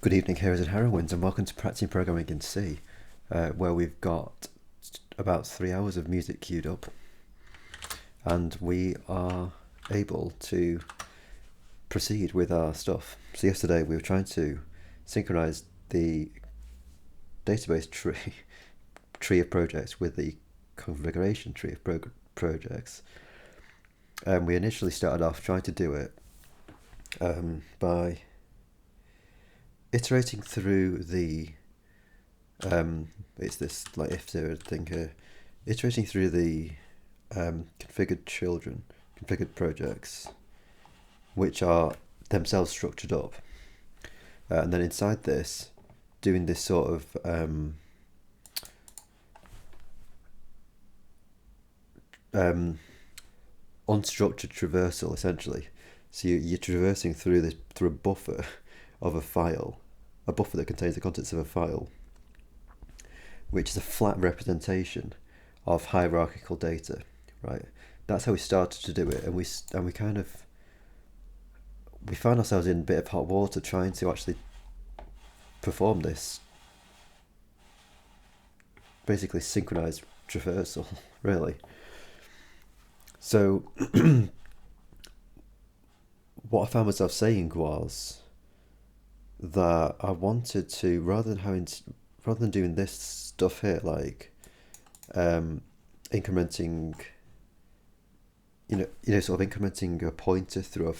Good evening, heroes and heroines, and welcome to Practising Programming in C, where we've got about 3 hours of music queued up, and we are able to proceed with our stuff. So yesterday we were trying to synchronize the database tree of projects with the configuration tree of projects. And we initially started off trying to do it by iterating through the it's this like if zero thing here, iterating through the configured projects, which are themselves structured up, and then inside this, doing this sort of unstructured traversal essentially. So you're traversing through a buffer of a buffer that contains the contents of a file, which is a flat representation of hierarchical data, right? That's how we started to do it, and we found ourselves in a bit of hot water trying to actually perform this basically synchronized traversal, really. So what I found myself saying was that I wanted to, rather than doing this stuff here, like incrementing, sort of incrementing a pointer through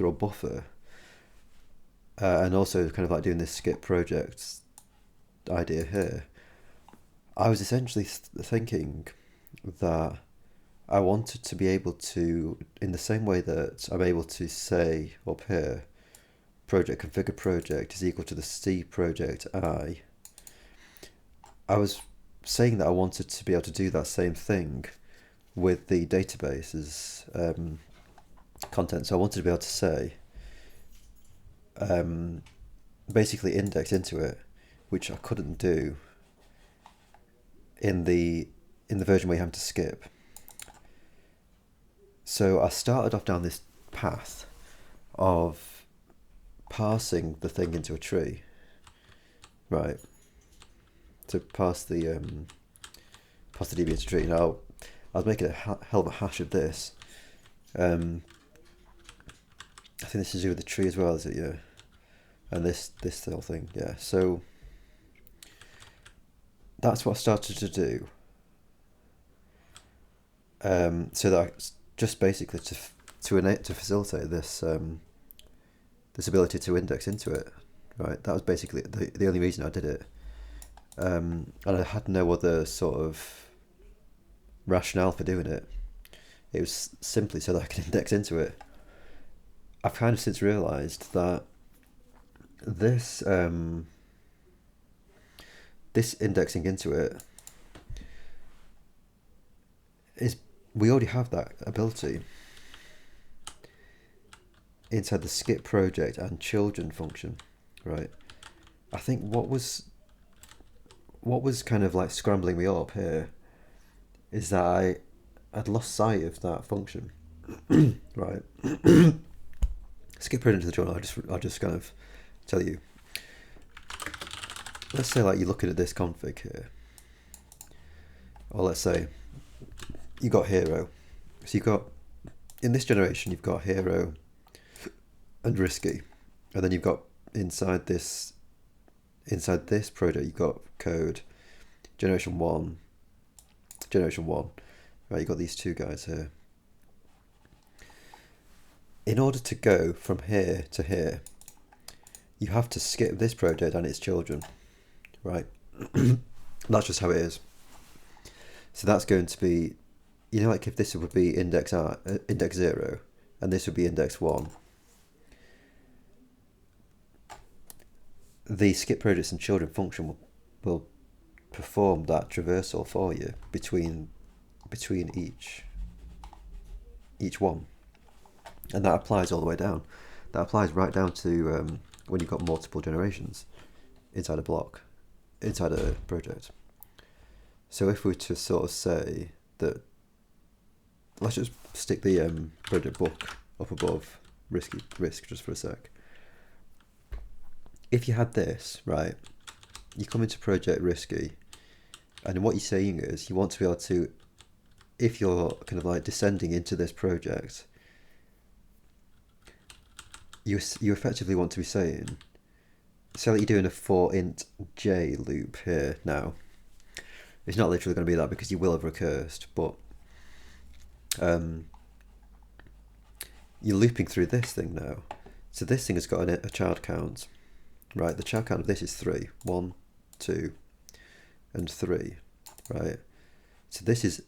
a buffer, and also kind of like doing this skip project idea here. I was essentially thinking that I wanted to be able to, in the same way that I'm able to say up here, project configure project is equal to the C project I was saying that I wanted to be able to do that same thing with the database's content. So I wanted to be able to say, basically index into it, which I couldn't do in the version where you have to skip. So I started off down this path of parsing the thing into a tree, right? To pass the DB into a tree. Now, I was making a hell of a hash of this. I think this is to do with the tree as well, is it? Yeah. And this whole thing, yeah. So that's what I started to do. So that just basically to facilitate this this ability to index into it, right? That was basically the only reason I did it, and I had no other sort of rationale for doing it. It was simply so that I could index into it. I've kind of since realised that this this indexing into it is, we already have that ability inside the skip project and children function, right? I think what was kind of like scrambling me up here is that I'd lost sight of that function. Right. Skip right into the journal. I'll just kind of tell you. Let's say like you're looking at this config here, or let's say you got hero. So you've got, in this generation, you've got hero and risky, and then you've got inside this project you've got code generation one, right? You've got these two guys here. In order to go from here to here, you have to skip this project and its children, right? That's just how it is. So that's going to be, like if this would be index 0, and this would be index 1. The skip projects and children function will perform that traversal for you between each one, and that applies all the way down. That applies right down to when you've got multiple generations inside a block, inside a project. So if we were to sort of say that, let's just stick the project book up above risk just for a sec. if you had this, right, you come into Project Risky, and what you're saying is you want to be able to, if you're kind of like descending into this project, you effectively want to be saying, say that you're doing a 4int j loop here now. It's not literally going to be that because you will have recursed, but you're looping through this thing now. So this thing has got a child count, right? The child count of this is 3. 1, 2, and 3, right? So this is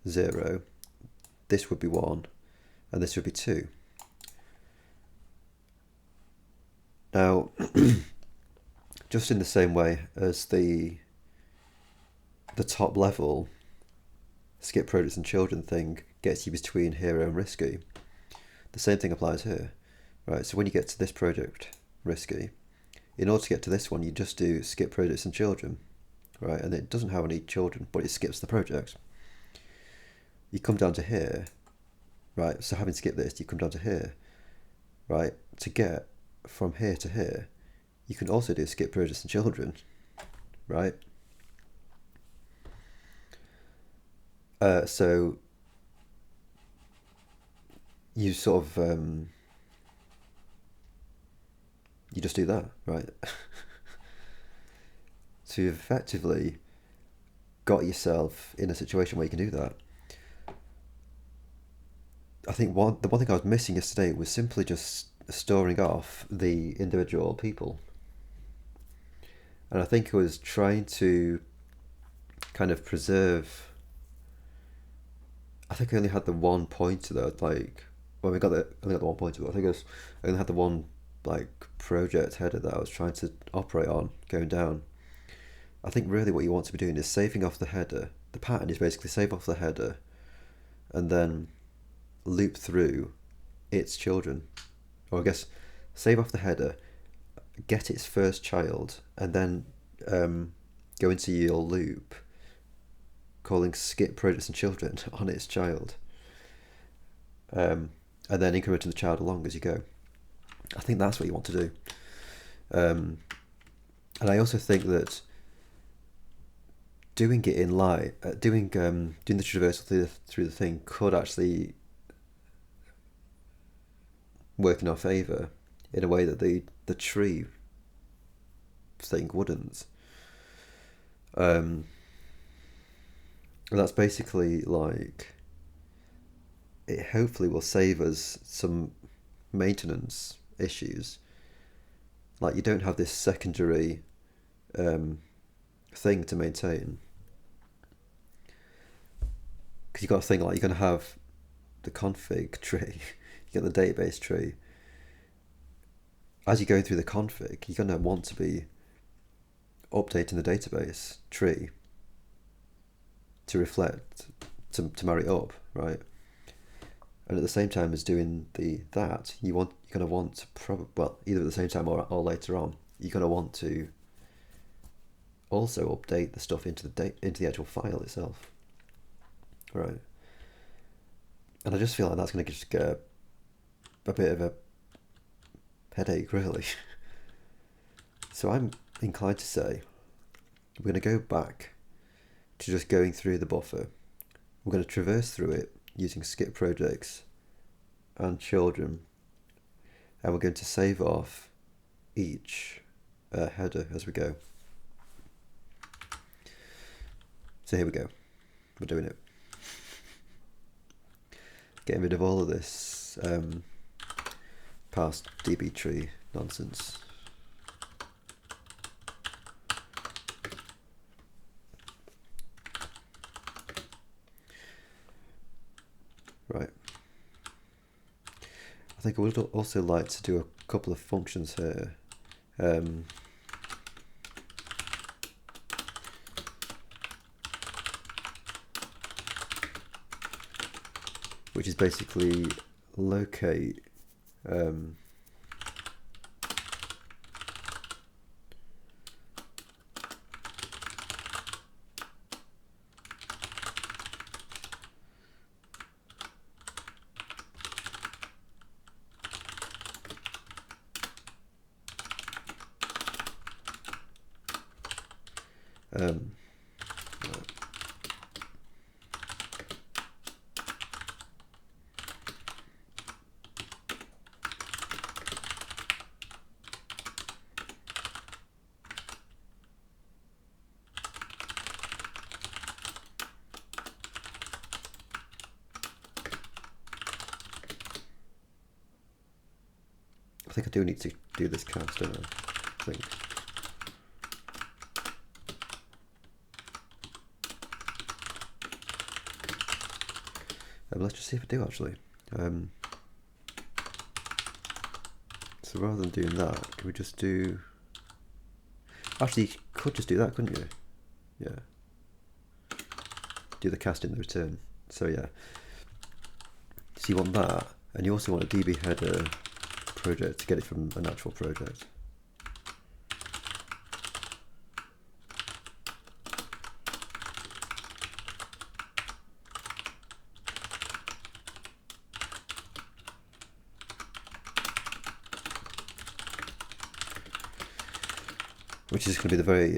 0, this would be 1, and this would be 2. Now, just in the same way as the top level skip projects and children thing gets you between hero and risky, the same thing applies here, right? So when you get to this project, risky, in order to get to this one, you just do skip projects and children, right? And it doesn't have any children, but it skips the project. You come down to here, right? So having skipped this, you come down to here, right? To get from here to here, you can also do skip projects and children, right? So you sort of you just do that, right? So you've effectively got yourself in a situation where you can do that. I think the one thing I was missing yesterday was simply just storing off the individual people, and I think I was trying to kind of preserve. I think I only had the one pointer though, like when we got only got the one pointer, but I think I only had the one like project header that I was trying to operate on going down. I think really what you want to be doing is saving off the header. The pattern is basically save off the header and then loop through its children. Or I guess save off the header, get its first child, and then go into your loop calling skip projects and children on its child, and then incrementing the child along as you go. I think that's what you want to do, and I also think that doing it in light, doing the traversal through the thing could actually work in our favour in a way that the tree thing wouldn't. And that's basically like, it hopefully will save us some maintenance issues. Like you don't have this secondary thing to maintain. Because you've got a thing like, you're going to have the config tree, you get the database tree. As you're going through the config, you're going to want to be updating the database tree to reflect, to marry it up, right? And at the same time as doing that, you're going to want to either at the same time or later on, you're going to want to also update the stuff into the actual file itself, right? And I just feel like that's going to just get a bit of a headache, really. So I'm inclined to say we're going to go back to just going through the buffer. We're going to traverse through it using skip projects and children, and we're going to save off each header as we go. So here we go. We're doing it. Getting rid of all of this past DB tree nonsense. Right. I think I would also like to do a couple of functions here. Which is basically locate Um, I think I do need to do this cast, don't I think. Let's just see if I do actually. So rather than doing that, can we just do... Actually, you could just do that, couldn't you? Yeah. Do the cast in the return. So yeah. So you want that, and you also want a DB header project to get it from an actual project. Which is going to be the very,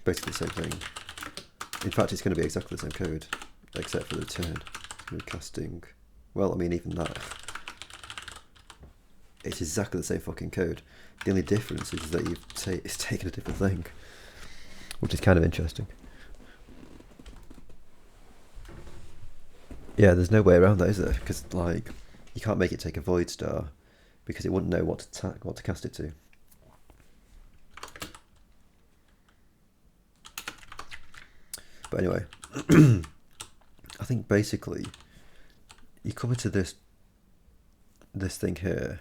basically the same thing. In fact, it's going to be exactly the same code, except for the return. It's going to be casting. Well, I mean, even that. It's exactly the same fucking code. The only difference is that it's taken a different thing, which is kind of interesting. Yeah, there's no way around that, is there? Because like, you can't make it take a void star, because it wouldn't know what to cast it to. But anyway, I think basically you come into this thing here.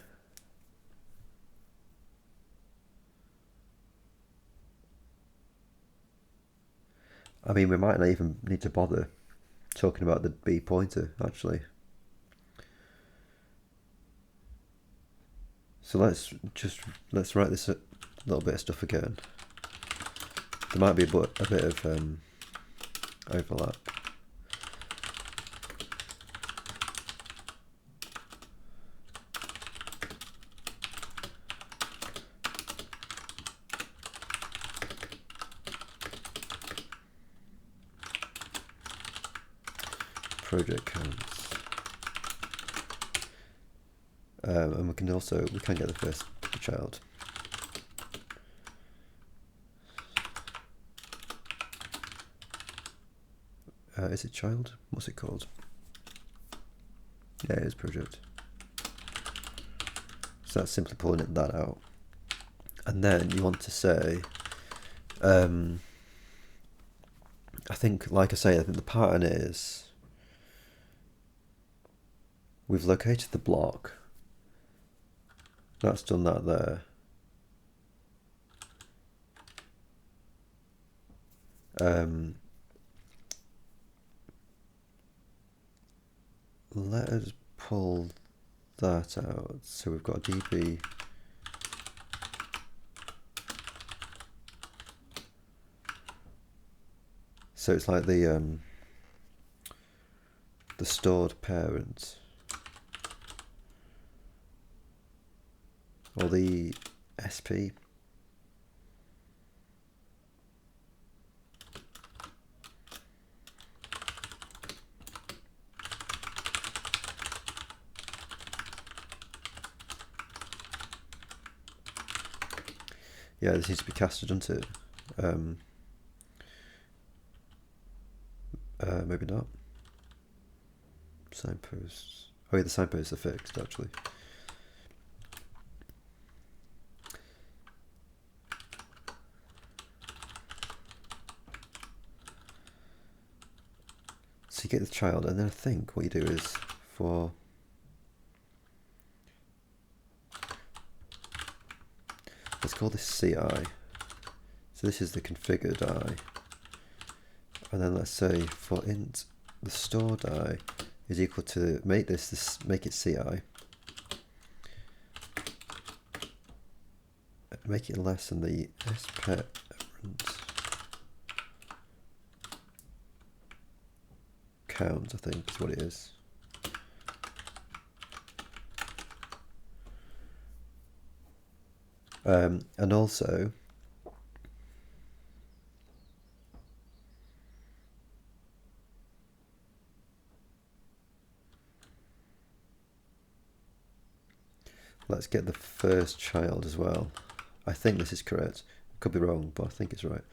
I mean, we might not even need to bother talking about the B pointer actually. So let's write this a little bit of stuff again. There might be a bit of overlap. Project counts. And we can get the first child. Is it child? What's it called? Yeah, it is project. So that's simply pulling that out. And then you want to say, I think, like I say, I think the pattern is we've located the block. That's done that there. Let us pull that out. So we've got a DB. So it's like the stored parent, or the SP. Yeah, this needs to be casted, doesn't it? Maybe not. Signposts. Oh yeah, the signposts are fixed actually. So you get the child, and then I think what you do is let's call this CI. So this is the configured I. And then let's say for int, the stored I is equal to, make it CI. Make it less than the sparent count, I think is what it is. And also let's get the first child as well. I think this is correct. Could be wrong, but I think it's right.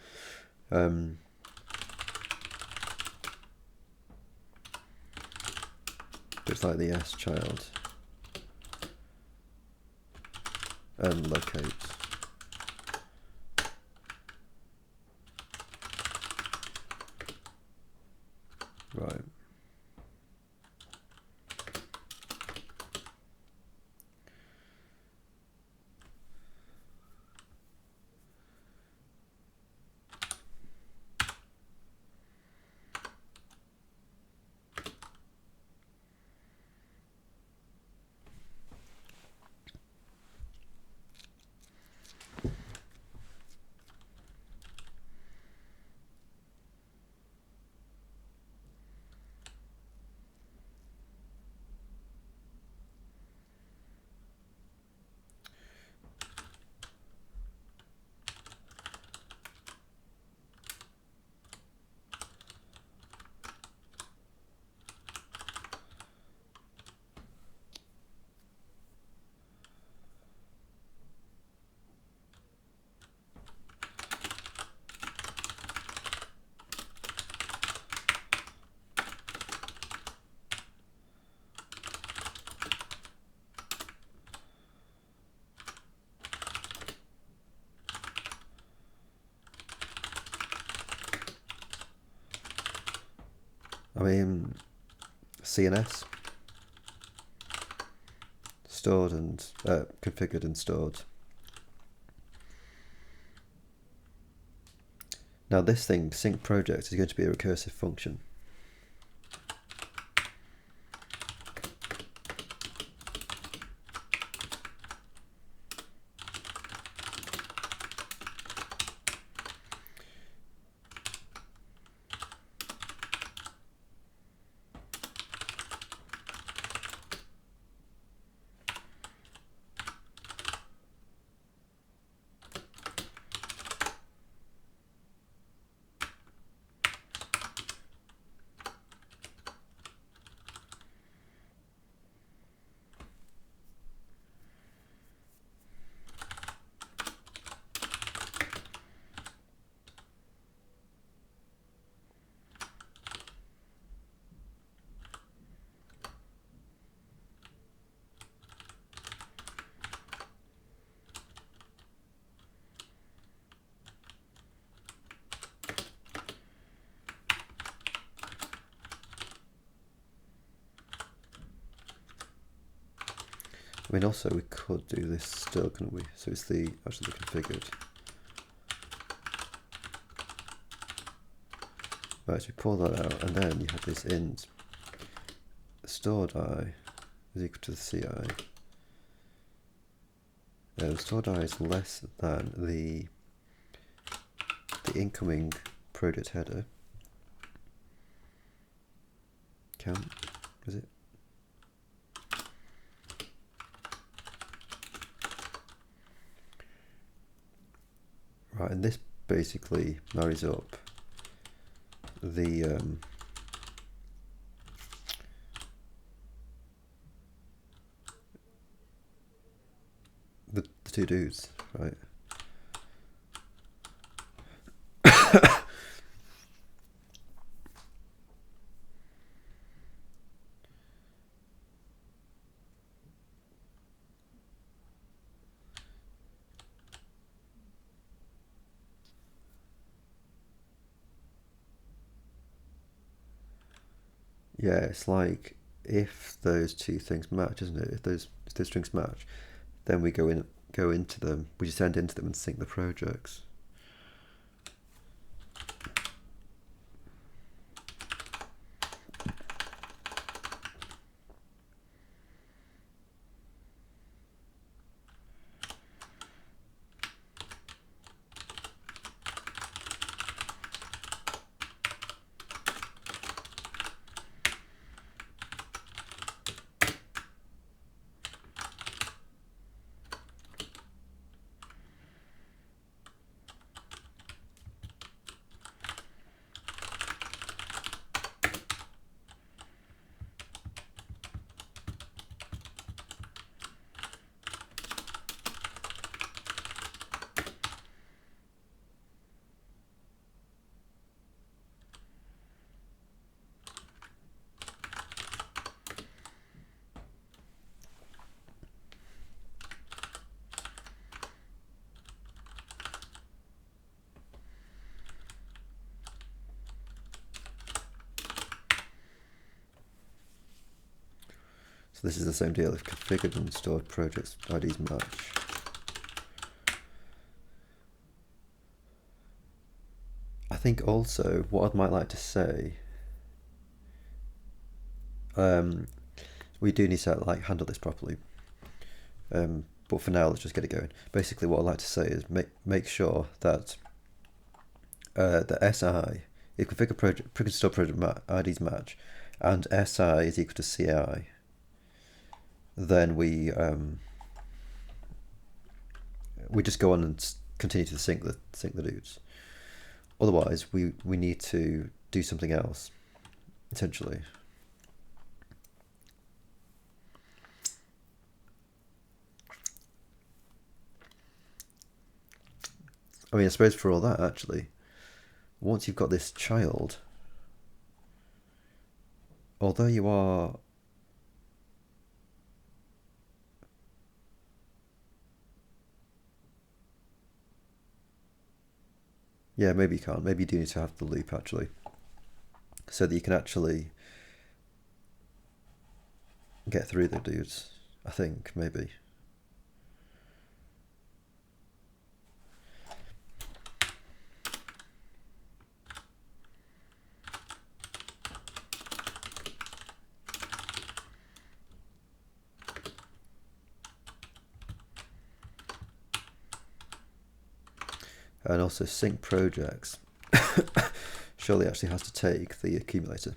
It's like the S child. And locate. Right. I mean, CNS, stored and configured and stored. Now this thing, sync project, is going to be a recursive function. I mean, also we could do this still, couldn't we? So it's the actually the configured. Right, so we pull that out, and then you have this int stored I is equal to the CI. The stored I is less than the incoming project header. Count, is it? Right, and this basically marries up the two dudes, right? Yeah, it's like if those two things match, isn't it? If those strings match, then we go into them. We just send into them and sync the projects. So this is the same deal. If configured and stored projects IDs match. I think also what I might like to say, we do need to like handle this properly. But for now, let's just get it going. Basically, what I'd like to say is make sure that the SI, if configure project store project IDs match, and SI is equal to CI, then we just go on and continue to sync the loops. Otherwise, we need to do something else, essentially. I mean, I suppose for all that, actually, once you've got this child, although you are yeah, maybe you can't. Maybe you do need to have the loop, actually, so that you can actually get through the dudes, I think, maybe. And also sync projects surely actually has to take the accumulator.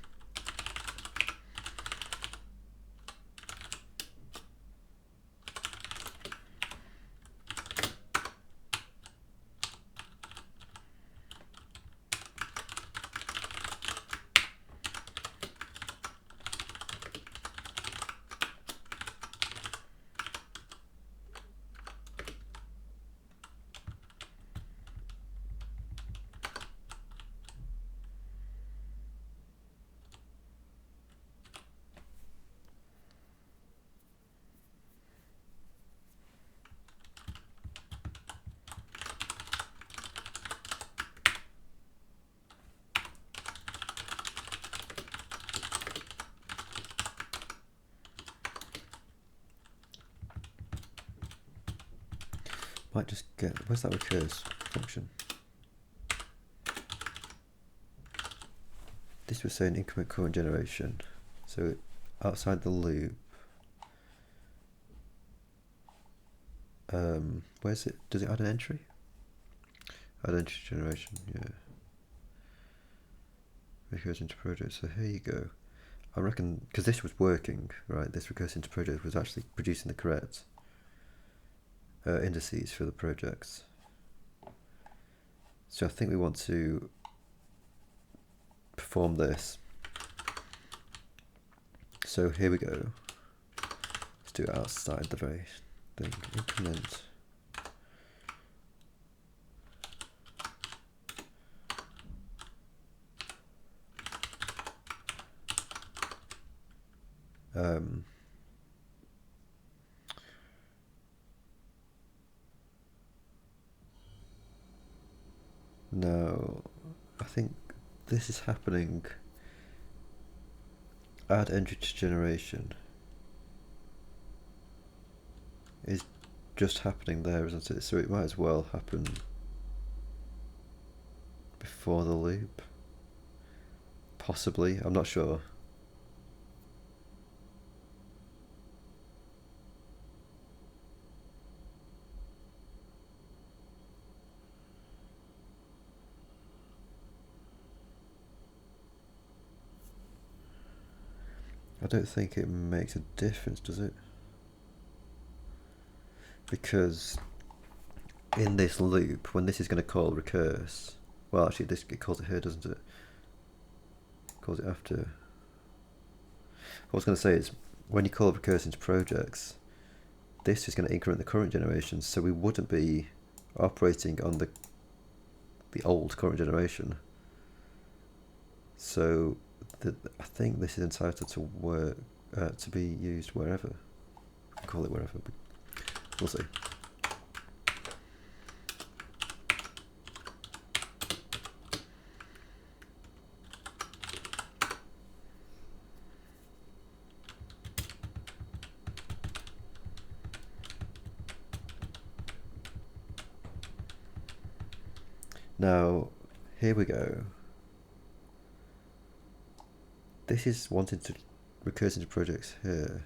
Might just get, where's that recurse function? This was saying increment current generation. So outside the loop, where's it? Does it add an entry? Add entry generation, yeah. Recurse into project. So here you go. I reckon, because this was working, right? This recurse into project was actually producing the correct indices for the projects. So I think we want to perform this. So here we go. Let's do it outside the very thing. Increment. No, I think this is happening. Add entry to generation is just happening there, isn't it? So it might as well happen before the loop. Possibly, I'm not sure. I don't think it makes a difference, does it? Because in this loop, when this is going to call recurse, well, actually, it calls it here, doesn't it? It calls it after. What I was going to say is, when you call recurse into projects, this is going to increment the current generation, so we wouldn't be operating on the old current generation. So I think this is entitled to work to be used wherever. We can call it wherever, but we'll see. Now, here we go. This is wanting to recurse into projects here.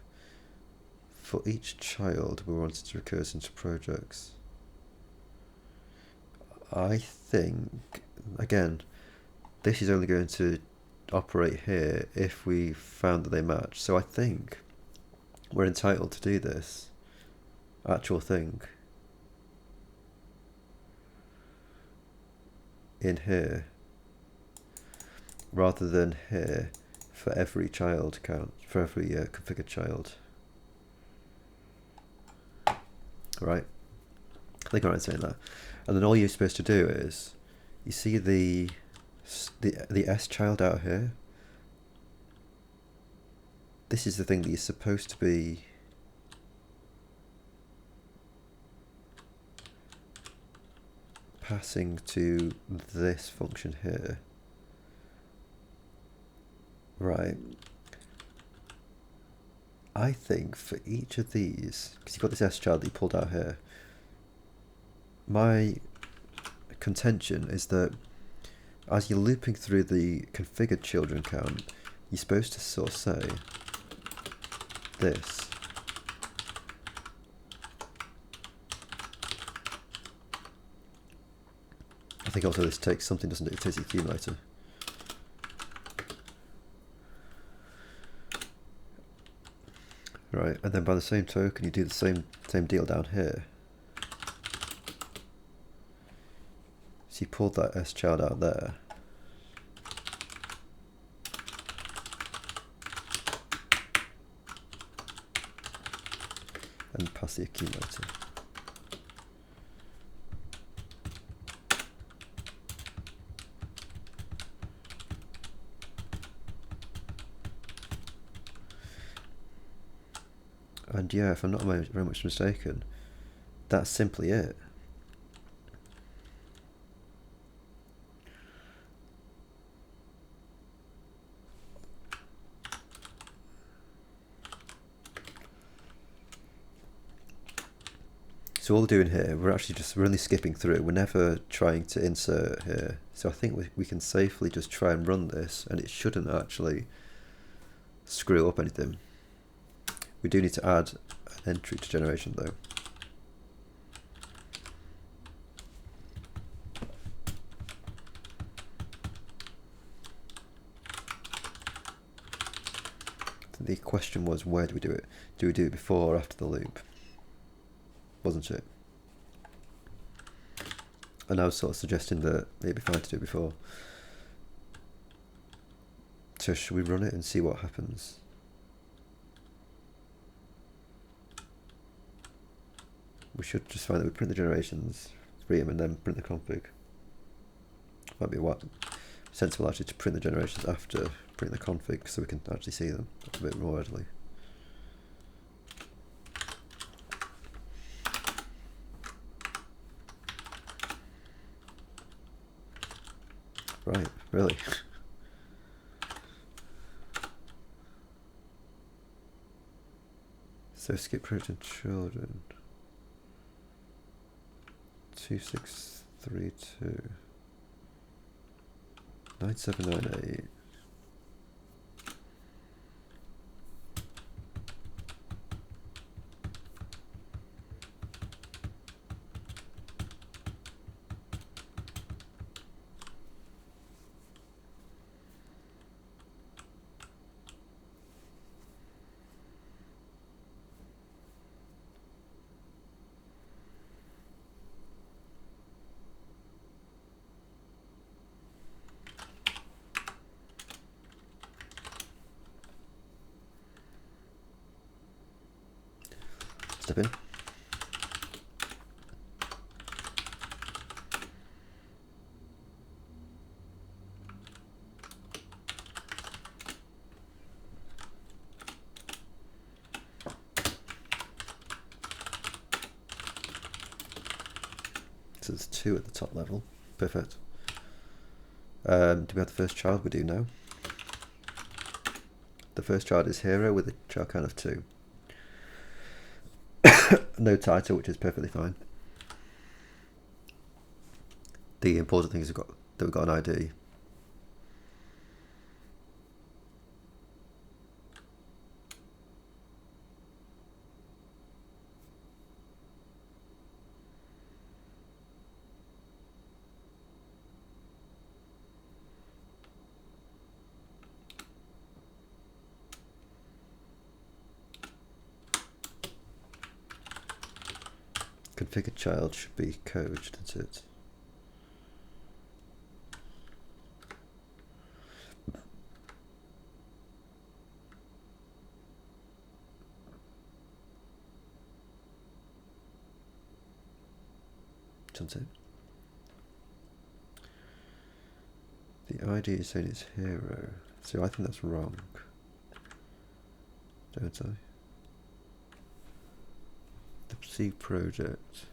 For each child, we're wanting to recurse into projects. I think, again, this is only going to operate here if we found that they match. So I think we're entitled to do this actual thing in here rather than here for every child count, for every configured child. Right? I think I'm right in saying that. And then all you're supposed to do is, you see the S child out here? This is the thing that you're supposed to be passing to this function here. Right. I think for each of these, because you've got this S child that you pulled out here, my contention is that as you're looping through the configured children count, you're supposed to sort of say this. I think also this takes something, doesn't it? It takes the accumulator. Right, and then by the same token, you do the same deal down here. So you pulled that S child out there. And pass the accumulator. And yeah, if I'm not very much mistaken, that's simply it. So all we're doing here, we're only skipping through. We're never trying to insert here. So I think we can safely just try and run this, and it shouldn't actually screw up anything. We do need to add an entry to generation though. The question was, where do we do it? Do we do it before or after the loop? Wasn't it? And I was sort of suggesting that it'd be fine to do it before. So should we run it and see what happens? We should just find that we print the generations, read them, and then print the config. Might be what sensible actually to print the generations after printing the config, so we can actually see them a bit more readily. Right, really? So skip project children. 2632 9798. Step in. So there's 2 at the top level. Perfect. Do we have the first child? We do now. The first child is Hero with a child count of 2. No title, which is perfectly fine. the important thing is that we've got an ID. Configured child should be code, shouldn't it? Shouldn't it? The ID is saying it's hero, so I think that's wrong, don't I? The C project.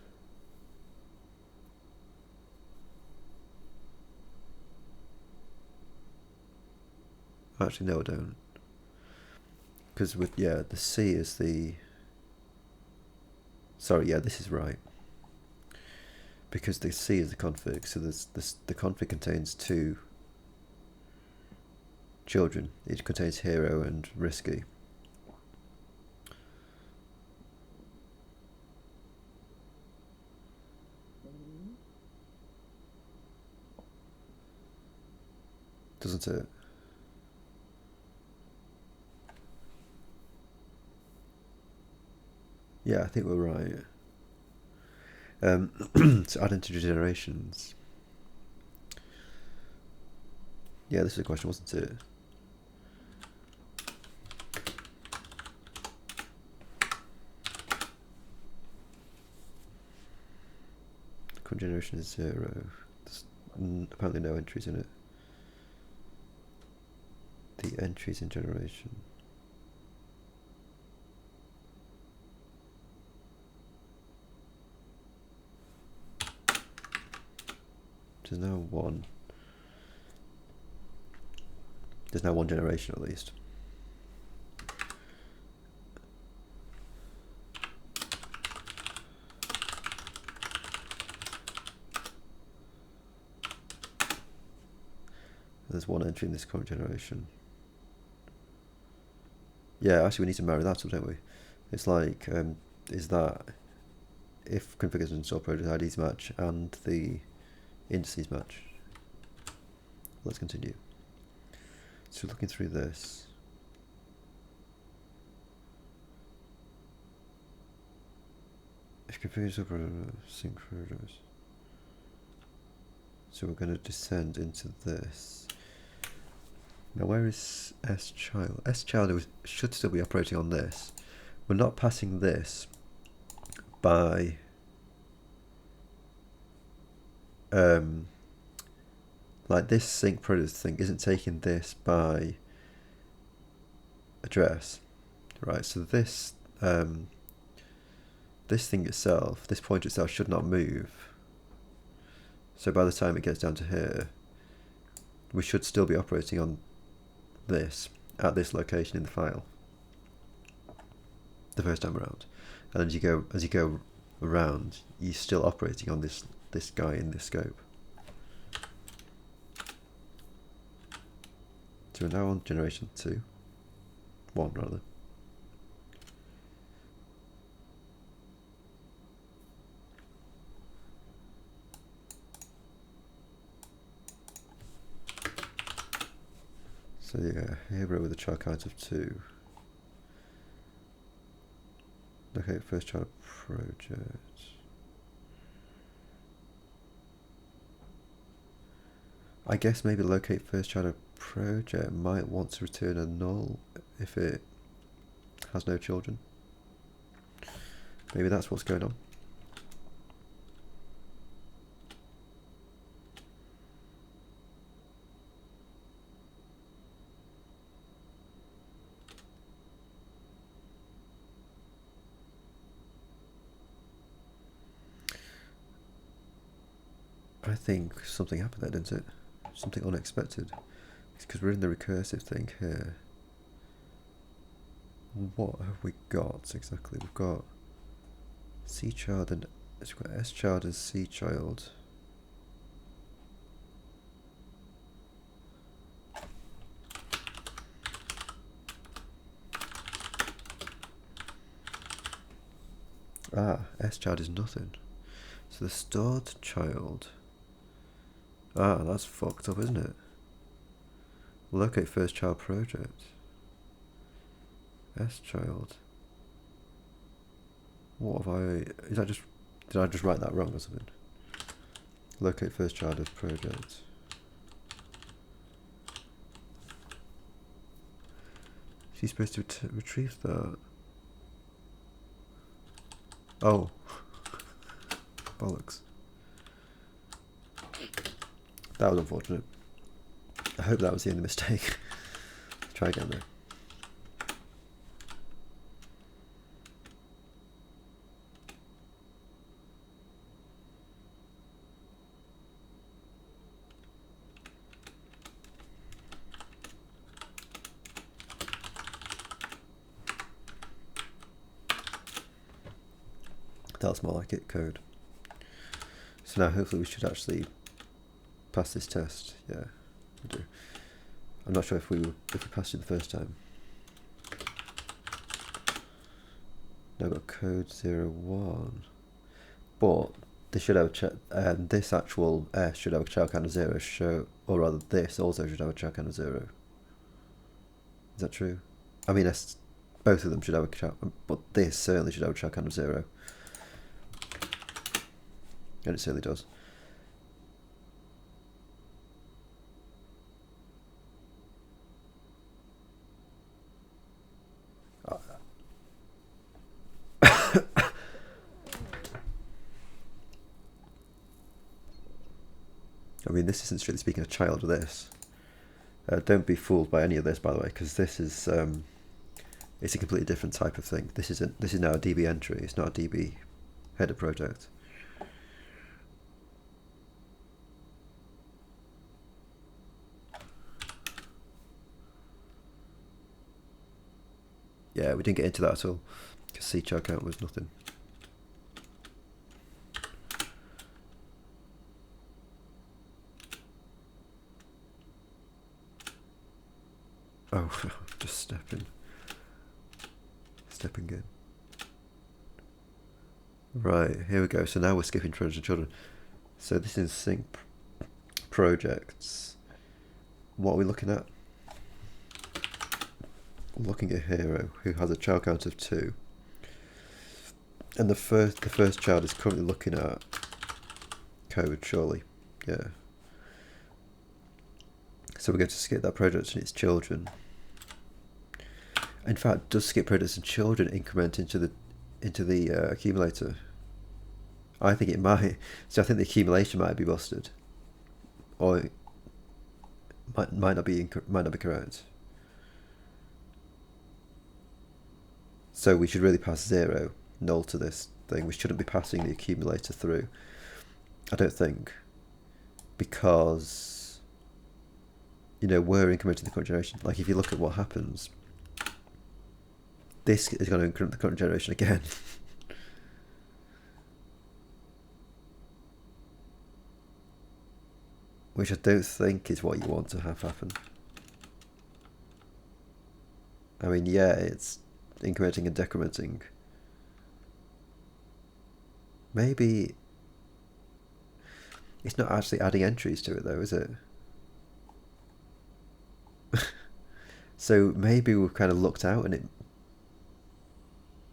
Actually, no, I don't. Because with, yeah, the C is the... Sorry, yeah, this is right. Because the C is the config, so the config contains two children. It contains hero and risky. Doesn't it? Yeah, I think we're right. To add into generations. Yeah, this is a question, wasn't it? Current generation is 0. There's apparently no entries in it. The entries in generation. There's now one. There's now one generation at least. There's one entry in this current generation. Yeah, actually we need to marry that up, don't we? It's like, is that if configuration and sort project IDs match and the indices match. Let's continue. So looking through this. If configuration sort sync projects. So we're going to descend into this. Now where is S-child? S-child should still be operating on this. We're not passing this by like this sync product thing isn't taking this by address, right? So this this thing itself, this pointer itself should not move. So by the time it gets down to here, we should still be operating on this at this location in the file the first time around. And as you go around, you're still operating on this guy in this scope. So we're now on generation 1 rather. So yeah, hero with a child count of 2. Locate first child project. I guess maybe locate first child project might want to return a null if it has no children. Maybe that's what's going on. I think something happened there, didn't it? Something unexpected. It's because we're in the recursive thing here. What have we got exactly? We've got C child and we've got S child and C child. S child is nothing. So the stored child. That's fucked up, isn't it? Locate first child project. S child. What have I... Is that just... Did I just write that wrong or something? Locate first child as project. She's supposed to retrieve that. Oh. Bollocks. That was unfortunate. I hope that was the only mistake. Try again though. That's more like it, code. So now hopefully we should actually pass this test. Yeah, we do. I'm not sure if we passed it the first time. Now I've got code 01. But this should have this actual S should have a child count of 0, or rather this also should have a child count of 0. Is that true? I mean, both of them should have a child, but this certainly should have a child count of 0. And it certainly does. I mean, this isn't strictly speaking a child of this. Don't be fooled by any of this, by the way, because this is it's a completely different type of thing. This is now a DB entry. It's not a DB header project. Yeah, we didn't get into that at all because C child count was nothing. Oh, just stepping in. Right, here we go. So now we're skipping Trojan Children. So this is sync projects. What are we looking at? I'm looking at Hero, who has a child count of 2. And the first child is currently looking at code, surely. Yeah. So we're going to skip that project and its children. In fact, does skip projects and children increment into the accumulator? I think it might. So I think the accumulation might be busted, or it might not be correct. So we should really pass 0, null to this thing. We shouldn't be passing the accumulator through, I don't think, because, you know, we're incrementing the current generation. Like, if you look at what happens, this is going to increment the current generation again. Which I don't think is what you want to have happen. I mean, yeah, it's incrementing and decrementing. Maybe it's not actually adding entries to it though, is it? So maybe we've kind of looked out and it...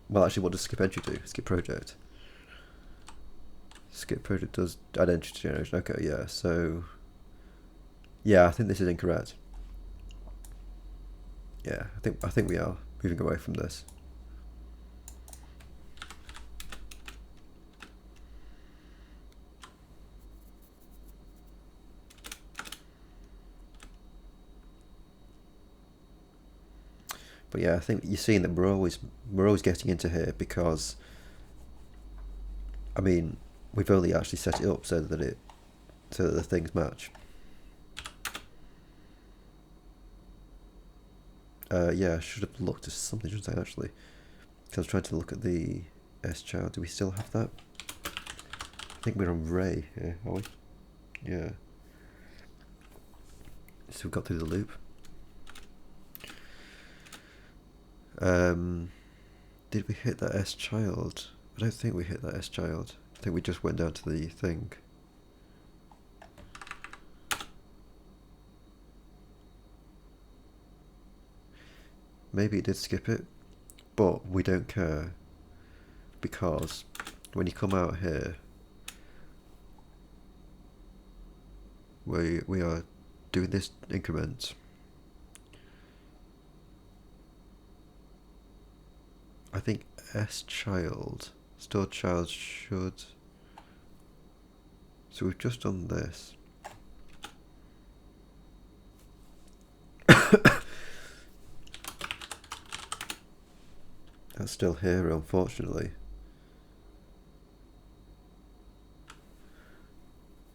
Well, actually, what does skip entry do? Skip project. Skip project does add entry to generation. Okay, yeah, so... Yeah, I think this is incorrect. Yeah, I think we are moving away from this. But yeah, I think you're seeing that we're always getting into here because, I mean, we've only actually set it up so that the things match. Yeah, I should have looked at something, shouldn't I, actually? Because I was trying to look at the S child. Do we still have that? I think we're on Ray here, are we? Yeah. So we've got through the loop. Did we hit that S child? I don't think we hit that S child. I think we just went down to the thing. Maybe it did skip it, but we don't care, because when you come out here, we are doing this increment. I think S child, stored child should. So we've just done this. That's still here, unfortunately.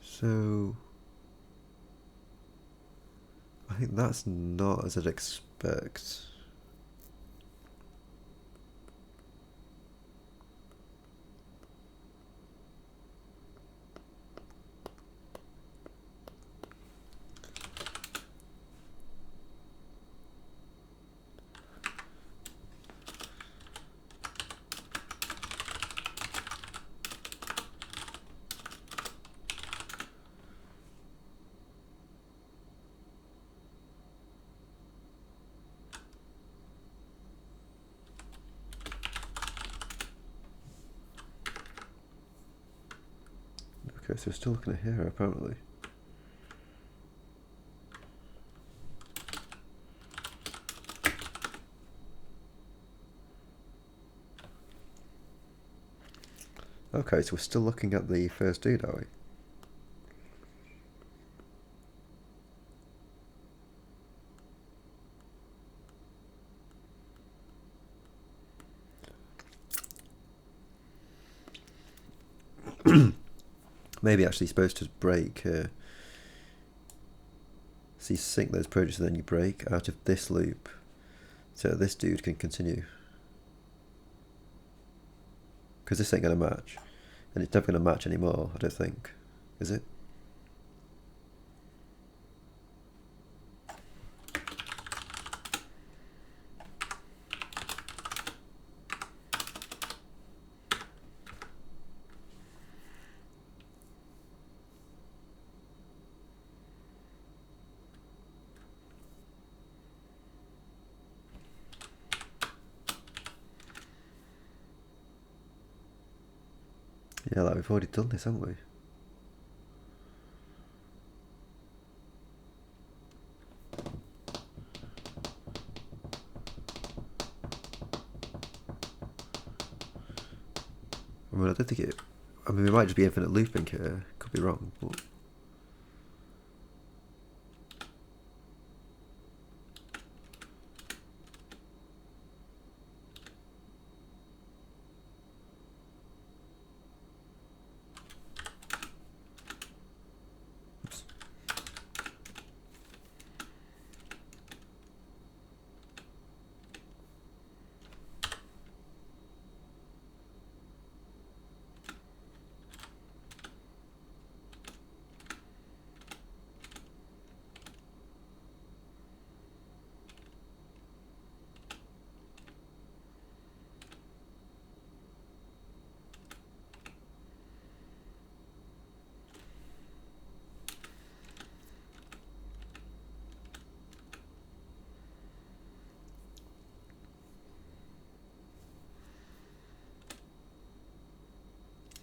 So I think that's not as I'd expect. Okay, so we're still looking at here, apparently. Okay, so we're still looking at the first dude, are we? Maybe actually supposed to break here. So you sync those projects and then you break out of this loop so this dude can continue. Because this ain't going to match. And it's never going to match anymore, I don't think. Is it? Yeah, like we've already done this, haven't we? I mean, I don't think it... I mean, we might just be infinite looping here. Could be wrong, but... Oops.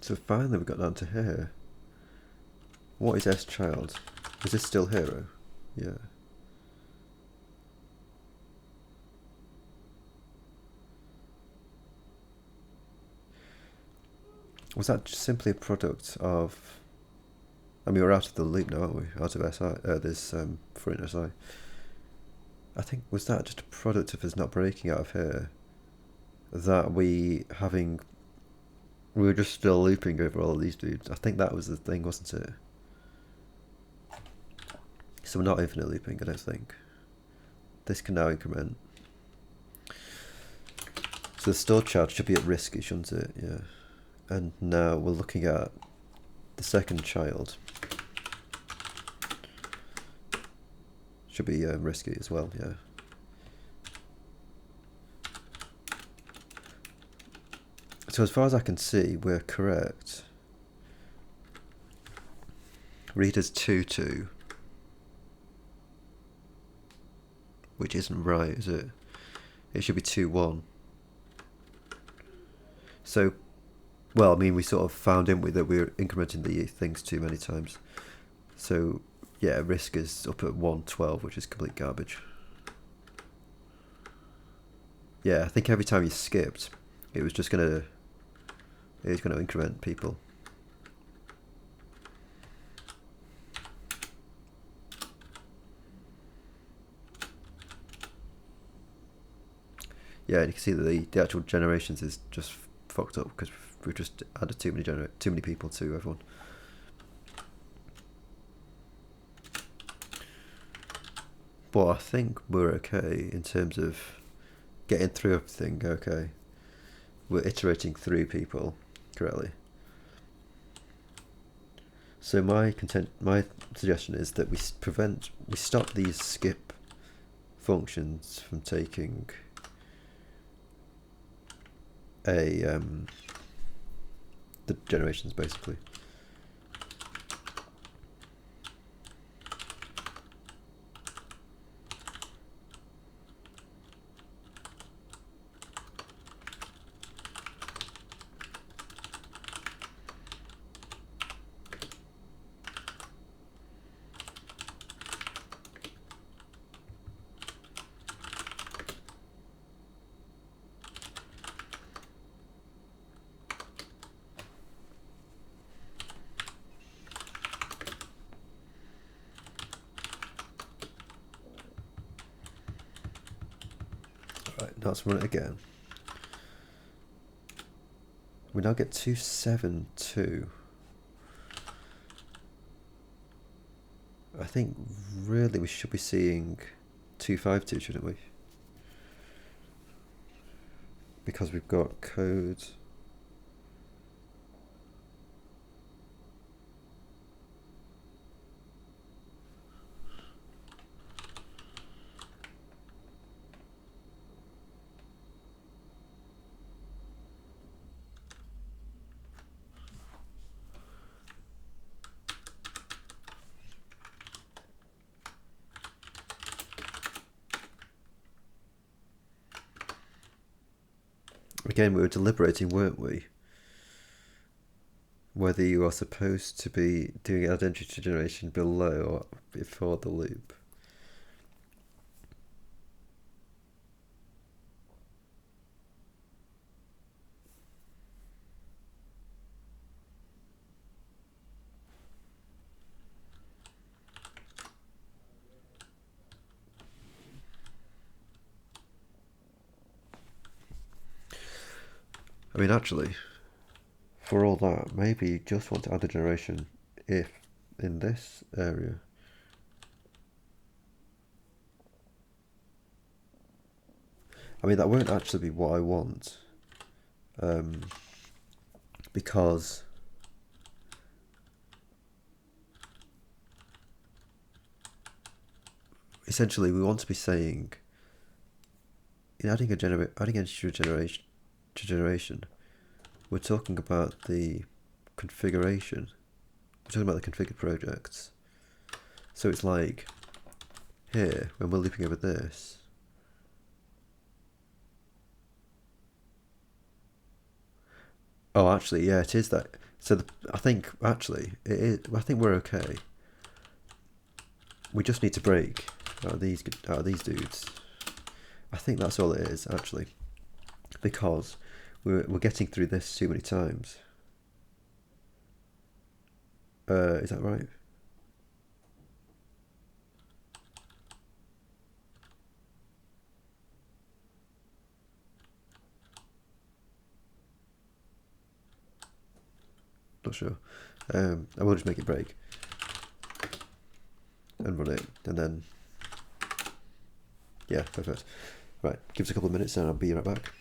So finally we got down to here. What is S child? Is this still hero? Yeah. Was that just simply a product of... I mean, we're out of the loop now, aren't we? Out of SI, this front SI. I think, was that just a product of us not breaking out of here? That we were just still looping over all of these dudes. I think that was the thing, wasn't it? So we're not infinite looping, I don't think. This can now increment. So the stored child should be at risk, shouldn't it? Yeah. And now we're looking at the second child. Should be risky as well, yeah. So as far as I can see, we're correct. Reader's 2-2. Which isn't right, is it? It should be 2-1. So, well, I mean, we sort of found, didn't we, that we were incrementing the things too many times. So, yeah, risk is up at 112, which is complete garbage. Yeah, I think every time you skipped, it was just gonna increment people. Yeah, and you can see that the actual generations is just fucked up because we've just added too many people to everyone. But I think we're okay in terms of getting through everything. Okay, we're iterating through people correctly. So my suggestion is that we stop these skip functions from taking the generations basically. Right, now let's run it again. We now get 272. I think really we should be seeing 252, shouldn't we? Because we've got codes. Again, we were deliberating, weren't we? Whether you are supposed to be doing identity generation below or before the loop. I mean, actually, for all that, maybe you just want to add a generation if in this area. I mean, that won't actually be what I want, because essentially we want to be saying, in adding a generation, we're talking about the configuration. We're talking about the configured projects. So it's like here when we're looping over this. Oh, actually, yeah, it is that. So I think actually it is. I think we're okay. We just need to break out of these dudes. I think that's all it is actually, because we're getting through this too many times. Is that right? Not sure. I will just make it break and run it, and then yeah, perfect. Right, give us a couple of minutes and I'll be right back.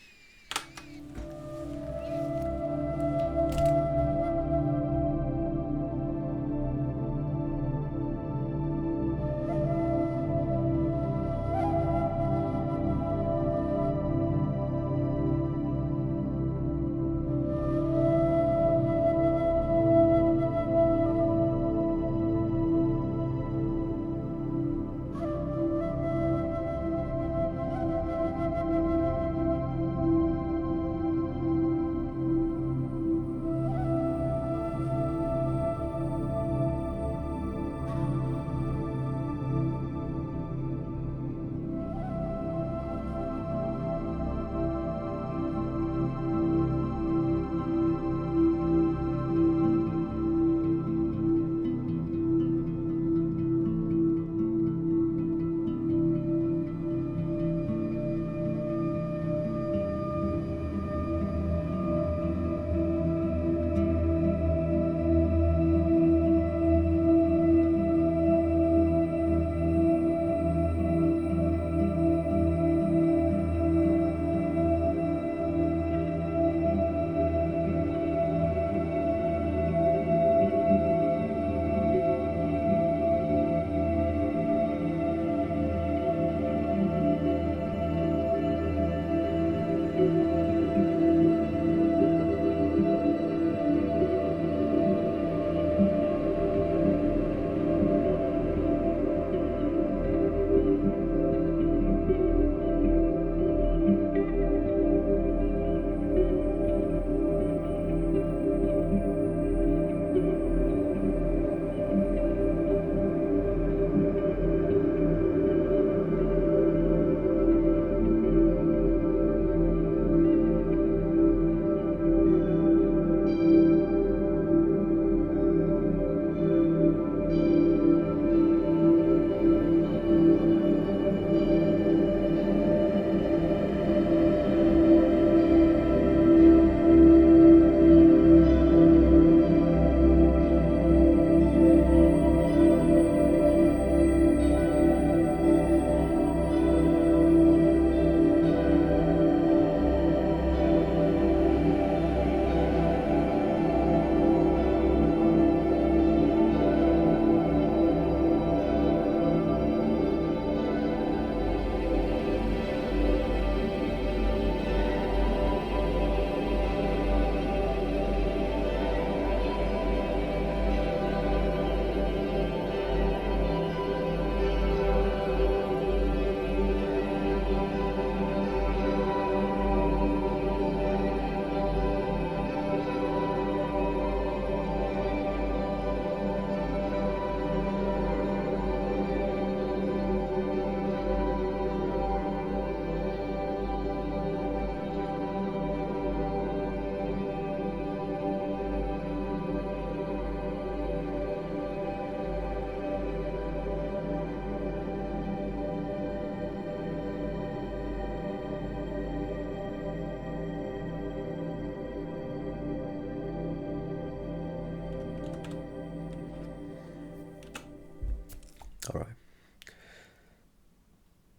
All right.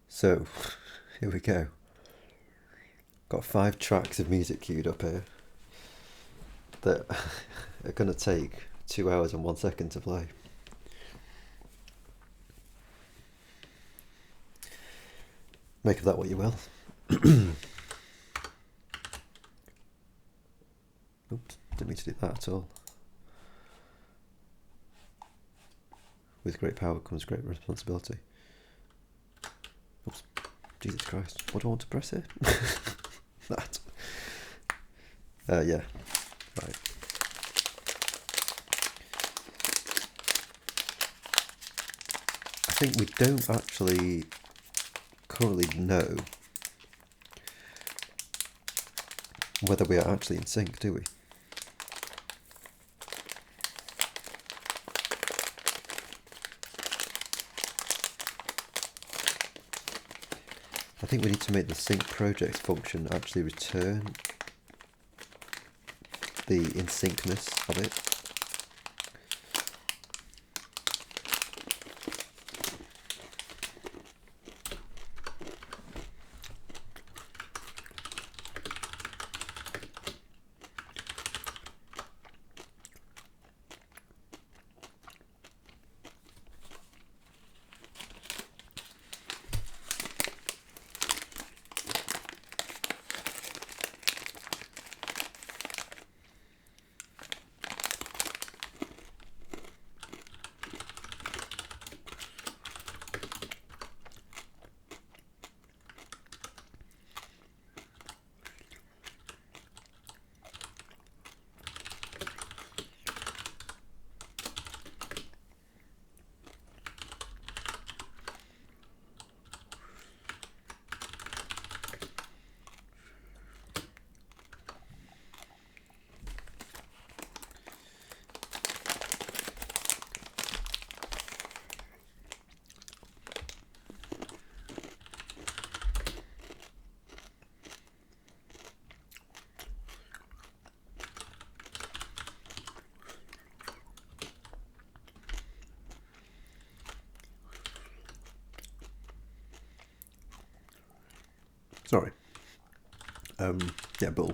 So, here we go. Got 5 tracks of music queued up here that are going to take 2 hours and 1 second to play. Make of that what you will. Oops, didn't mean to do that at all. With great power comes great responsibility. Oops, Jesus Christ, what do I want to press here? That. Yeah, right. I think we don't actually currently know whether we are actually in sync, do we? I think we need to make the sync project function actually return the in syncness of it. Sorry. Yeah, bull.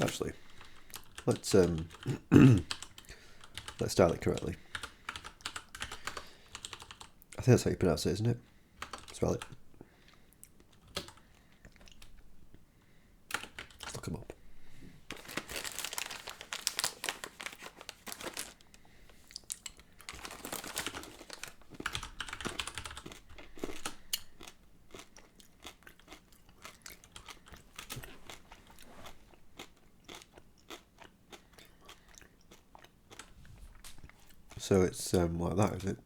Actually, let's let's style it correctly. I think that's how you pronounce it, isn't it? Spell it. Let's look them up. So it's like that, is it?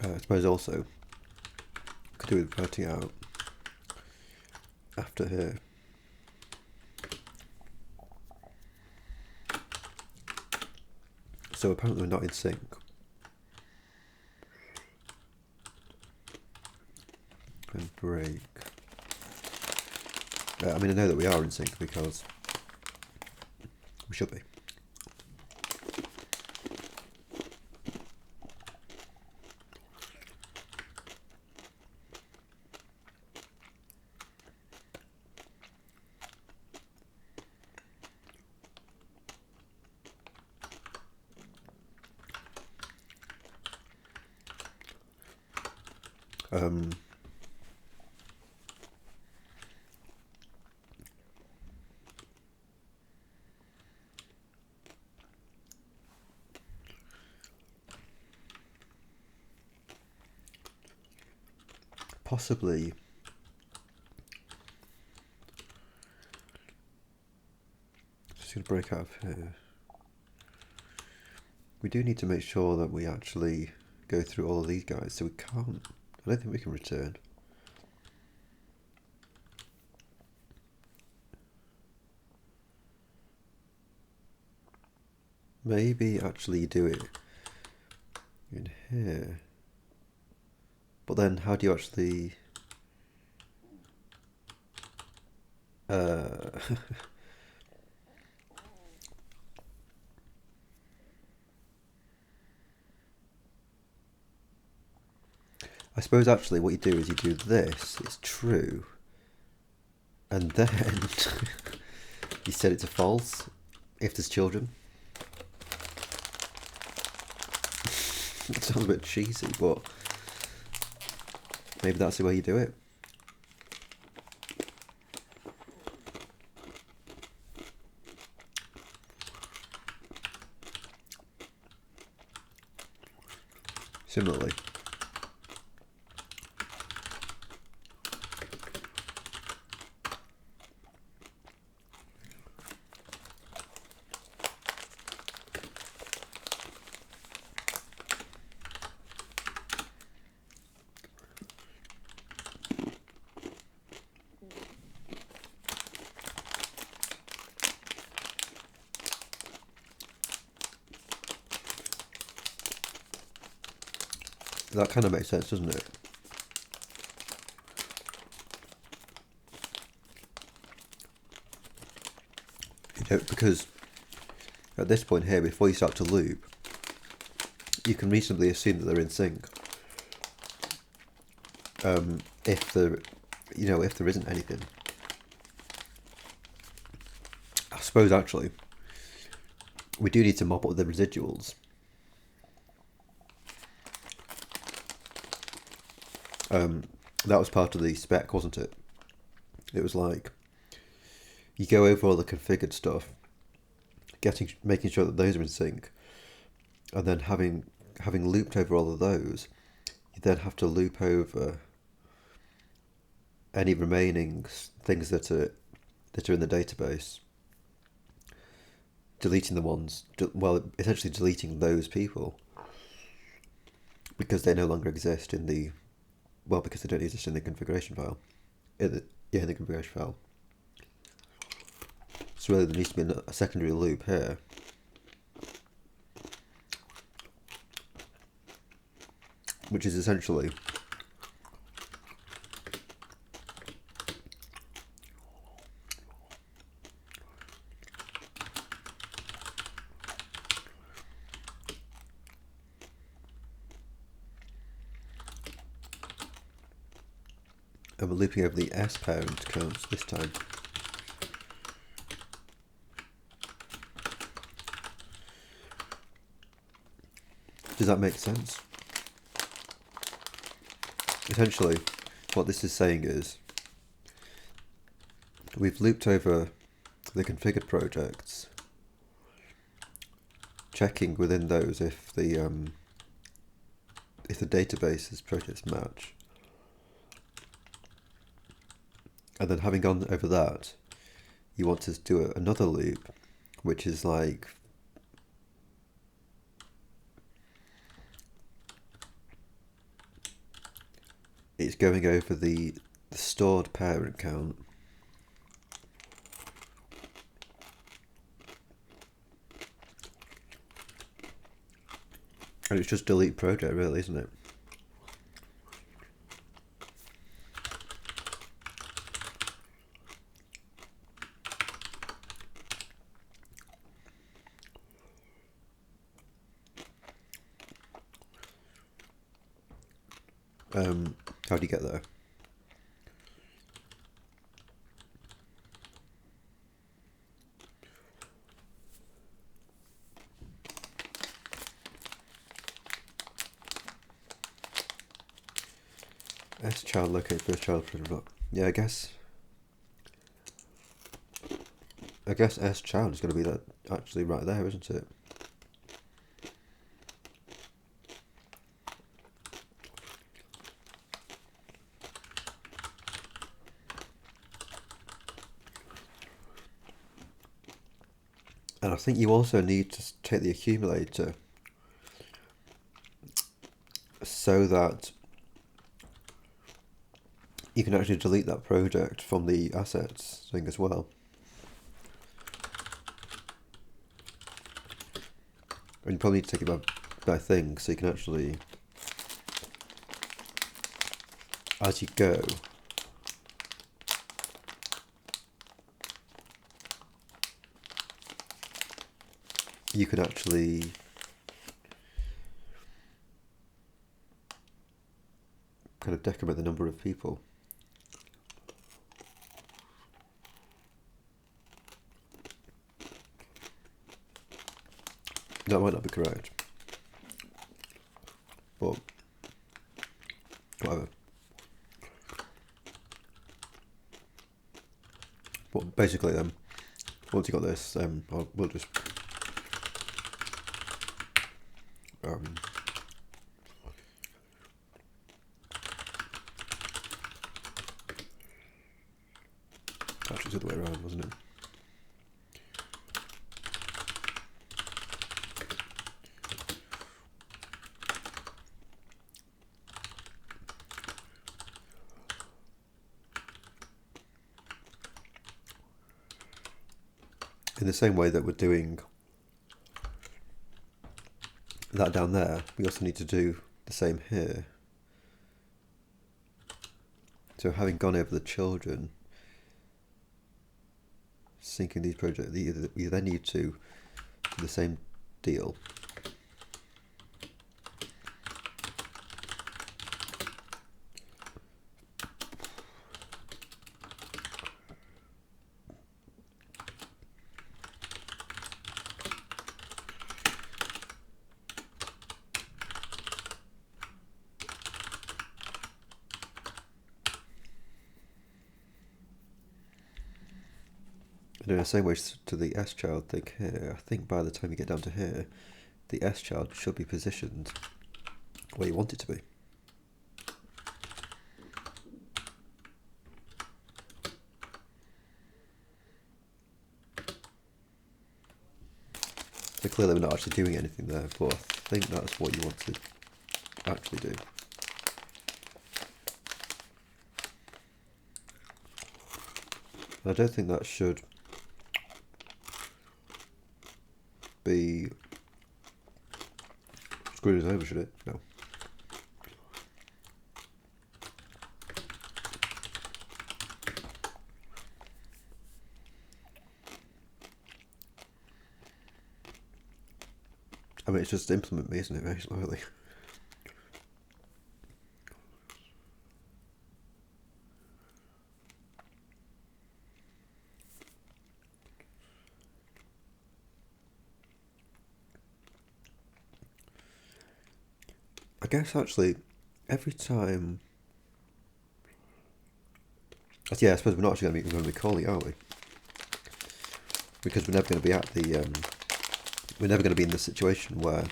I suppose also could do with writing out after here. So apparently we're not in sync. And break. I mean, I know that we are in sync because we should be. Possibly break out of here. We do need to make sure that we actually go through all of these guys, so we can't. I don't think we can return. Maybe actually you do it in here. But then how do you actually... I suppose actually what you do is you do this, it's true, and then you set it to false if there's children. It sounds a bit cheesy, but maybe that's the way you do it. Similarly, that kind of makes sense, doesn't it? You know, because at this point here, before you start to loop, you can reasonably assume that they're in sync. If there, if there isn't anything, I suppose actually we do need to mop up the residuals. That was part of the spec, wasn't it? It was like you go over all the configured stuff, making sure that those are in sync, and then having looped over all of those, you then have to loop over any remaining things that are in the database, deleting the ones, essentially deleting those people because they no longer exist in the, because they don't exist in the configuration file. In the configuration file. So really there needs to be a secondary loop here. Which is essentially and we're looping over the S parent counts this time. Does that make sense? Essentially, what this is saying is we've looped over the configured projects, checking within those if the database's projects match. And then having gone over that, you want to do another loop, which is like it's going over the stored parent count. And it's just delete project really, isn't it? How do you get there? S child locate first child for yeah, I guess S child is going to be that actually right there, isn't it? And I think you also need to take the accumulator so that you can actually delete that project from the assets thing as well. And you probably need to take it by thing so you can actually, as you go, you can actually kind of decrement the number of people. That might not be correct, but whatever. But basically, once you got this, we'll just actually it's the other way around, wasn't it? In the same way that we're doing that down there, we also need to do the same here. So having gone over the children, syncing these projects, you then need to do the same deal. And in the same way to the S-child thing here, I think by the time you get down to here, the S-child should be positioned where you want it to be. So clearly we're not actually doing anything there, but I think that's what you want to actually do. And I don't think that should be screwed us over, should it? No. I mean, it's just implement me, isn't it, very slowly? I guess actually, every time... Yeah, I suppose we're not actually going to be calling, are we? Because we're never going to be at the... we're never going to be in the situation where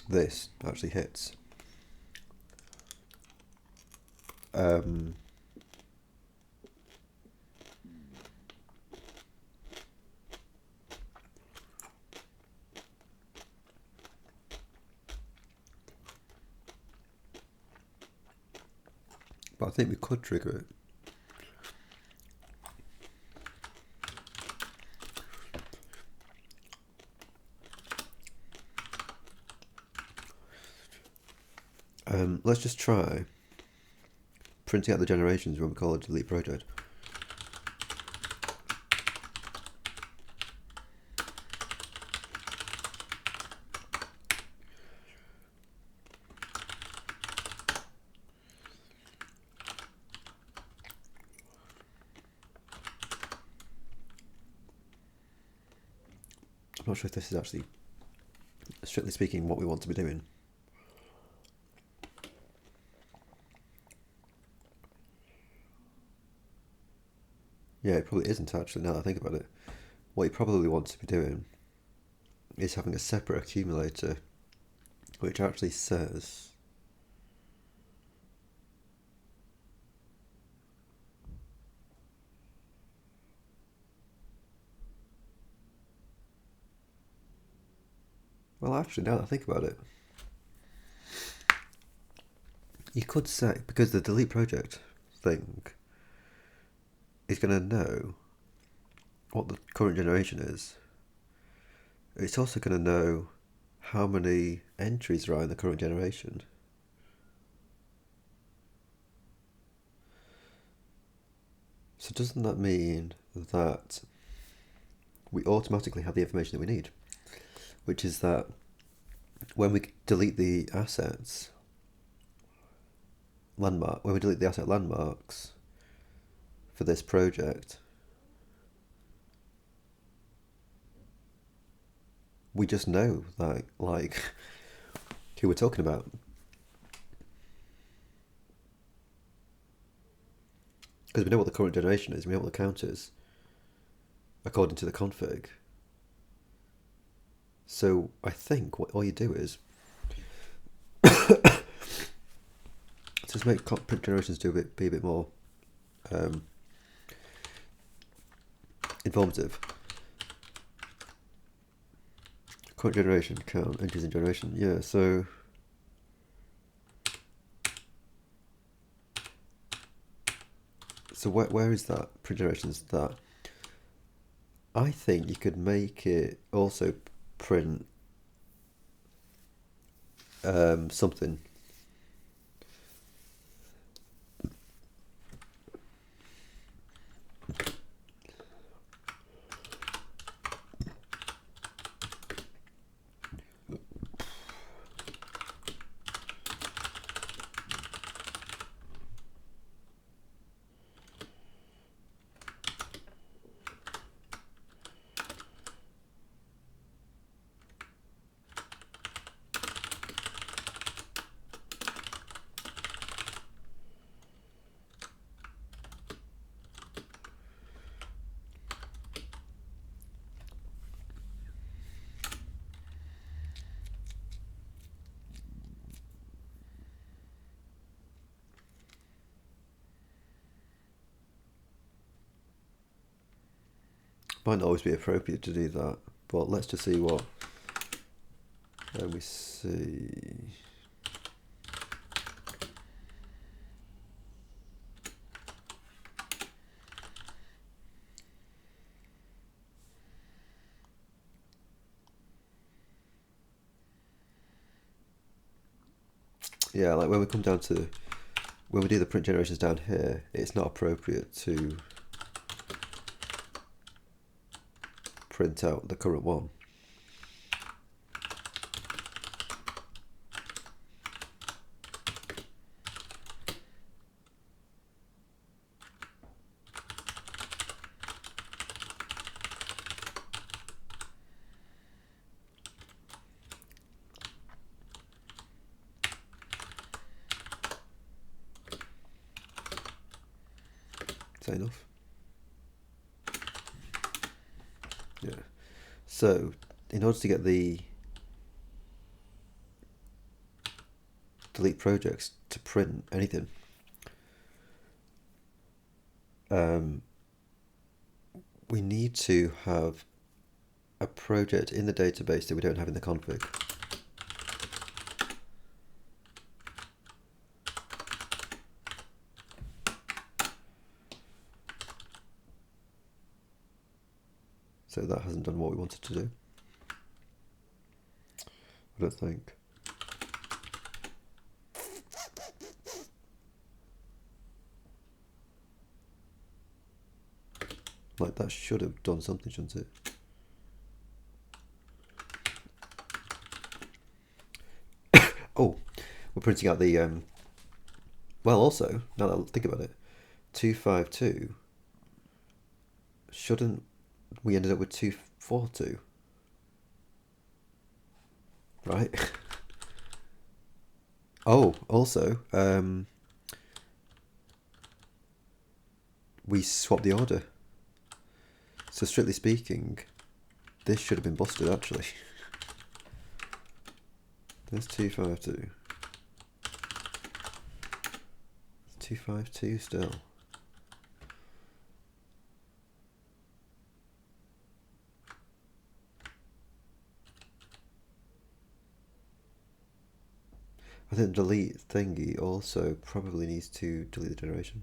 this actually hits. But I think we could trigger it. Let's just try printing out the generations when we call it delete project. I'm not sure if this is actually, strictly speaking, what we want to be doing. Yeah, it probably isn't actually, now that I think about it. What you probably want to be doing is having a separate accumulator which actually says Well, actually, now that I think about it, you could say, because the delete project thing is going to know what the current generation is. It's also going to know how many entries there are in the current generation. So doesn't that mean that we automatically have the information that we need? Which is that when we delete the assets, when we delete the asset landmarks for this project, we just know that, like, who we're talking about. Because we know what the current generation is, we know what the count is, according to the config. So I think what all you do is just make print generations be a bit more informative. Current generation count entries in generation. Yeah, so where is that print generations? That I think you could make it also print something. Might not always be appropriate to do that, but let's just see what. Let me see. Yeah, like when we come down to, when we do the print generations down here, it's not appropriate to print out the current one. Is that enough? Yeah. So, in order to get the delete projects to print anything, we need to have a project in the database that we don't have in the config. So that hasn't done what we wanted to do, I don't think. Like, that should have done something, shouldn't it? Oh, we're printing out the, well, also, now that I think about it, 252, shouldn't we ended up with 242? Right? Oh, also, we swapped the order. So strictly speaking, this should have been busted, actually. There's 252. 252 still. I think delete thingy also probably needs to delete the generation.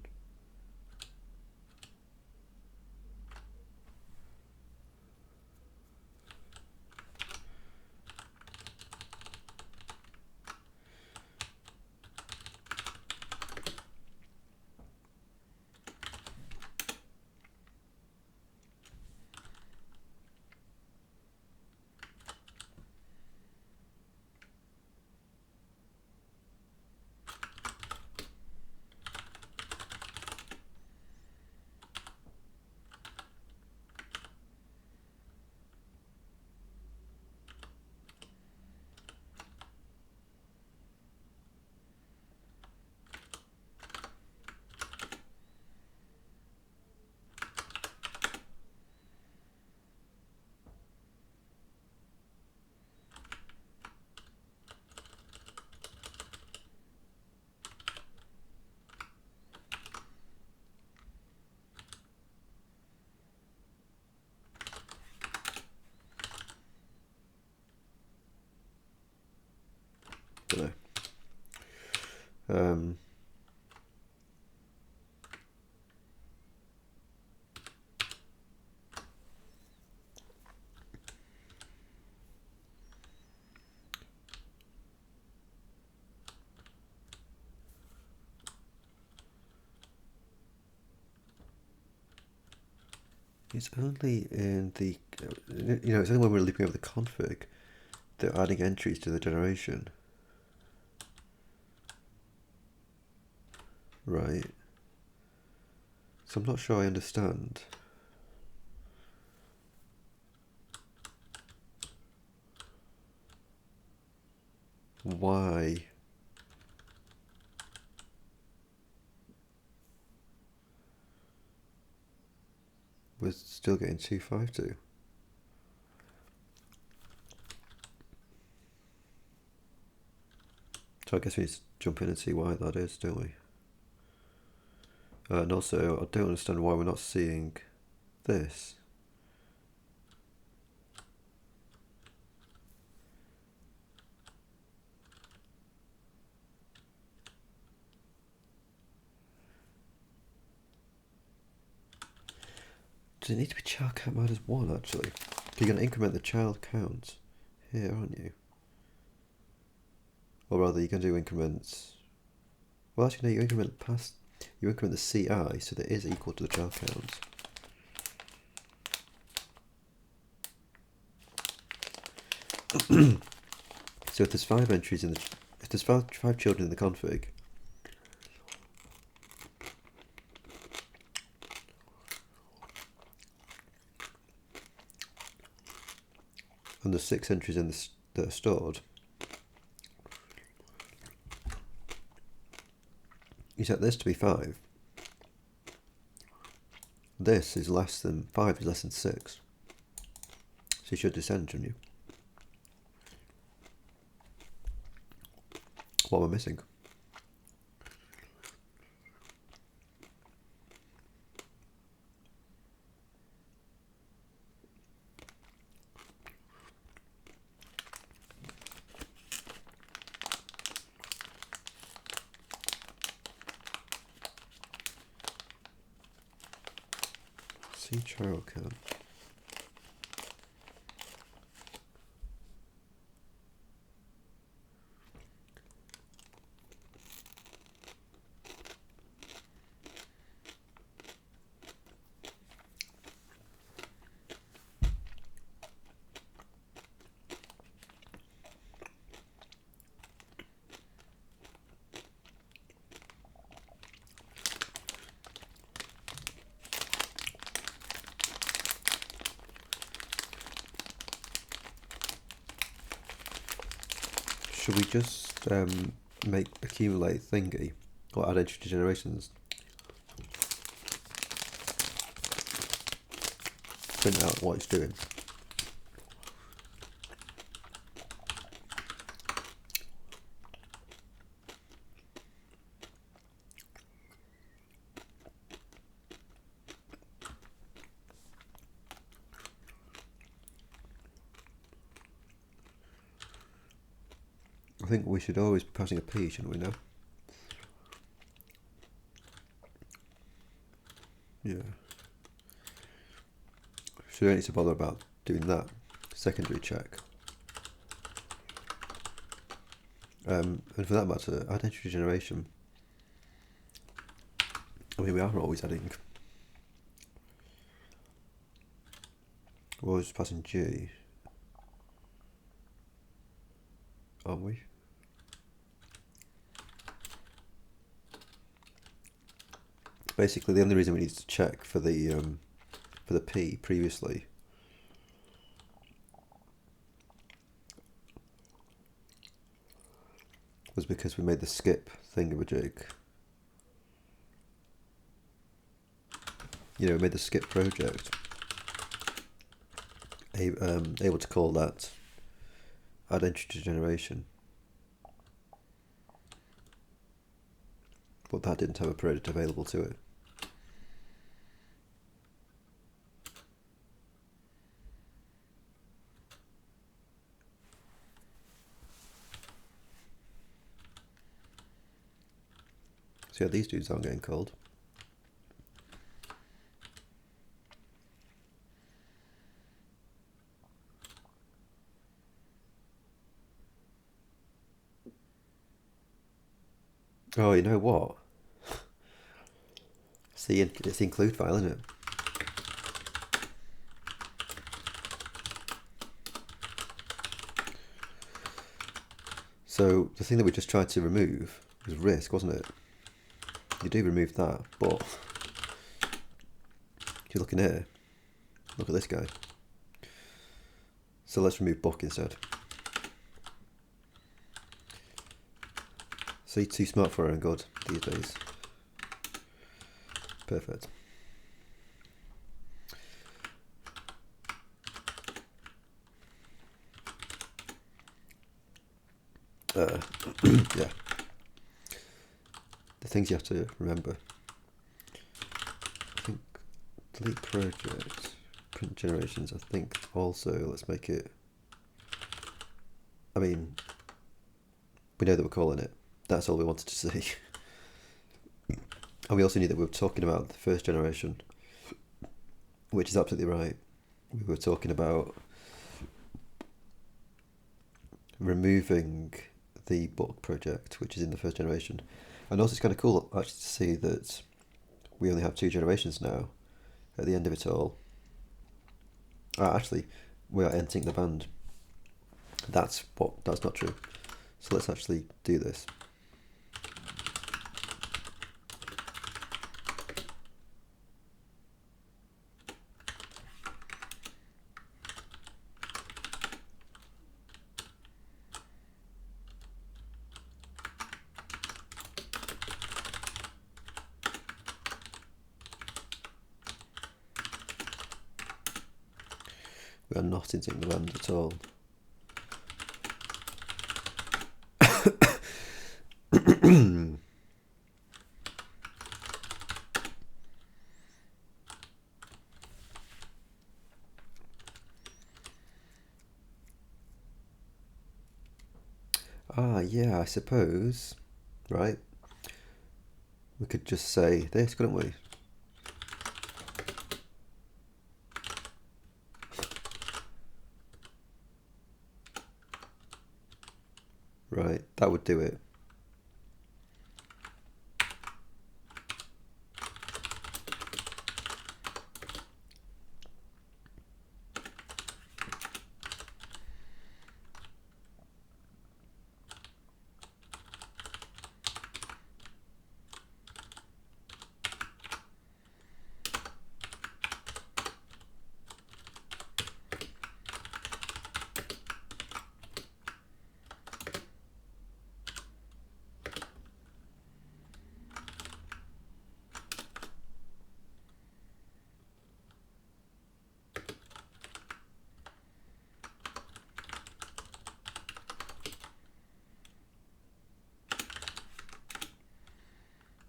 Don't know. It's only in the, it's only when we're looping over the config that we're adding entries to the generation. Right. So I'm not sure I understand. Why? We're still getting 252. So I guess we need to jump in and see why that is, don't we? And also, I don't understand why we're not seeing this. Does it need to be child count minus 1 actually? You're going to increment the child count here, aren't you? Or rather, you can do increments. Well, actually, no, you increment past. You increment the CI so that it is equal to the child count. So if there's 5 entries in the, if there's five children in the config, and there's 6 entries in this that are stored, you set this to be 5. This is less than 5 is less than 6. So you should descend, shouldn't you? What am I missing? See child count. Should we just make accumulate thingy or add entry to generations? Print out what it's doing. I think we should always be pressing a P, shouldn't we now? Yeah. So you don't need to bother about doing that secondary check. And for that matter, identity generation. I mean, we are always adding. We're always passing G, aren't we? Basically, the only reason we needed to check for the P previously was because we made the skip thingamajig. You know, we made the skip project able to call that identity generation, but that didn't have a predicate available to it. So yeah, these dudes aren't getting called. Oh, you know what? See, it's the include file, isn't it? So the thing that we just tried to remove was risk, wasn't it? You do remove that, but if you're looking here, look at this guy. So let's remove book instead. See, too smart for our own good these days. Perfect. Yeah. The things you have to remember. I think delete project, print generations. I think also let's make it. I mean, we know that we're calling it. That's all we wanted to see. And we also knew that we were talking about the first generation, which is absolutely right. We were talking about removing the book project, which is in the first generation. And also it's kind of cool actually to see that we only have 2 generations now at the end of it all. Actually, we are ending the band. That's not true. So let's actually do this. We are not inting the band at all. Yeah, I suppose, right? We could just say this, couldn't we? Right, that would do it.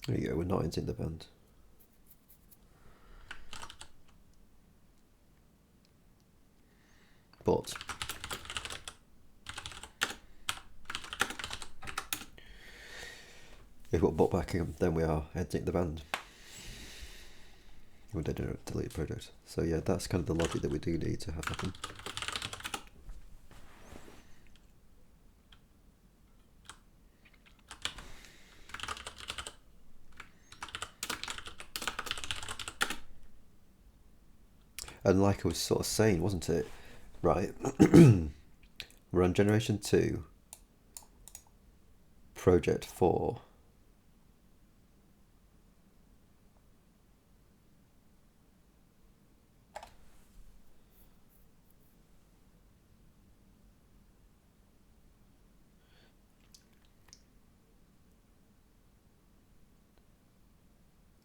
There you go, we're not in the band. But If we're butt backing, then we are editing the band. We don't delete project. So yeah, that's kind of the logic that we do need to have happen. And like I was sort of saying, wasn't it? Right. We're on generation 2, project 4.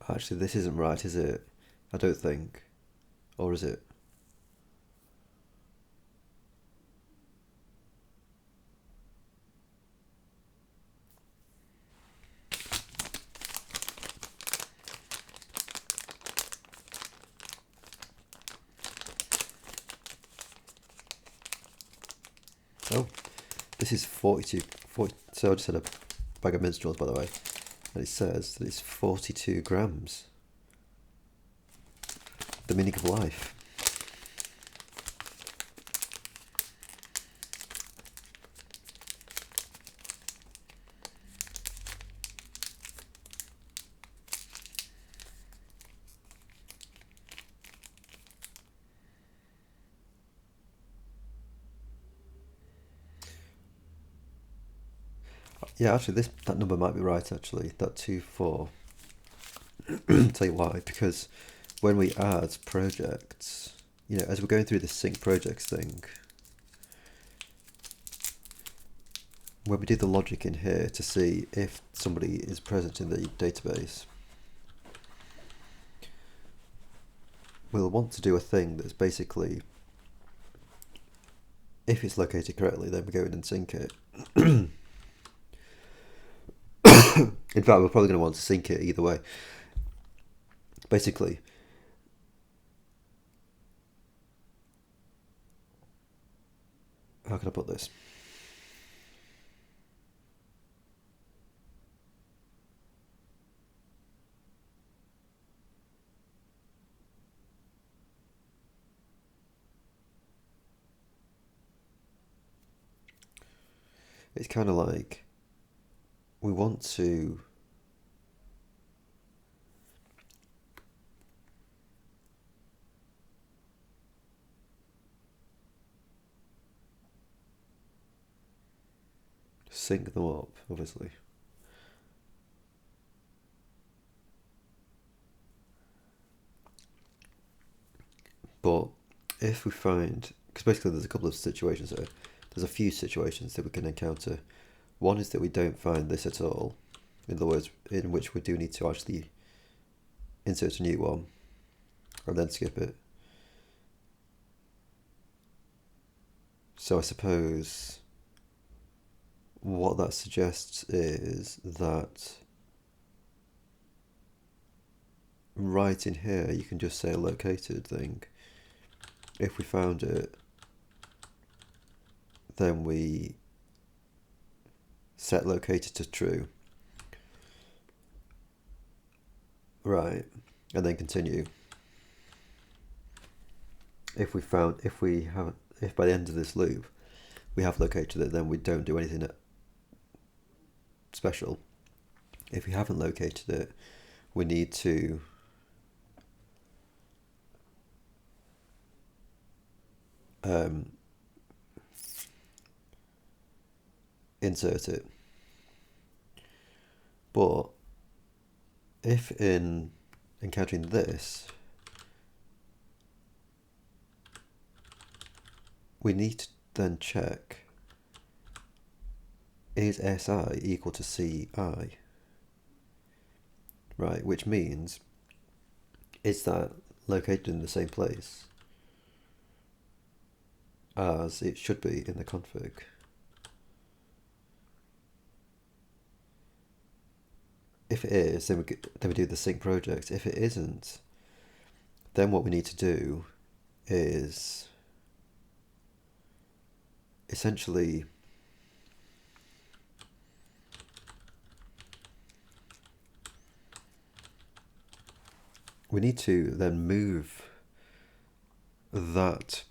Actually, this isn't right, is it? I don't think. Or is it? Oh, this is 42. 40, so I just had a bag of minstrels, by the way. And it says that it's 42 grams. The meaning of life. Yeah, actually, that number might be right. Actually, that 2-4. Tell you why, because when we add projects, as we're going through this sync projects thing, when we do the logic in here to see if somebody is present in the database, we'll want to do a thing that's basically, if it's located correctly, then we go in and sync it. In fact, we're probably going to want to sync it either way. Basically, how can I put this? It's kind of like we want to sync them up, obviously. But if we find, because basically there's a couple of situations there, there's a few situations that we can encounter. One is that we don't find this at all, in other words, in which we do need to actually insert a new one and then skip it. So I suppose what that suggests is that right in here you can just say a located thing. If we found it, then we set located to true. Right, and then continue. If by the end of this loop we have located it, then we don't do anything special. If we haven't located it, we need to insert it. But if in encountering this, we need to then check, is SI equal to CI? Right, which means, is that located in the same place as it should be in the config? If it is, then we do the sync project. If it isn't, then what we need to do is essentially we need to then move that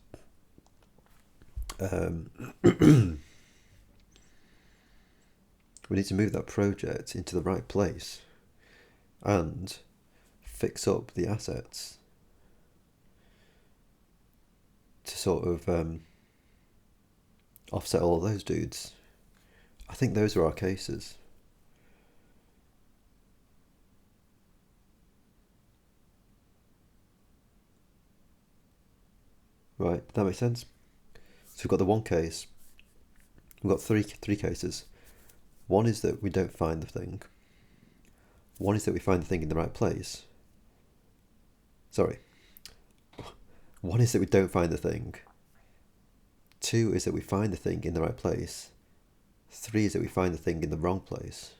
we need to move that project into the right place and fix up the assets to sort of offset all those dudes. I think those are our cases. Right, that makes sense. So we've got the one case. We've got three cases. One is that we don't find the thing. One is that we find the thing in the right place. Sorry. One is that we don't find the thing. Two is that we find the thing in the right place. Three is that we find the thing in the wrong place.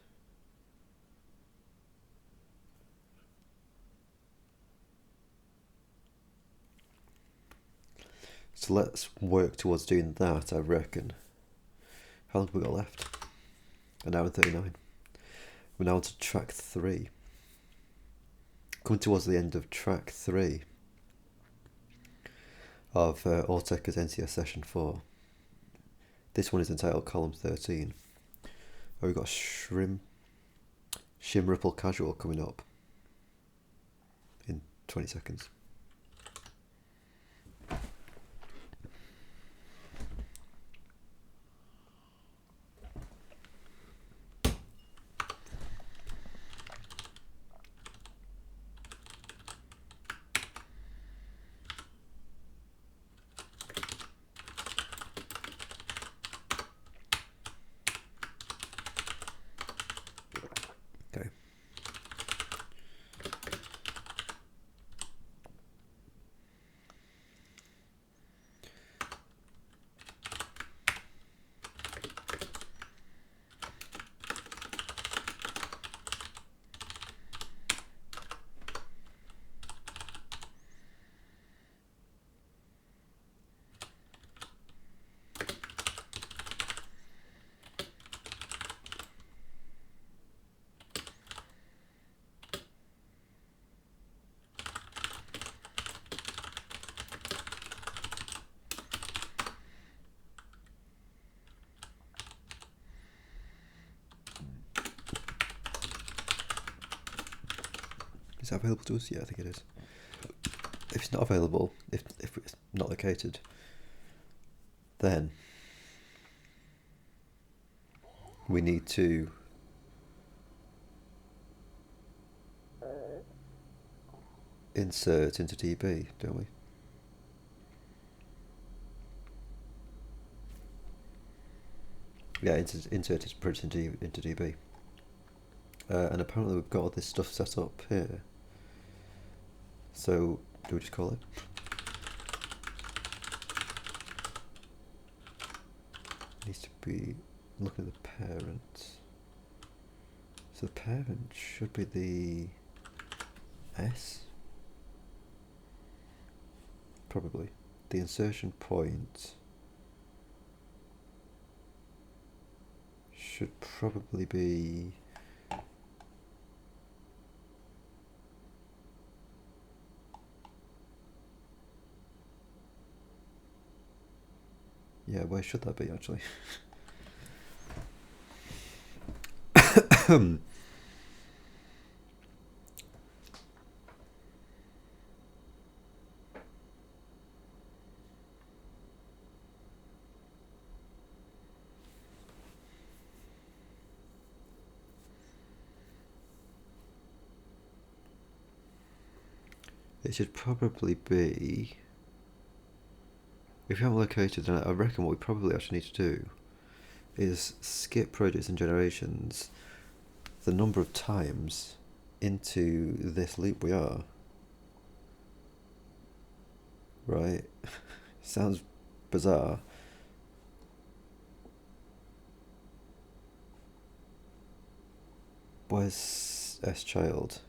So let's work towards doing that, I reckon. How long have we got left? An hour and 39. We're now on to track 3. Coming towards the end of track 3 of Autekker's NCS session 4. This one is entitled Column 13. We've got Shim Ripple Casual coming up in 20 seconds. Okay. Is that available to us? Yeah, I think it is. If it's not available, if it's not located, then we need to insert into DB, don't we? Yeah, insert is put into DB. And apparently we've got all this stuff set up here. So, do we just call it? Needs to be looking at the parent. So the parent should be the S? Probably. The insertion point should probably be yeah, where should that be actually? It should probably be, if you haven't located, then I reckon what we probably actually need to do is skip projects and generations the number of times into this loop we are. Right? Sounds bizarre. Where's S child?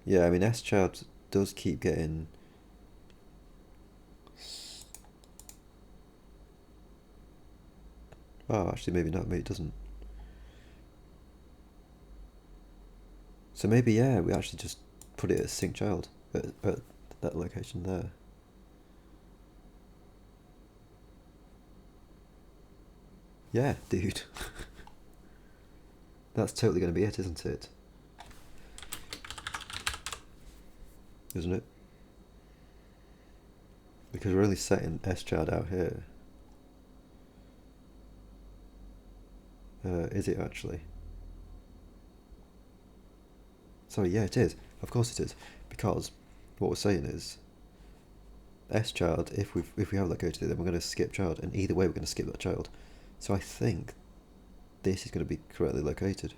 Yeah, I mean S child does keep getting oh, actually maybe not, maybe it doesn't. So maybe, yeah, we actually just put it as sync child at that location there. Yeah, dude. That's totally going to be it, isn't it? Isn't it? Because we're only setting S child out here. Is it actually? Sorry, yeah, it is. Of course it is. Because what we're saying is S child, if we have located it, then we're going to skip child, and either way we're going to skip that child. So I think this is going to be correctly located.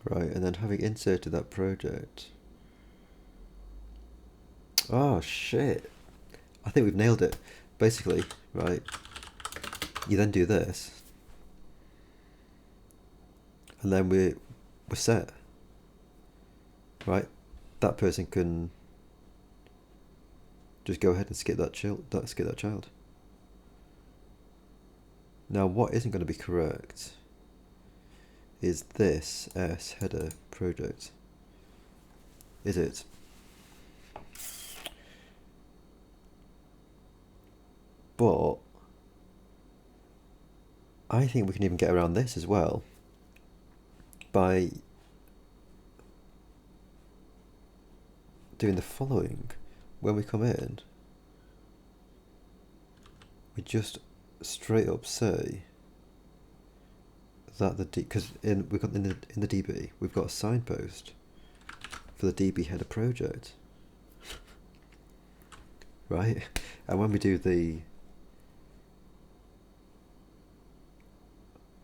Right, and then having inserted that project. Oh shit. I think we've nailed it. Basically, right, you then do this. And then we're set. Right? That person can just go ahead and skip that child. Now what isn't going to be correct is this S header project. Is it? But I think we can even get around this as well by doing the following. When we come in, we just straight up say that because we've got in the DB we've got a signpost for the DB header project, right? And when we do the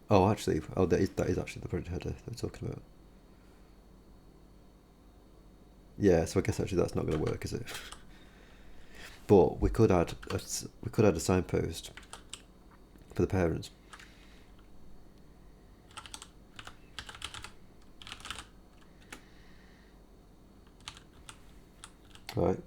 that is actually the project header that we're talking about. Yeah, so I guess actually that's not going to work, is it? But we could add a signpost for the parents. Right.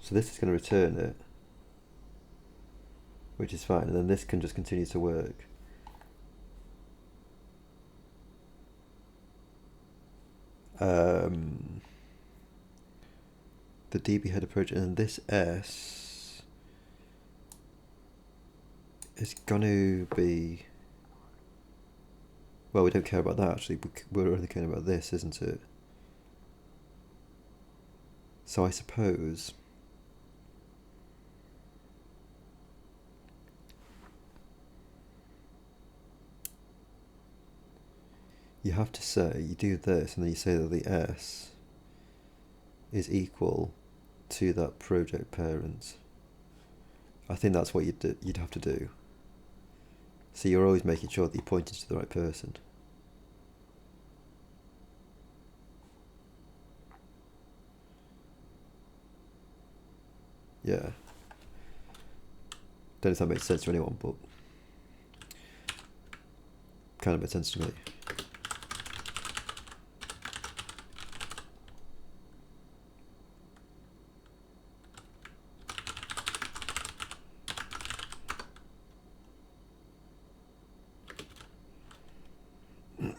So this is going to return it, which is fine, and then this can just continue to work. The DB header project, and this S is going to be, well, we don't care about that actually, we're only caring about this, isn't it? So I suppose you have to say, you do this, and then you say that the S is equal to that project parent. I think that's what you'd have to do. So you're always making sure that you're pointing to the right person. Yeah. Don't know if that makes sense to anyone, but kind of makes sense to me.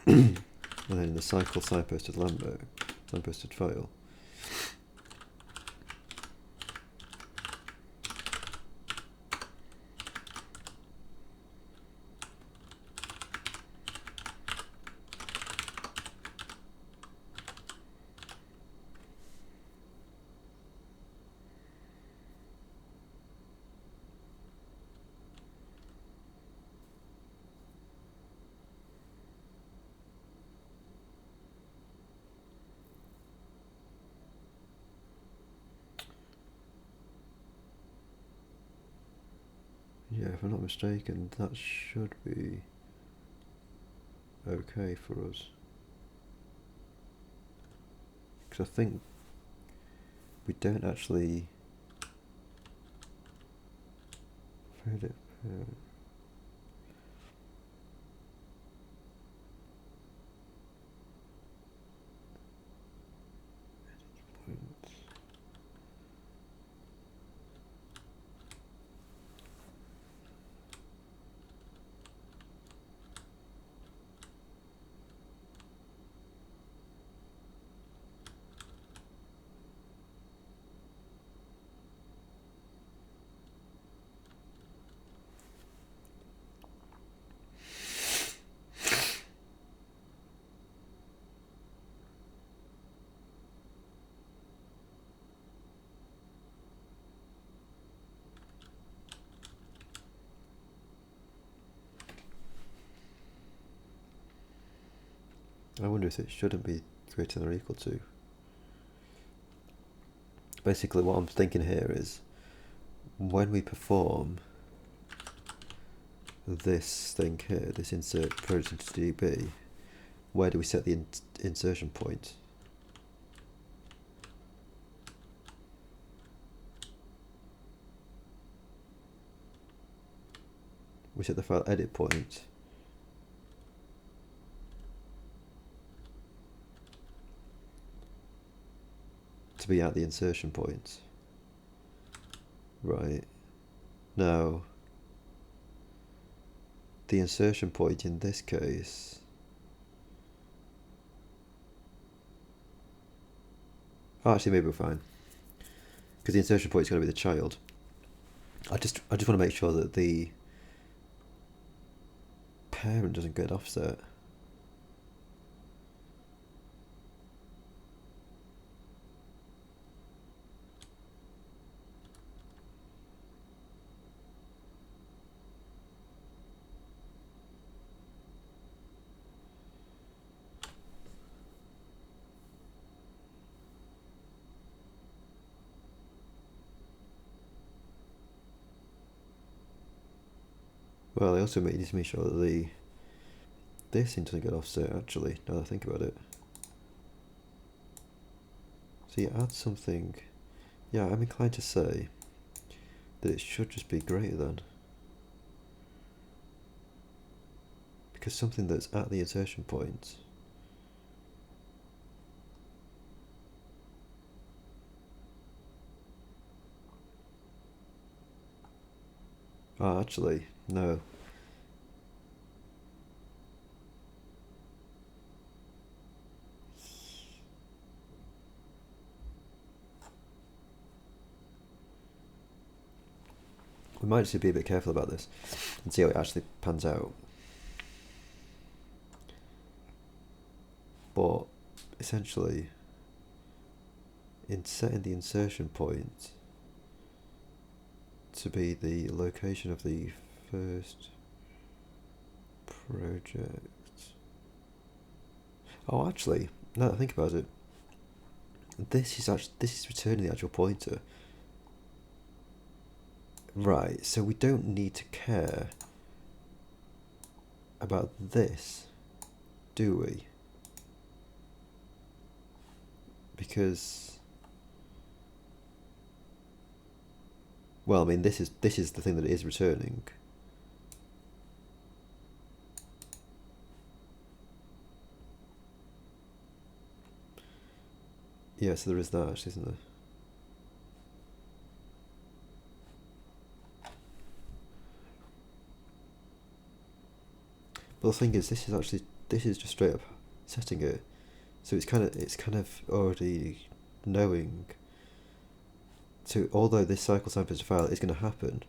And then in the cycle signposted Lambo, signposted file. if I'm not mistaken, that should be okay for us. Because I think we don't actually edit points. I wonder if it shouldn't be greater than or equal to. Basically what I'm thinking here is, when we perform this thing here, this insert project into DB, where do we set the insertion point? We set the file edit point to be at the insertion point. Right. Now, the insertion point in this case actually maybe we're fine, because the insertion point is going to be the child. I just want to make sure that the parent doesn't get offset. Well, I also need to make sure that this thing doesn't get offset, actually, now that I think about it. So you add something, yeah, I'm inclined to say that it should just be greater than. Because something that's at the insertion point actually, no. We might just be a bit careful about this and see how it actually pans out. But essentially, in setting the insertion point to be the location of the first project. Oh, actually, now that I think about it, this is returning the actual pointer. Right, so we don't need to care about this, do we? Because, well, I mean, this is the thing that it is returning. Yeah, so there is that, actually, isn't there? But the thing is, this is just straight up setting it, so it's kind of already knowing. So although this cycle samples file is going to happen,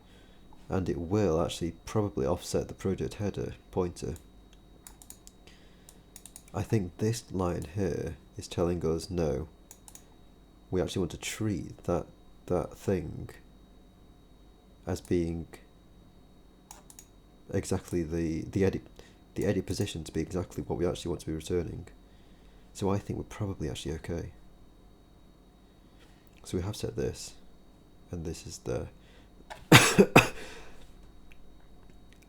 and it will actually probably offset the project header pointer, I think this line here is telling us no. We actually want to treat that thing as being exactly the edit position to be exactly what we actually want to be returning. So I think we're probably actually okay. So we have set this, and this is there.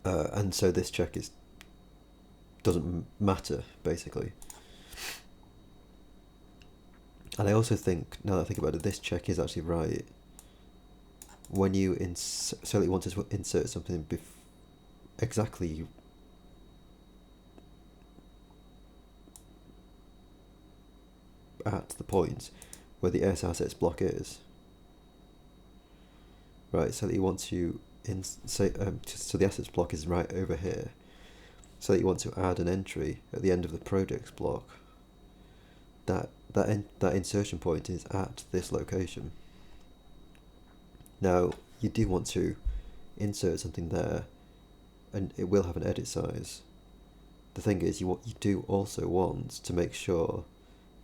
and so this check doesn't matter basically. And I also think, now that I think about it, this check is actually right. When you so you want to insert something exactly at the point where the S assets block is, right? So that you want to so the assets block is right over here. So that you want to add an entry at the end of the projects block. That insertion point is at this location. Now you do want to insert something there, and it will have an edit size. The thing is, you do also want to make sure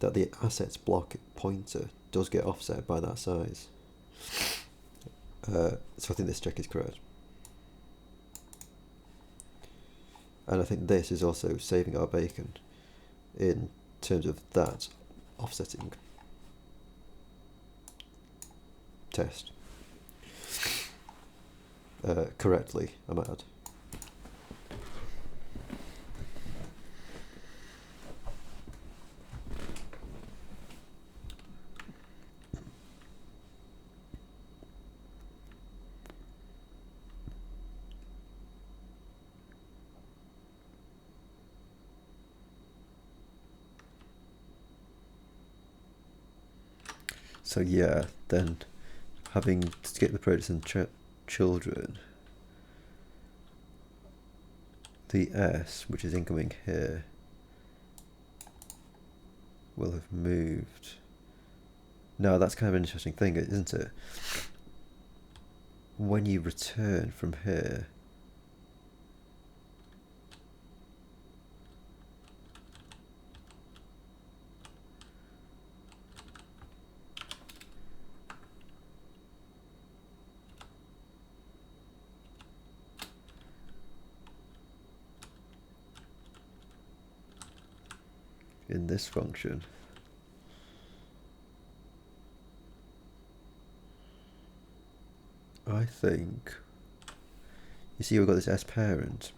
that the assets block pointer does get offset by that size. So I think this check is correct. And I think this is also saving our bacon in terms of that offsetting test. Correctly, I might add. So yeah, then having to skip the products and children, the S, which is incoming here, will have moved. Now that's kind of an interesting thing, isn't it? When you return from here, in this function, I think, you see we've got this S parent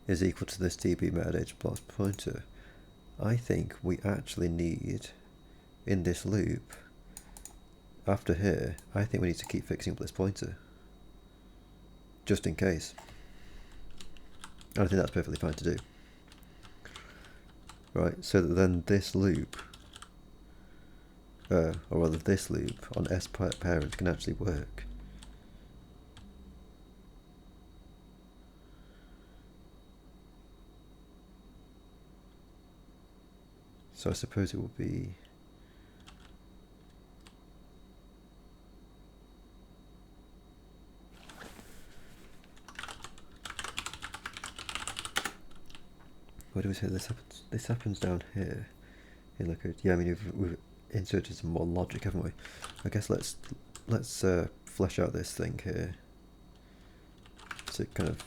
is equal to this db metadata plus pointer. I think we actually need, in this loop, after here, I think we need to keep fixing up this pointer, just in case. And I think that's perfectly fine to do. Right, so that then this loop, or rather this loop on S parent can actually work. So I suppose it will be what do we say this happens? This happens down here. Yeah, I mean we've inserted some more logic, haven't we? I guess let's flesh out this thing here to kind of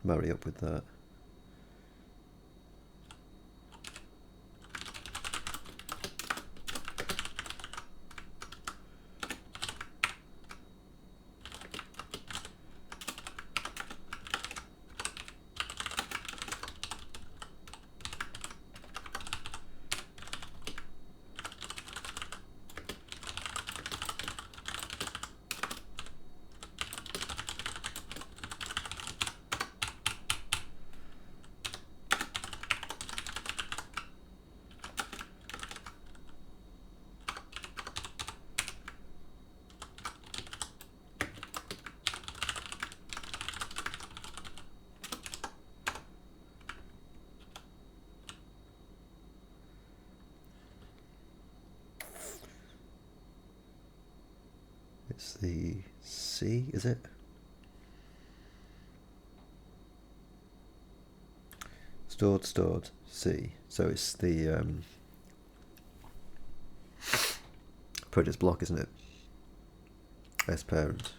marry up with that. It's the C, is it? Stored, C. So it's the project's block, isn't it? S parent.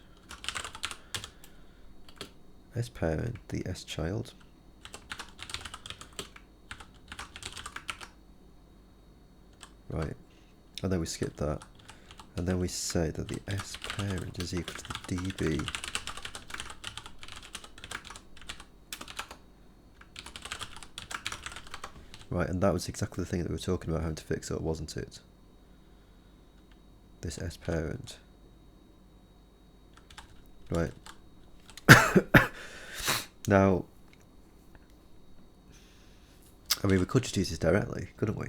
S parent, the S child. Right. And then we skip that. And then we say that the S parent is equal to the DB right, and that was exactly the thing that we were talking about having to fix up, wasn't it? This S parent. Right. Now, I mean, we could just use this directly, couldn't we?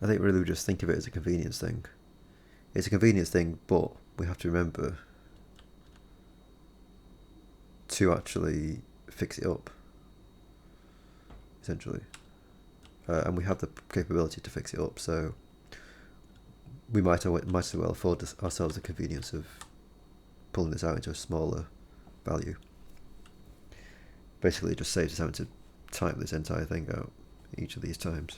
I think really we just think of it as a convenience thing. It's a convenience thing, but we have to remember to actually fix it up, essentially. And we have the capability to fix it up, so we might as well afford ourselves the convenience of pulling this out into a smaller value. Basically, it just saves us having to type this entire thing out each of these times.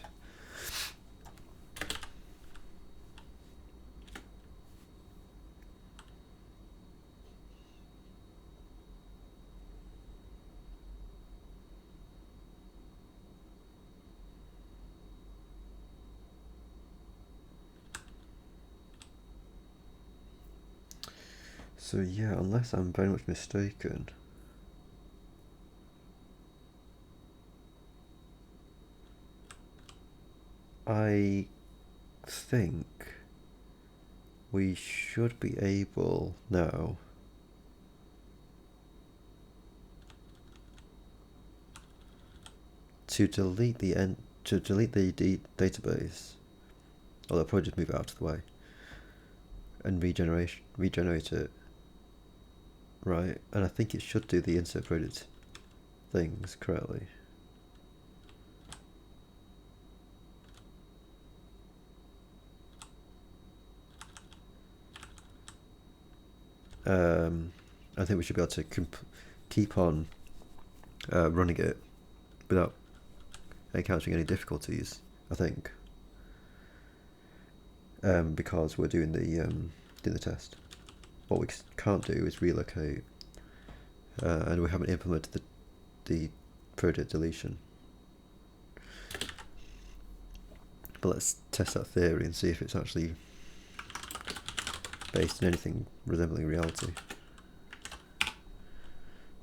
So yeah, unless I'm very much mistaken, I think we should be able now to delete the database, or I'll probably just move it out of the way and regenerate it. Right, and I think it should do the insert credit things correctly. I think we should be able to keep on running it without encountering any difficulties, I think, because we're doing the test. What we can't do is relocate, and we haven't implemented the project deletion. But let's test that theory and see if it's actually based in anything resembling reality.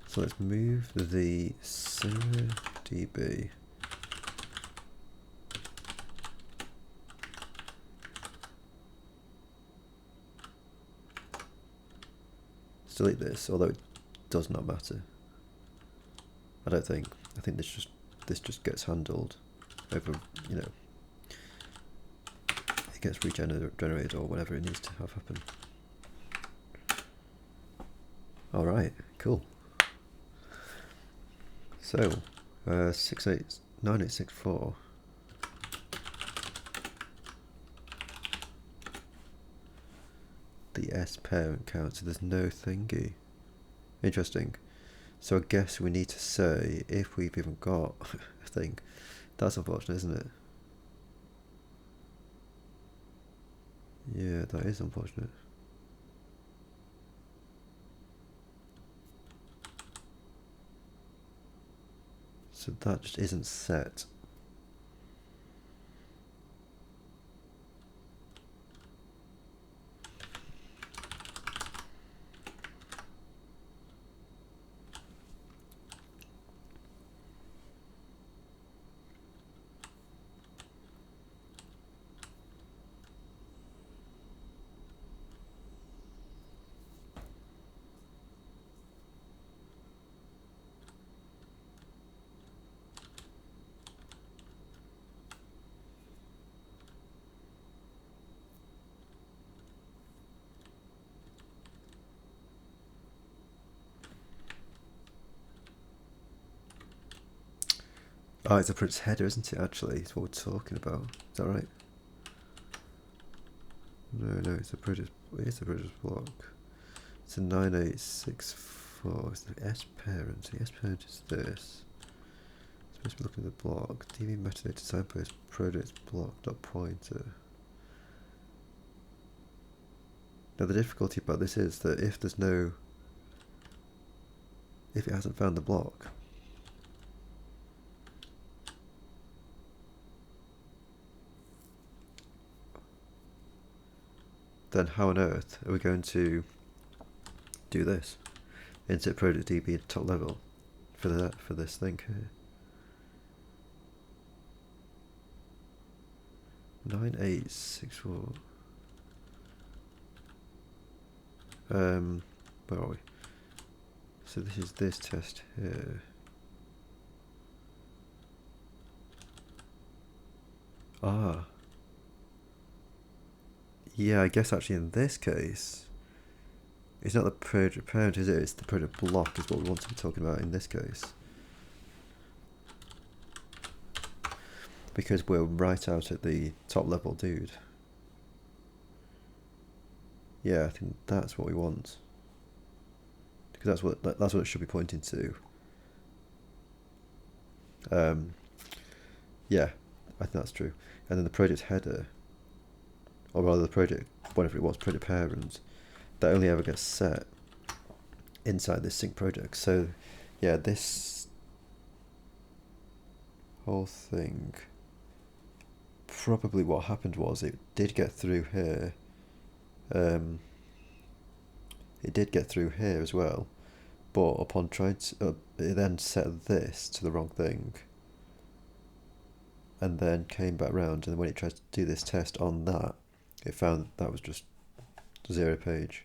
So let's move the Cinera DB delete this, although it does not matter. I don't think. I think this just gets handled over, you know, it gets regenerated or whatever it needs to have happen. Alright, cool. So 9864. The S parent count, so there's no thingy. Interesting. So I guess we need to say if we've even got a thing. That's unfortunate, isn't it? Yeah, that is unfortunate. So that just isn't set. Oh, it's a print's header, isn't it, actually? It's what we're talking about. Is that right? No, it's a British block. It's a 9864. It's the S parent. The S parent is this. It's supposed to be looking at the block. DB metadata signpost project block dot pointer. Now the difficulty about this is that if there's no if it hasn't found the block. Then how on earth are we going to do this? Insert project DB at top level for this thing here. 9864. Where are we? So this is this test here. Ah. Yeah, I guess actually in this case, it's not the project parent, is it? It's the project block is what we want to be talking about in this case. Because we're right out at the top level, dude. Yeah, I think that's what we want. Because that's what it should be pointing to. Yeah, I think that's true. And then the project header, or rather the project, whatever it was, project parent, that only ever gets set inside this sync project. So yeah, this whole thing, probably what happened was it did get through here. It did get through here as well, but upon trying to, it then set this to the wrong thing, and then came back round, and when it tried to do this test on that, it found that was just 0 page,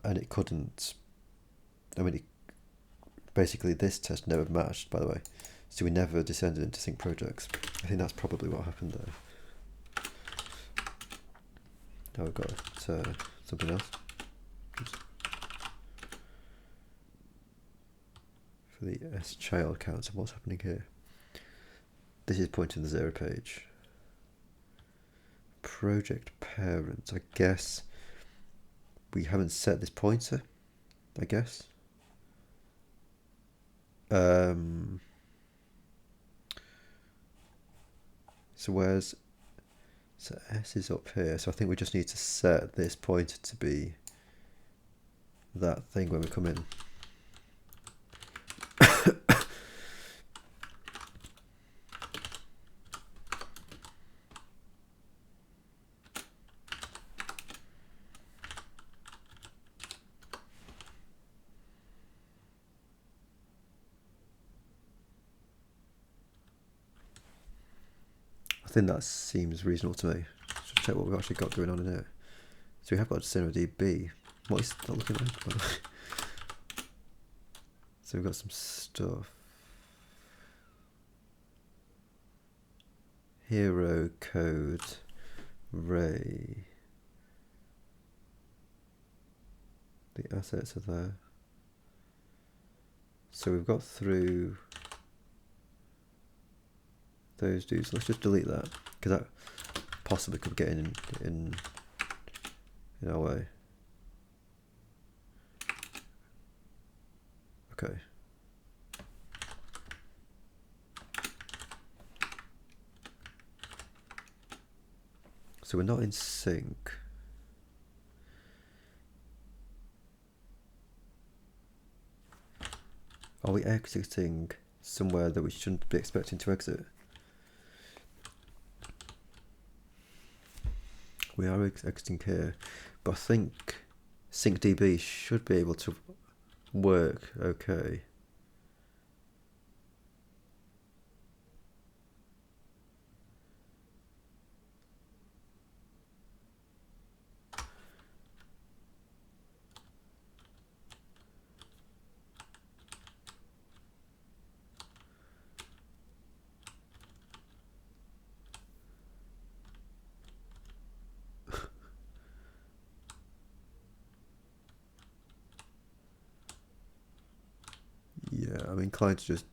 and it couldn't. I mean, basically this test never matched, by the way, so we never descended into sync projects. I think that's probably what happened there. Now we've got something else. Oops. For the schild count, so what's happening here? This is pointing to the 0 page. Project parent, I guess we haven't set this pointer, I guess. So S is up here, so I think we just need to set this pointer to be that thing when we come in. I think that seems reasonable to me. Let's check what we've actually got going on in here. So we have got Cinera DB. What is that looking like, by the way? So we've got some stuff. Hero code, Ray. The assets are there. So we've got through those dudes. Let's just delete that, because that possibly could get in our way. Okay. So we're not in sync. Are we exiting somewhere that we shouldn't be expecting to exit? We are exiting here, but I think syncdb should be able to work okay. Yeah, I'm inclined to just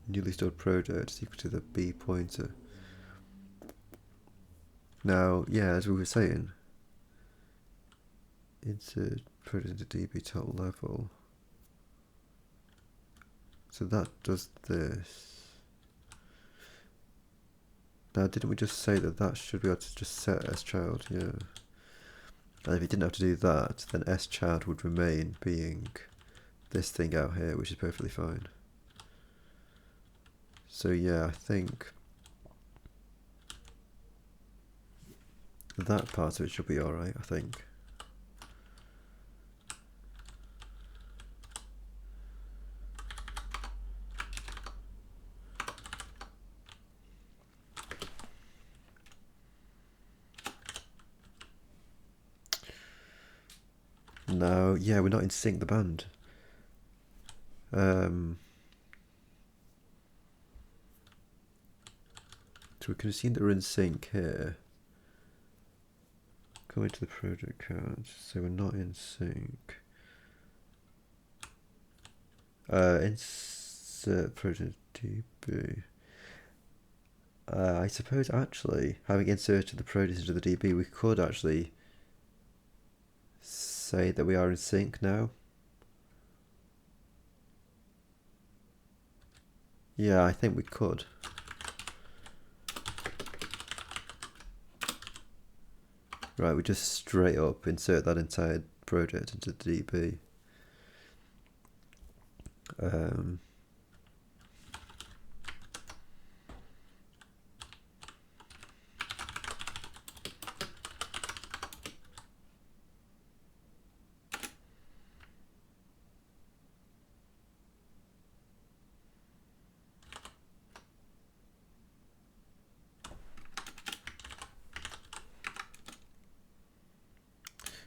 newly stored project is equal to the B pointer. Now, yeah, as we were saying, insert project into DB top level. So that does this. Now, didn't we just say that that should be able to just set as child? Yeah. And if you didn't have to do that, then schild would remain being this thing out here, which is perfectly fine. So yeah, I think that part of it should be alright, I think. No, yeah, we're not in sync, the band. So we can assume that we're in sync here. Go into the project card, so we're not in sync. Insert project DB. I suppose actually, having inserted the project into the DB, we could actually say that we are in sync now. Yeah, I think we could. Right, we just straight up insert that entire project into the DB.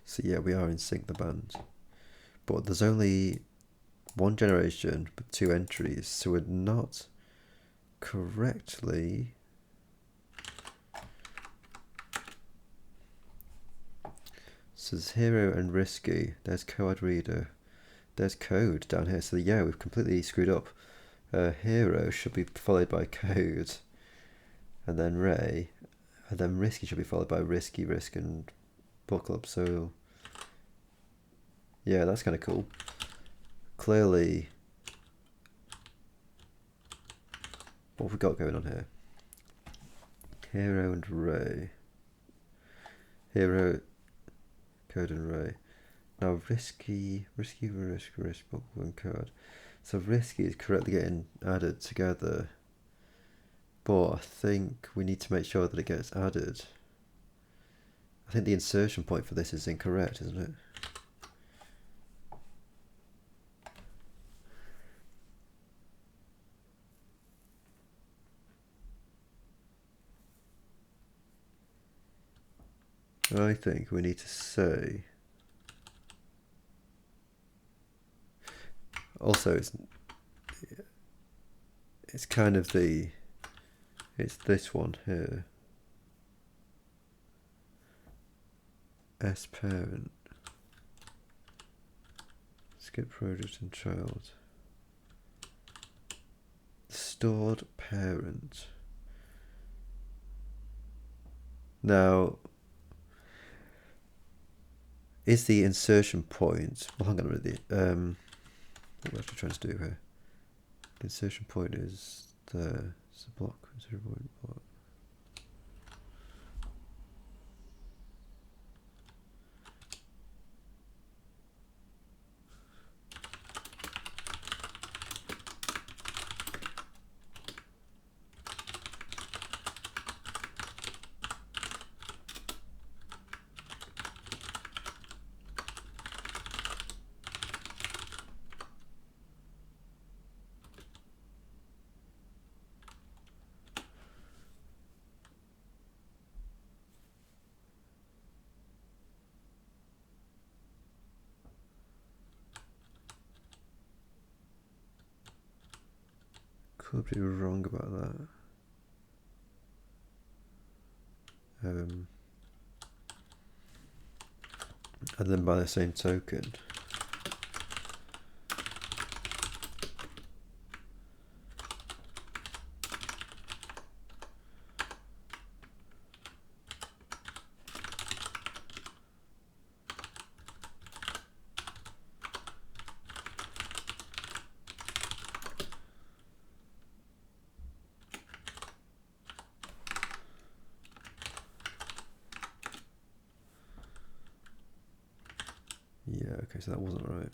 So yeah, we are in sync, the band. But there's only one generation with 2 entries, so we're not correctly. So there's hero and risky. There's code reader. There's code down here. So yeah, we've completely screwed up. Hero should be followed by code, and then Ray, and then risky should be followed by risky, risk, and book club. So yeah, that's kind of cool. Clearly, what have we got going on here? Hero and Ray. Hero, code, and Ray. Now risky, risk, book, and code. So risky is correctly getting added together, but I think we need to make sure that it gets added. I think the insertion point for this is incorrect, isn't it? I think we need to say. Also, it's kind of it's this one here. S parent. Skip project and child. Stored parent. Now, is the insertion point? Well, hang on a minute. What am I actually trying to do here? The insertion point is there. It's a block. Insertion point. Block. Could be wrong about that. And then by the same token, so that wasn't right.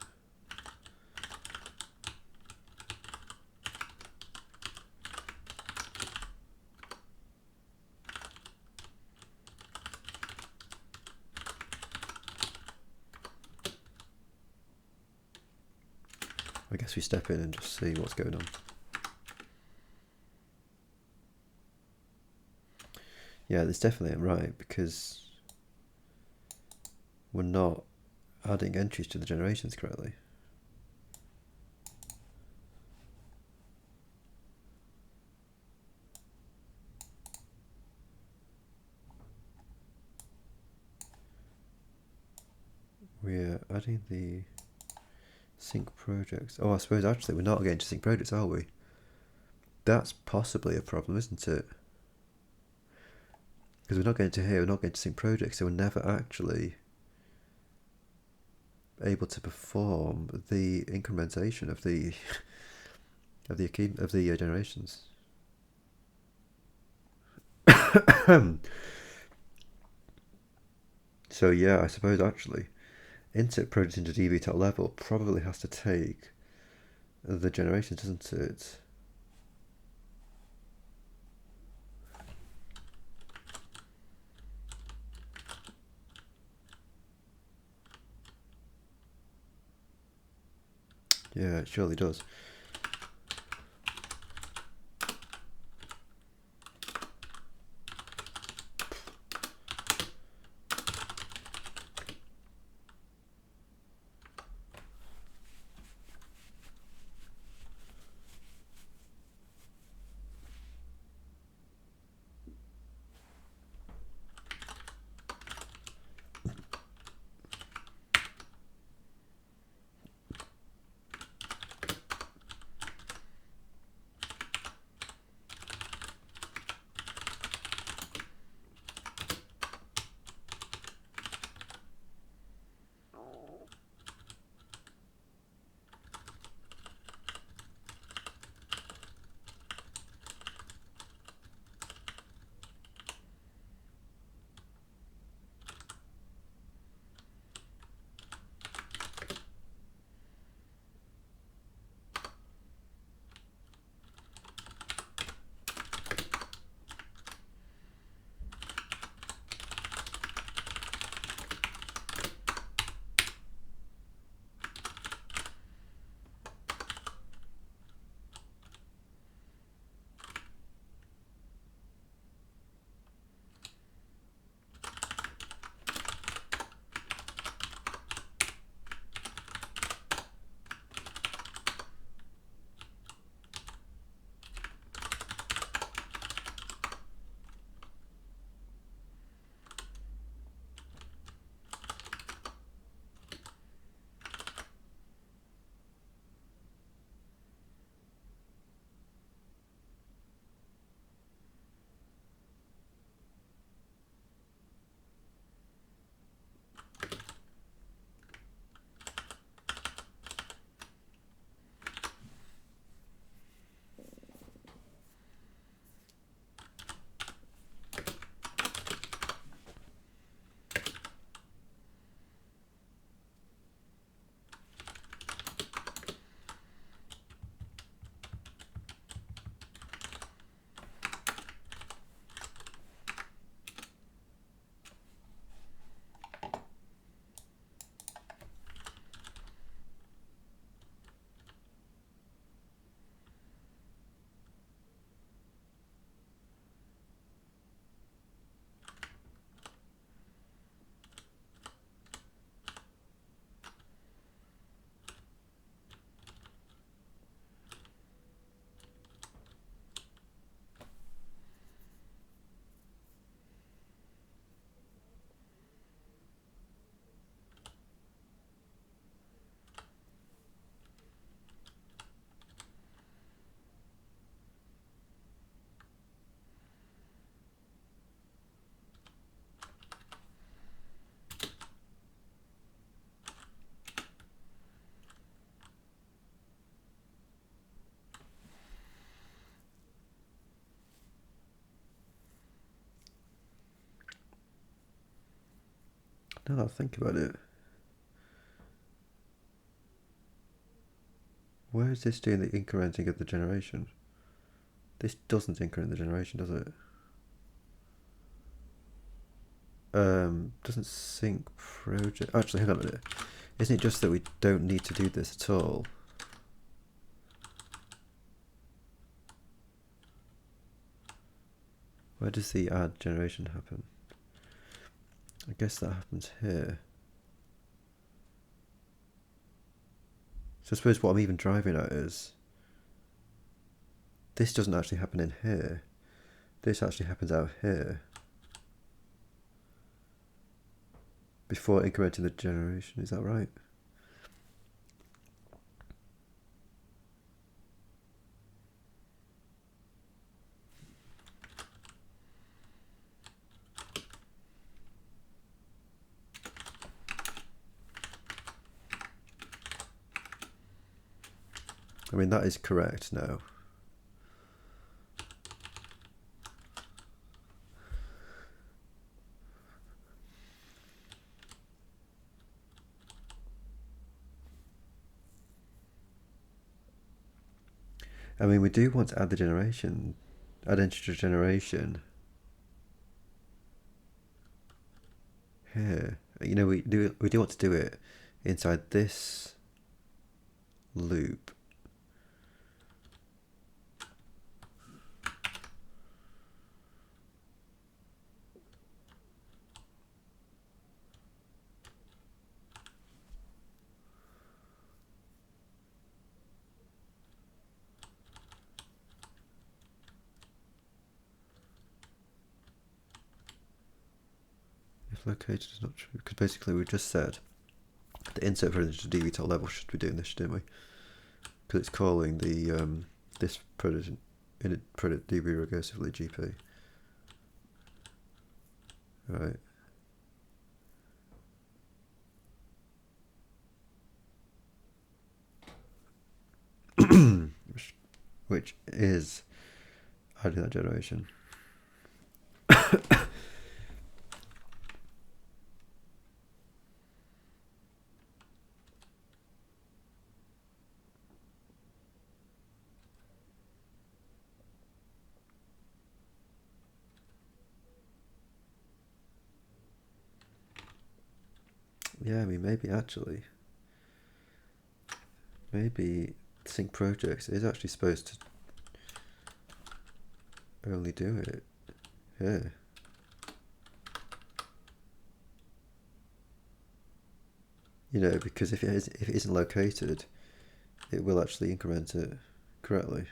I guess we step in and just see what's going on. Yeah, this definitely ain't right because we're not adding entries to the generations correctly. We're adding the sync projects. Oh, I suppose actually we're not getting to sync projects, are we? That's possibly a problem, isn't it? Because we're not going to here, we're not going to sync projects, so we're never actually able to perform the incrementation of the generations. So yeah, I suppose actually insert project into DB top level probably has to take the generations, doesn't it? Yeah, it surely does. Now that I think about it, Where is this doing the incrementing of the generation? This doesn't increment the generation, does it? Doesn't sync project. Actually, hang on a minute. Isn't it just that we don't need to do this at all? Where does the add generation happen? I guess that happens here. So I suppose what I'm even driving at is this doesn't actually happen in here. This actually happens out here before incrementing the generation. Is that right? I mean, that is correct now. I mean, we do want to add the generation, add integer generation here. You know, we do want to do it inside this loop. If located is not true, because basically we just said the insert for integer dv level should be doing this, didn't we? Because it's calling the this product in product db recursively gp. Right. Which is adding that generation. Yeah, I mean, maybe sync projects is actually supposed to only do it here. You know, because if it isn't located, it will actually increment it correctly.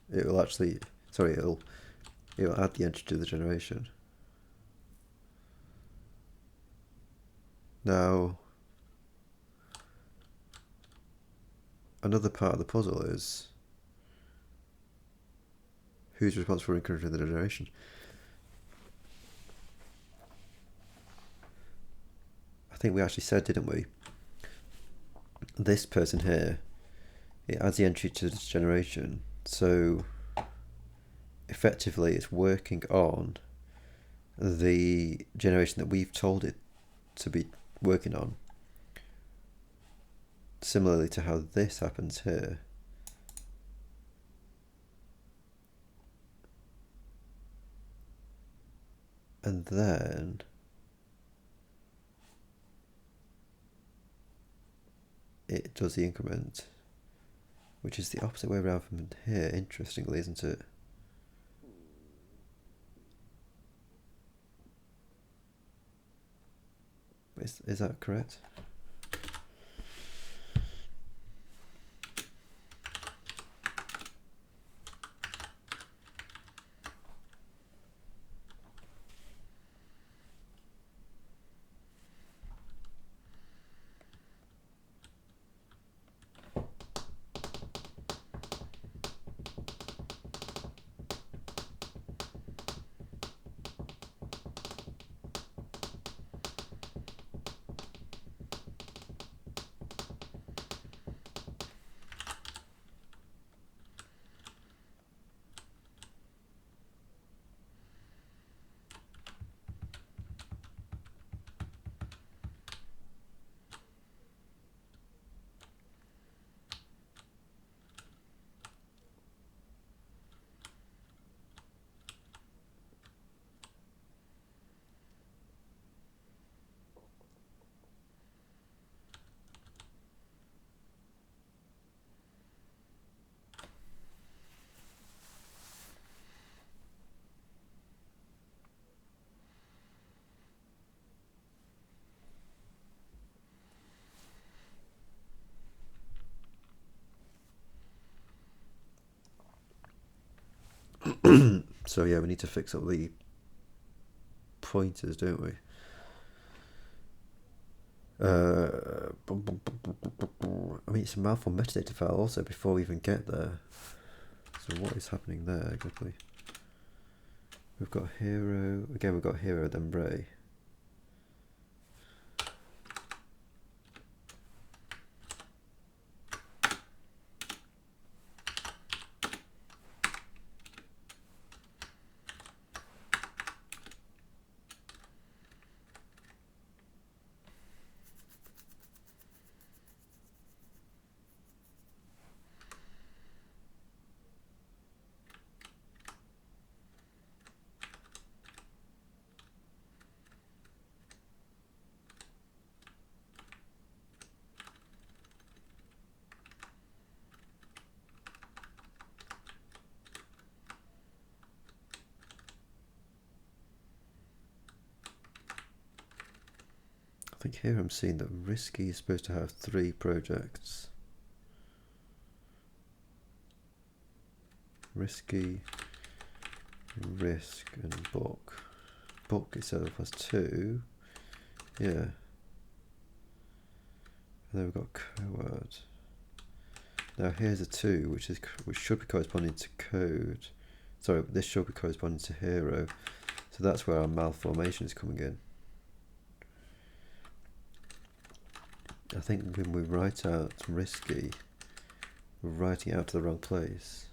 It will actually, sorry, it'll add the entry to the generation. Now, another part of the puzzle is who's responsible for incrementing the generation. I think we actually said, didn't we? This person here, it adds the entry to this generation, so effectively it's working on the generation that we've told it to be working on, similarly to how this happens here. And then it does the increment, which is the opposite way around from here, interestingly, isn't it? Is that correct? So yeah, we need to fix up the pointers, don't we? I mean, it's a mouthful metadata file also before we even get there. So what is happening there exactly? We've got hero, again we've got hero, then Ray. I think here I'm seeing that Risky is supposed to have 3 projects. Risky, Risk and Book. Book itself has 2. Yeah. And then we've got Coward. Now here's a 2 which should be corresponding to Code. Sorry, this should be corresponding to Hero. So that's where our malformation is coming in. I think when we write out Risky, we're writing it out to the wrong place.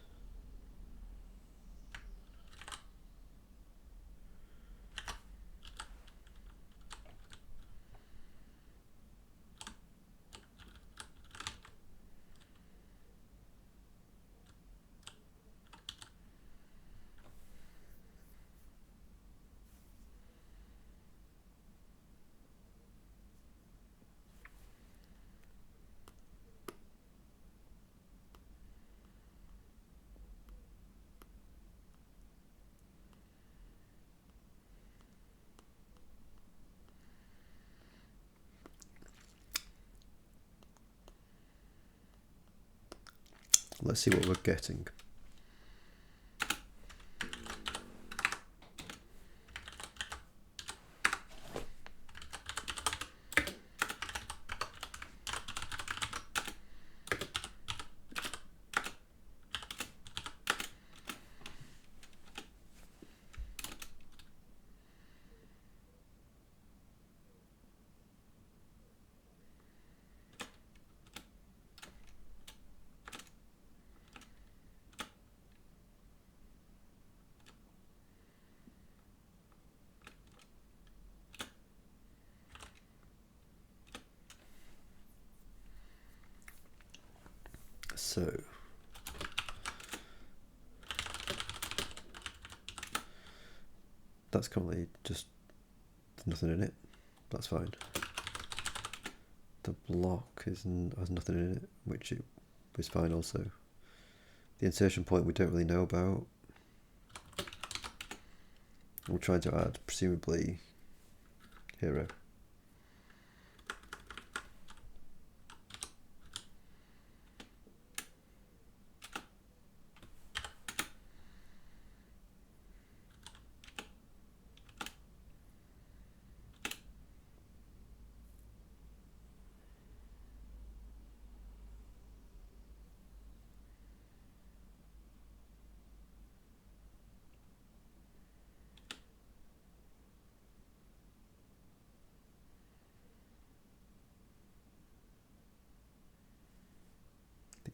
Let's see what we're getting. So that's currently just nothing in it. That's fine. The block has nothing in it, which is fine also. The insertion point we don't really know about. We're trying to add presumably Hero.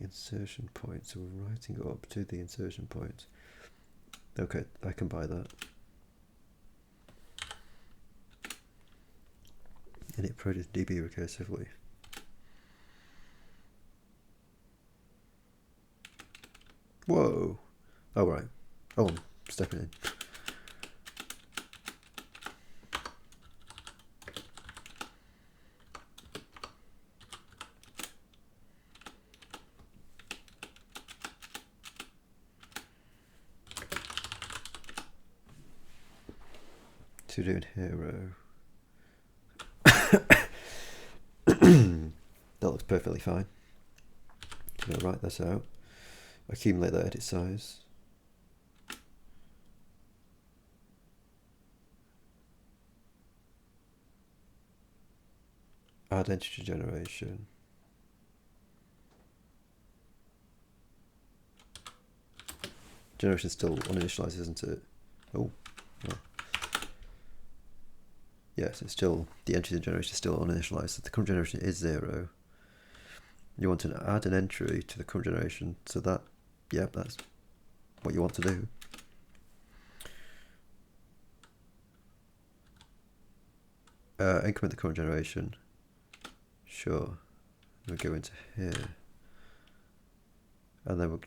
Insertion point, so we're writing it up to the insertion point. Okay, I can buy that. Init project db recursively. Whoa! Oh right. Oh, I'm stepping in. To do in Hero. That looks perfectly fine. I'm going to write this out. Accumulate the edit size. add entry generation. Generation's still uninitialized, isn't it? Oh, no. Yes, it's still, the entry to generation is still uninitialized. So the current generation is 0. You want to add an entry to the current generation, so that, yeah, that's what you want to do. Increment the current generation. Sure. We'll go into here. And then we'll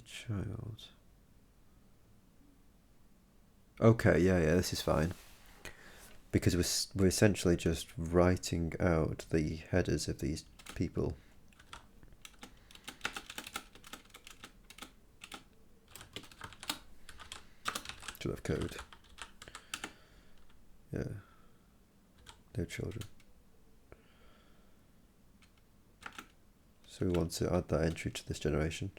child. Okay, yeah, this is fine. Because we're essentially just writing out the headers of these people. Should have code. Yeah. No children. So we want to add that entry to this generation.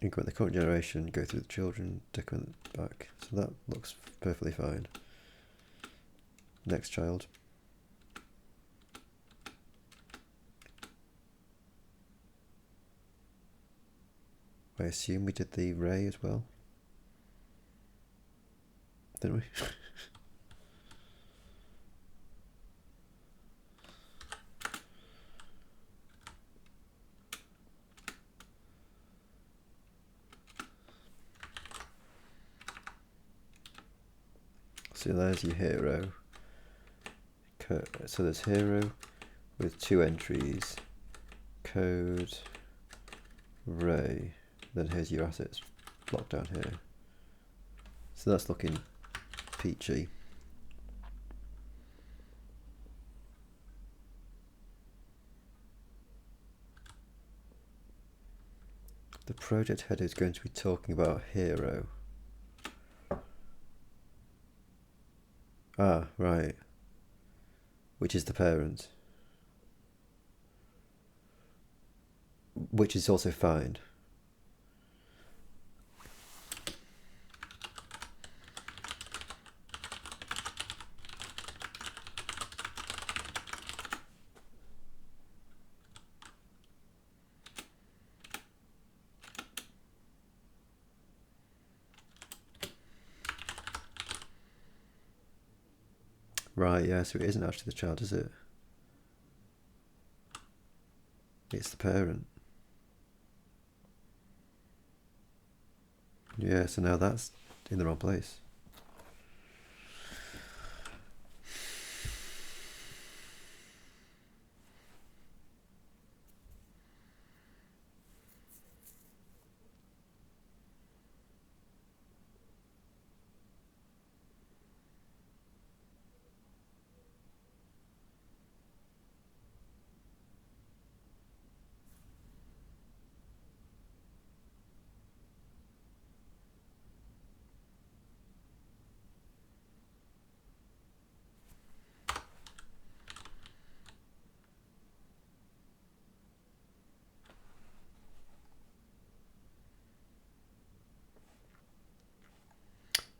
Increment the current generation, go through the children, decrement back. So that looks perfectly fine. Next child. I assume we did the ray as well. Didn't we? So there's your hero. So there's hero with 2 entries, code, ray. Then here's your assets block down here. So that's looking peachy. The project header is going to be talking about hero. Ah, right. Which is the parent. Which is also fine. Right, yeah, so it isn't actually the child, is it? It's the parent. Yeah, so now that's in the wrong place.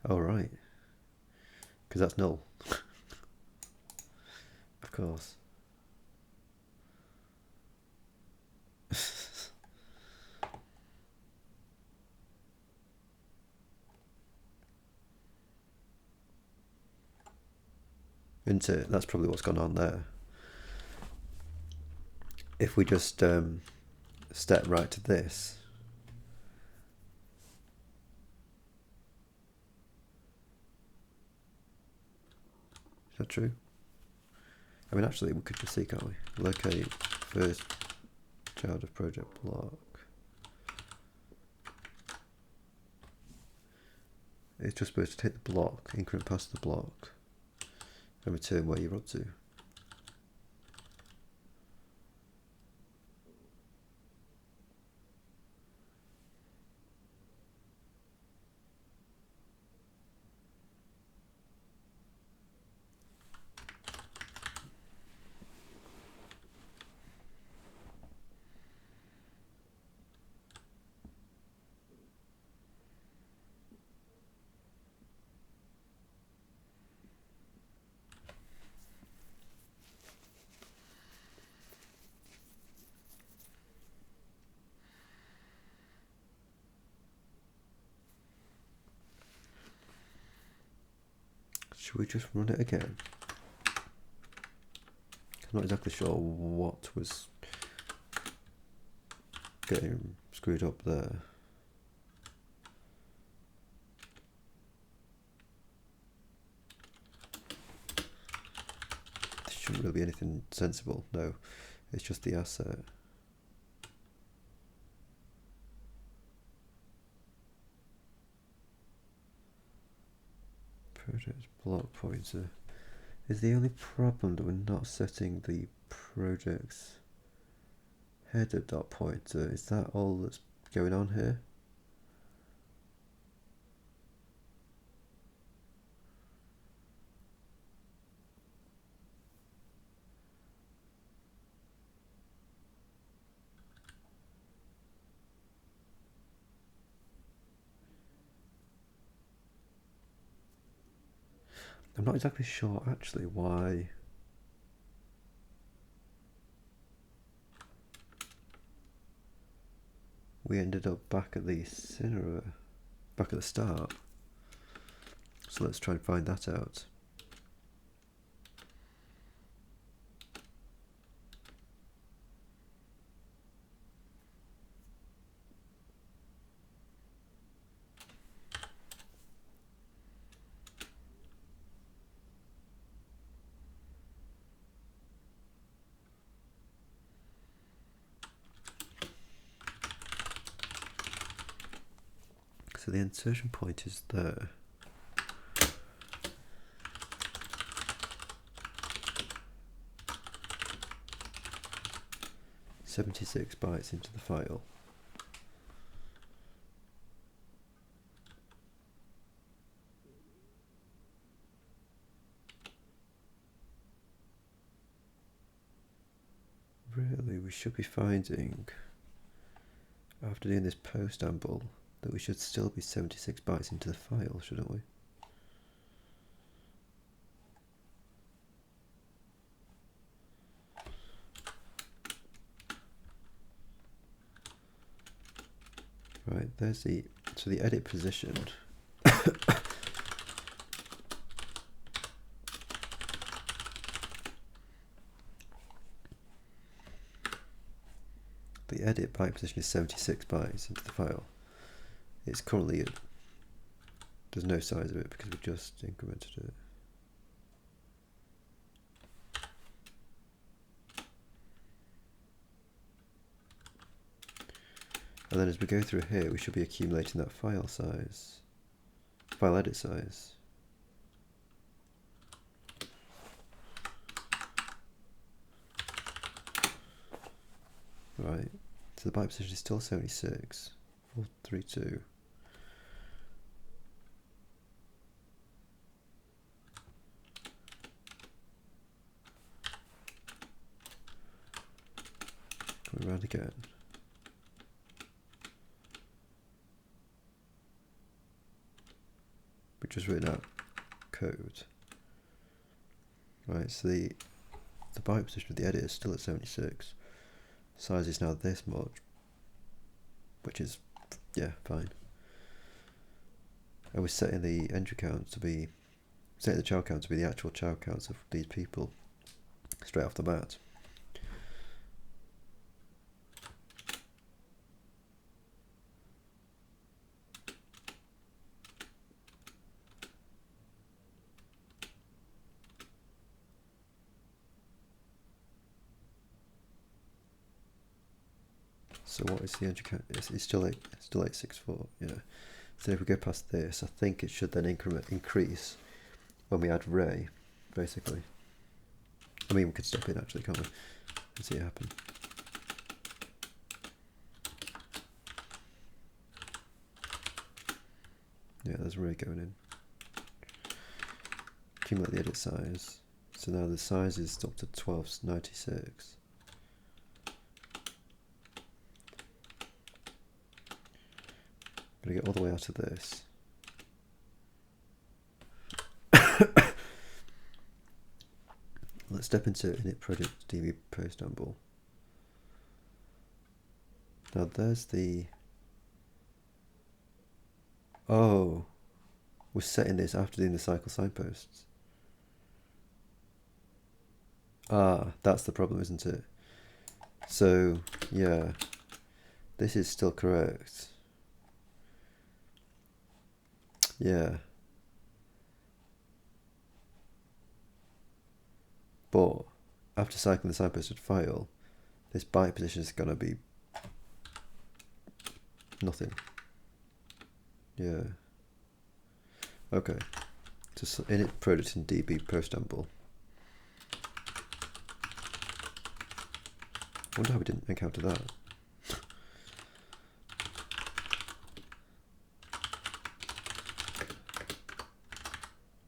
Oh, right. Because that's null. Of course. Isn't it? That's probably what's gone on there. If we just step right to this. Is that true? I mean, actually, we could just see, can't we? Locate first child of project block. It's just supposed to take the block, increment past the block, and return where you're up to. Should we just run it again? I'm not exactly sure what was getting screwed up there. This shouldn't really be anything sensible, no. It's just the asset. Project block pointer is the only problem, that we're not setting the project's header dot pointer. Is that all that's going on here? I'm not exactly sure actually why we ended up back at the Cinera, back at the start. So let's try and find that out. So the insertion point is there. .76 bytes into the file. Really, we should be finding, after doing this post amble, that we should still be 76 bytes into the file, shouldn't we? Right, there's the edit position. The edit byte position is 76 bytes into the file. It's currently, there's no size of it because we just incremented it. And then as we go through here, we should be accumulating that file size, file edit size. Right, so the byte position is still 76, 432. Going around again. We've just written out code. Right, so the byte position of the edit is still at 76. Size is now this much, which is, yeah, fine. And we're setting the entry count to be, setting the child count to be the actual child counts of these people straight off the bat. So what is the entry count? It's still 864, yeah. So if we go past this, I think it should then increase when we add Ray, basically. I mean, we could stop it actually, can't we? And see it happen. Yeah, there's Ray going in. Accumulate the edit size. So now the size is up to 1296. Gonna get all the way out of this. Let's step into init project db post amble. Now there's the, oh, we're setting this after doing the cycle signposts. Ah, that's the problem, isn't it? So, yeah, this is still correct. Yeah. But after cycling the signposted file, this byte position is going to be nothing. Yeah. Okay. So init product in db prostamble. I wonder how we didn't encounter that.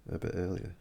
A bit earlier.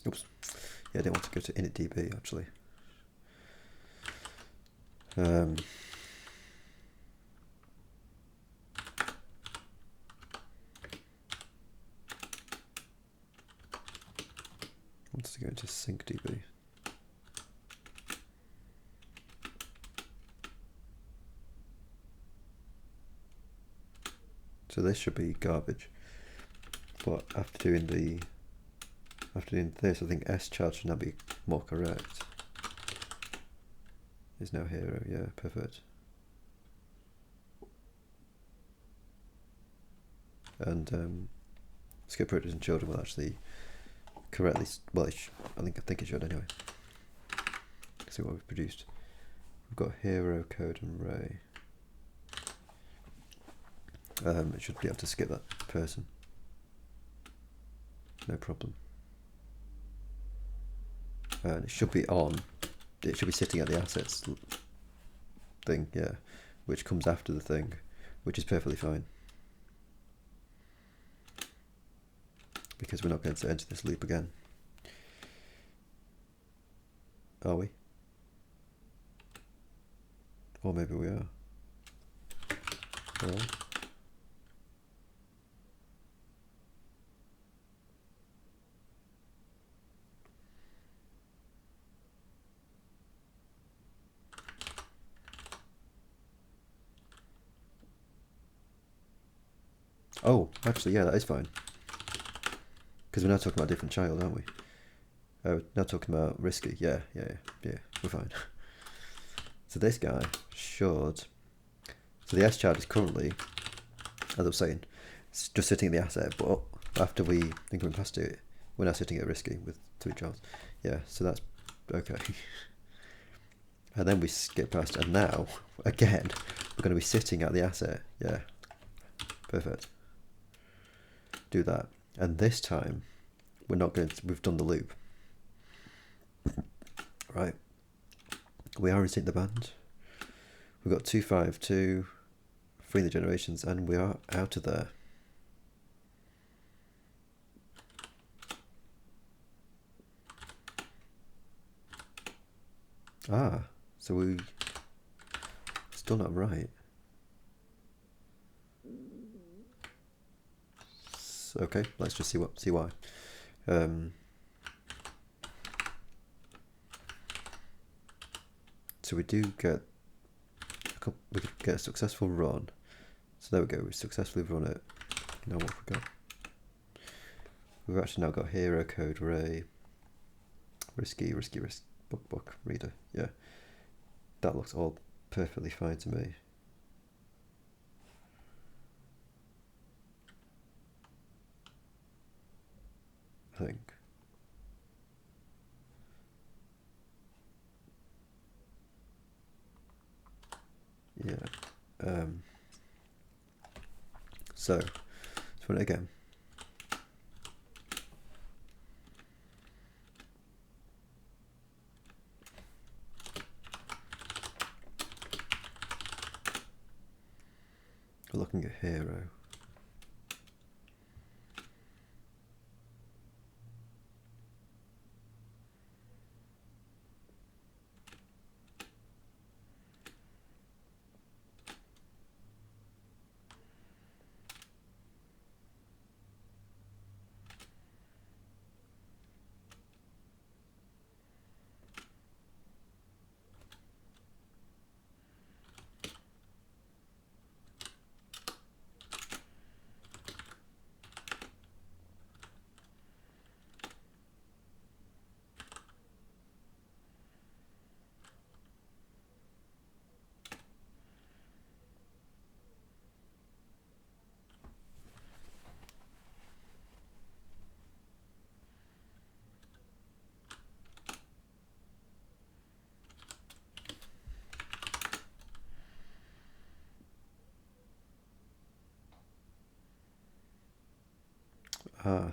Oops. Yeah, I didn't want to go to initdb actually. Wants to go into syncdb. So this should be garbage. But after doing this, I think schart should now be more correct. Is now hero, yeah, perfect. And skip product and children will actually correctly, well, I think it should anyway. See what we've produced. We've got hero, code, and ray. It should be able to skip that person. No problem. And it should be on. It should be sitting at the assets thing, yeah, which comes after the thing, which is perfectly fine. Because we're not going to enter this loop again. Are we? Or maybe we are. Well, oh, actually, yeah, that is fine. Because we're now talking about a different child, aren't we? We're now talking about risky. Yeah, we're fine. So this guy should. So the schart is currently, as I was saying, it's just sitting in the asset, but after we increment past it, we're now sitting at risky with 3 childs. Yeah, so that's okay. And then we skip past, and now, again, we're going to be sitting at the asset. Yeah, perfect. Do that. And this time, we're not going to, we've done the loop. Right. We are in sync the band. We've got 252, 3 in the generations, and we are out of there. Ah, so we still not right. So, okay, let's just see why. So we do get we could get a successful run. So there we go. We successfully run it. Now what have we got? We've actually now got hero, code, ray, risky, book, reader. Yeah, that looks all perfectly fine to me. I think. Yeah. So let's run it again. We're looking at hero. Ah,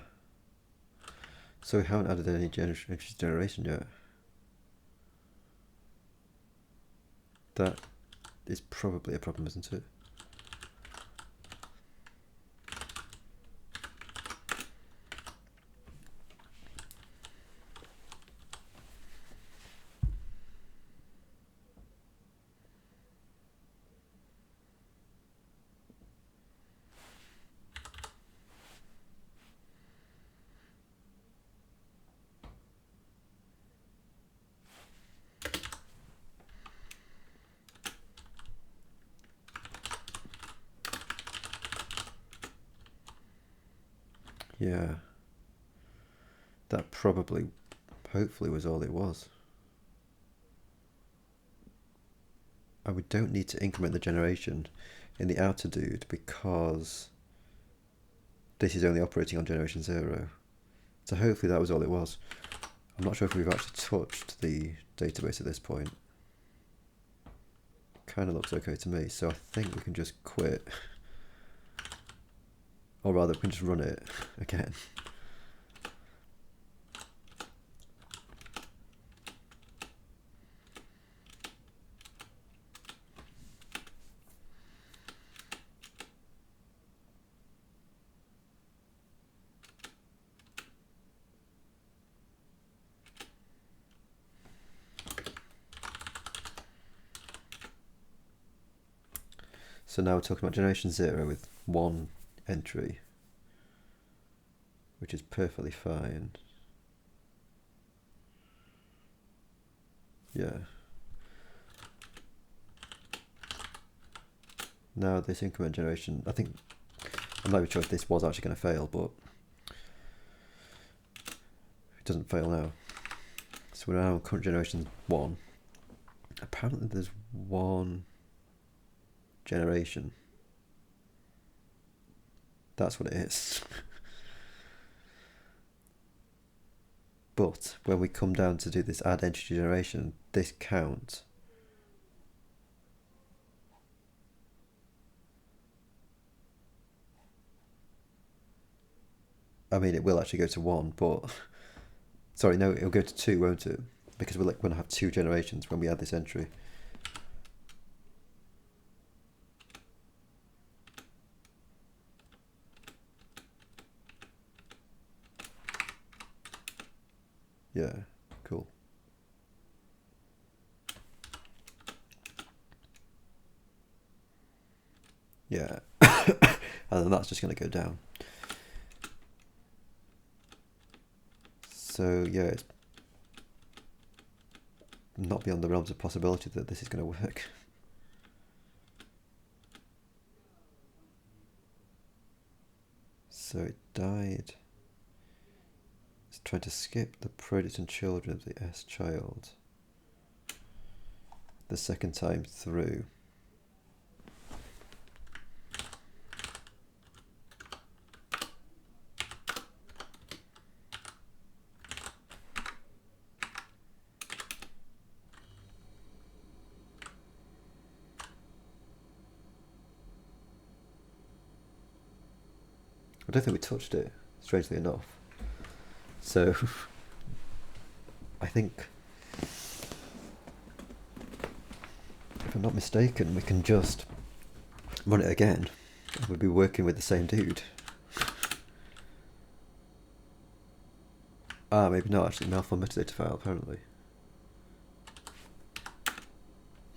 so we haven't added any generation yet. That is probably a problem, isn't it? Yeah. That probably, hopefully, was all it was. And we don't need to increment the generation in the outer dude because this is only operating on generation 0. So hopefully that was all it was. I'm not sure if we've actually touched the database at this point. Kind of looks okay to me, so I think we can just quit. Or rather, we can just run it again. So now we're talking about generation 0 with 1 entry, which is perfectly fine. Yeah. Now this increment generation, I think, I'm not even sure if this was actually going to fail, but it doesn't fail now. So we're now on current generation 1. Apparently there's 1 generation. That's what it is. But when we come down to do this add entry generation, this count I mean, it will actually go to 1, but sorry, no, it'll go to 2, won't it? Because we're going to have 2 generations when we add this entry. Yeah, cool. Yeah, and then that's just going to go down. So yeah, it's not beyond the realms of possibility that this is going to work. So it died. It's trying to skip the product and children of the S child the second time through. I don't think we touched it, strangely enough. So I think, if I'm not mistaken, we can just run it again We'd be working with the same dude. Ah, maybe not actually. Malformed metadata file, apparently.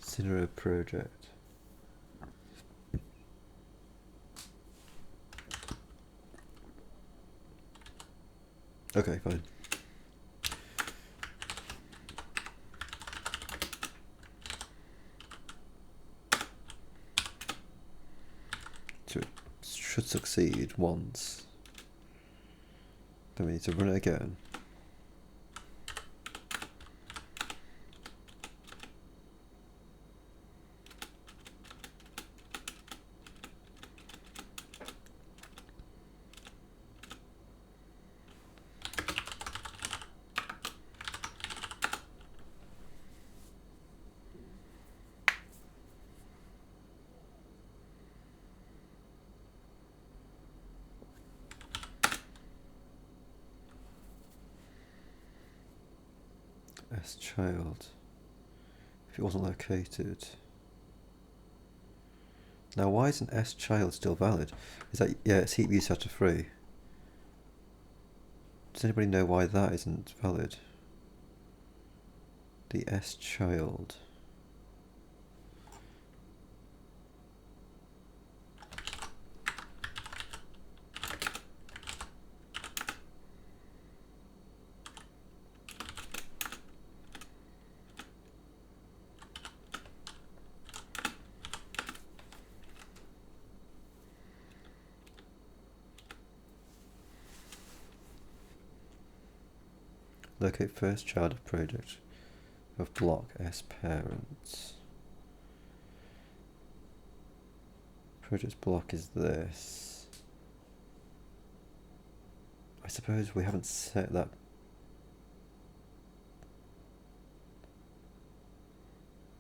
Cinera project. Okay, fine. So it should succeed once. Then we need to run it again. S child. If it wasn't located. Now, why isn't S child still valid? Is that, yeah, it's heap use after free. Does anybody know why that isn't valid? The S child. Locate first child of project of block S parents. Project's block is this. I suppose we haven't set that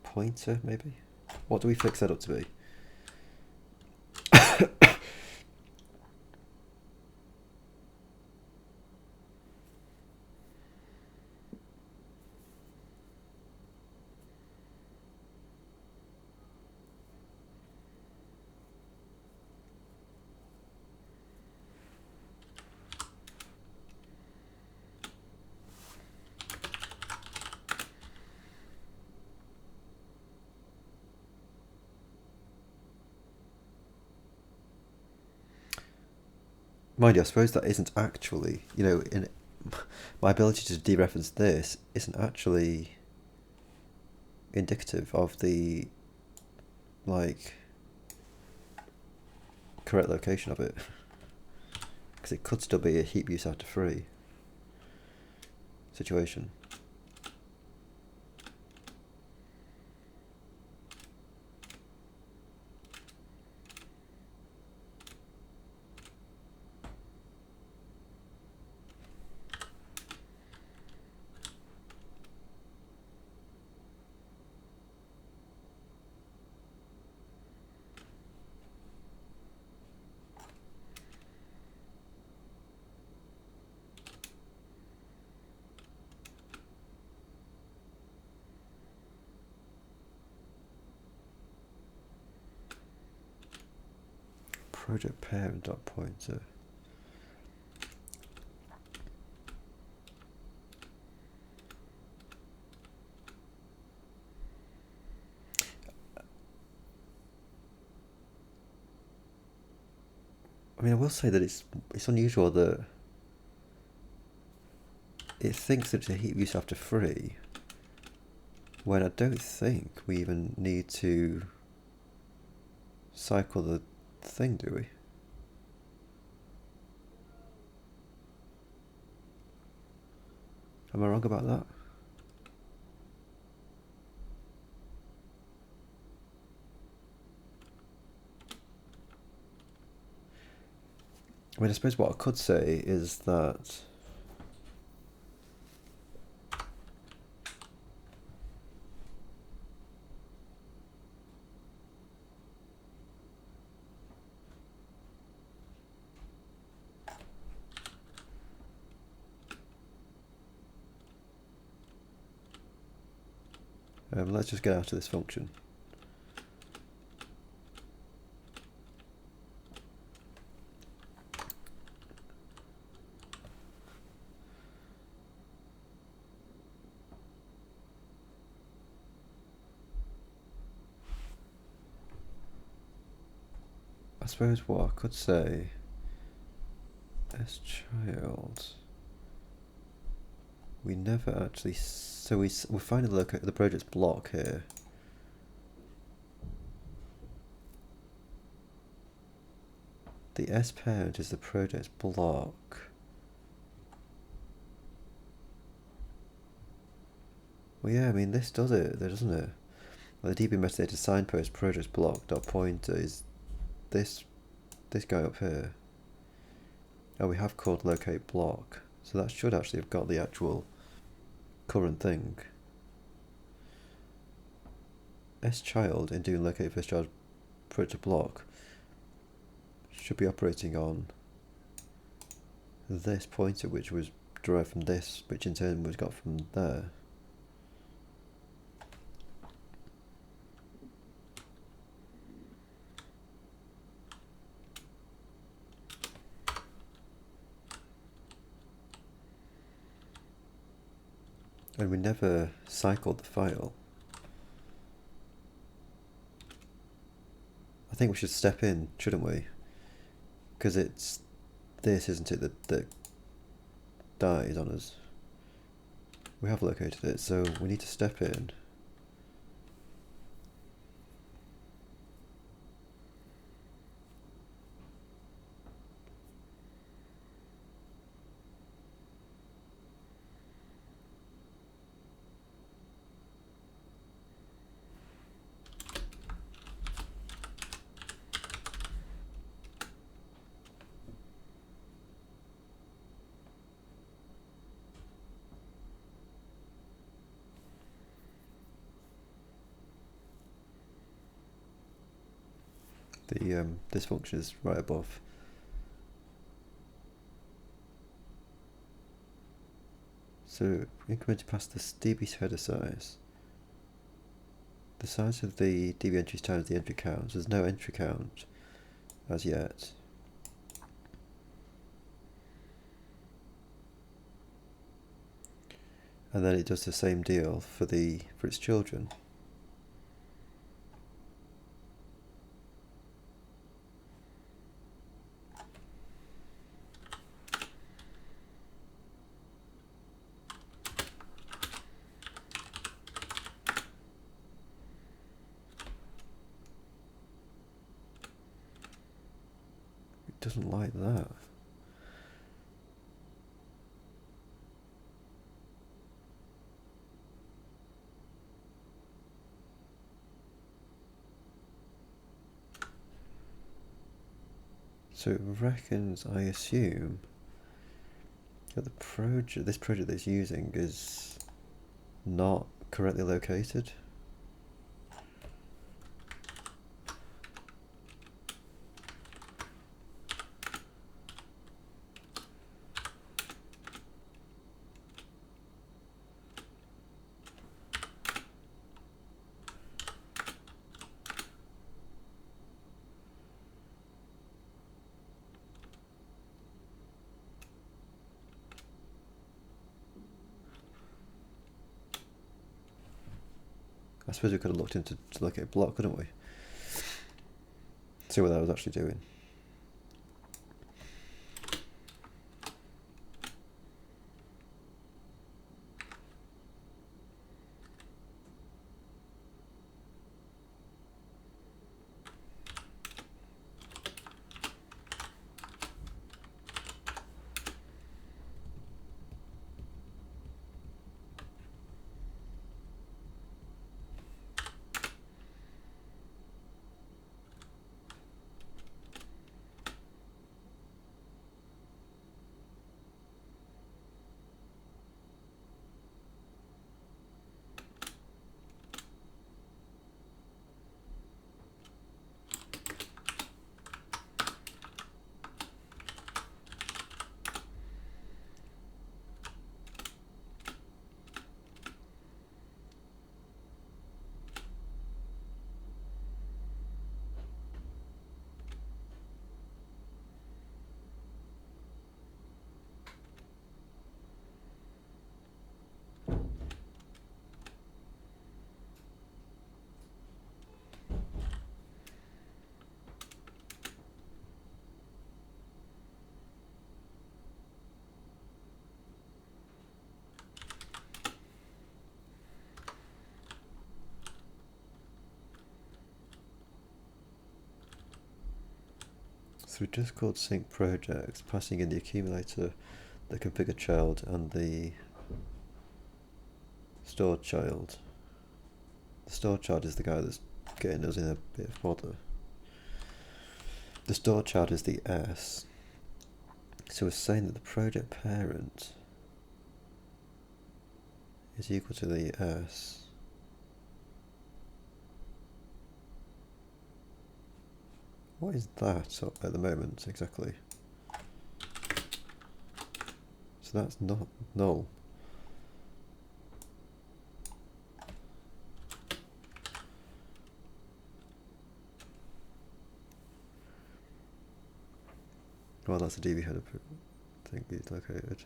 pointer, maybe? What do we fix that up to be? Mind you, I suppose that isn't actually, you know, in my ability to dereference this isn't actually indicative of the, like, correct location of it. Because it could still be a heap use after free situation. Project parent dot pointer. I mean, I will say that it's unusual that it thinks that it's a heap use after free, when I don't think we even need to cycle the thing, do we? Am I wrong about that? I mean, I suppose what I could say is that let's just get out of this function. suppose what I could say, child, we never actually, so we're finding the project's block here. The S parent is the project's block. Well, yeah, I mean, this does it, doesn't it? Well, the DB metadata signpost project's block dot pointer is this guy up here. Oh, we have called locate block, so that should actually have got the actual current thing. S-child in doing locate first child project block should be operating on this pointer, which was derived from this, which in turn was got from there. And we never cycled the file. I think we should step in, shouldn't we? Because it's this, isn't it, that dies on us. We have located it, so we need to step in. This function is right above. So incrementing past this DB header size. The size of the DB entries times the entry count. There's no entry count as yet. And then it does the same deal for its children. Doesn't like that. So it reckons, I assume, that this project that it's using is not correctly located. I suppose we could have looked into to locate a block, couldn't we? See what that was actually doing. So we just called sync projects, passing in the accumulator, the configure child, and the stored child. The stored child is the guy that's getting us in a bit of bother. The stored child is the S. So we're saying that the project parent is equal to the S. What is that at the moment exactly? So that's not null. Well, that's a DB header thing is located.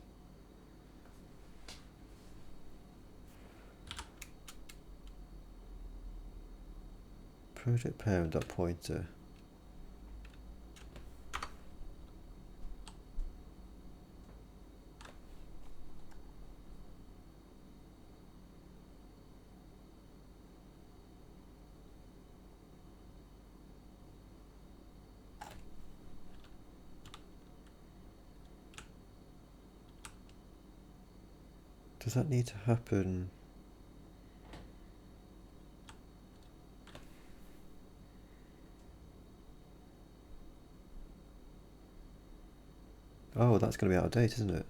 Project parent.pointer. Does that need to happen? Oh, that's going to be out of date, isn't it?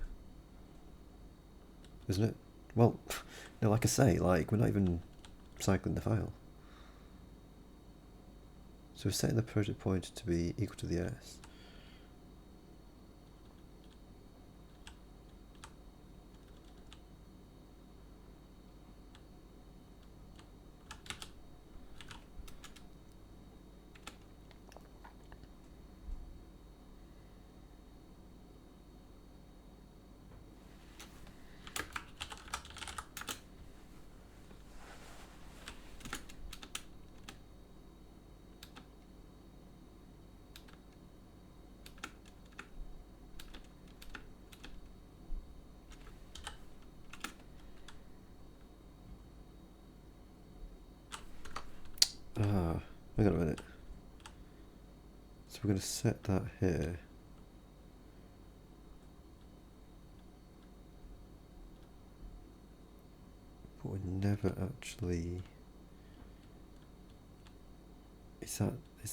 Isn't it? Well, no, like I say, like we're not even cycling the file. So we're setting the project pointer to be equal to the S. Hang on a minute. So we're going to set that here. But we never actually... Is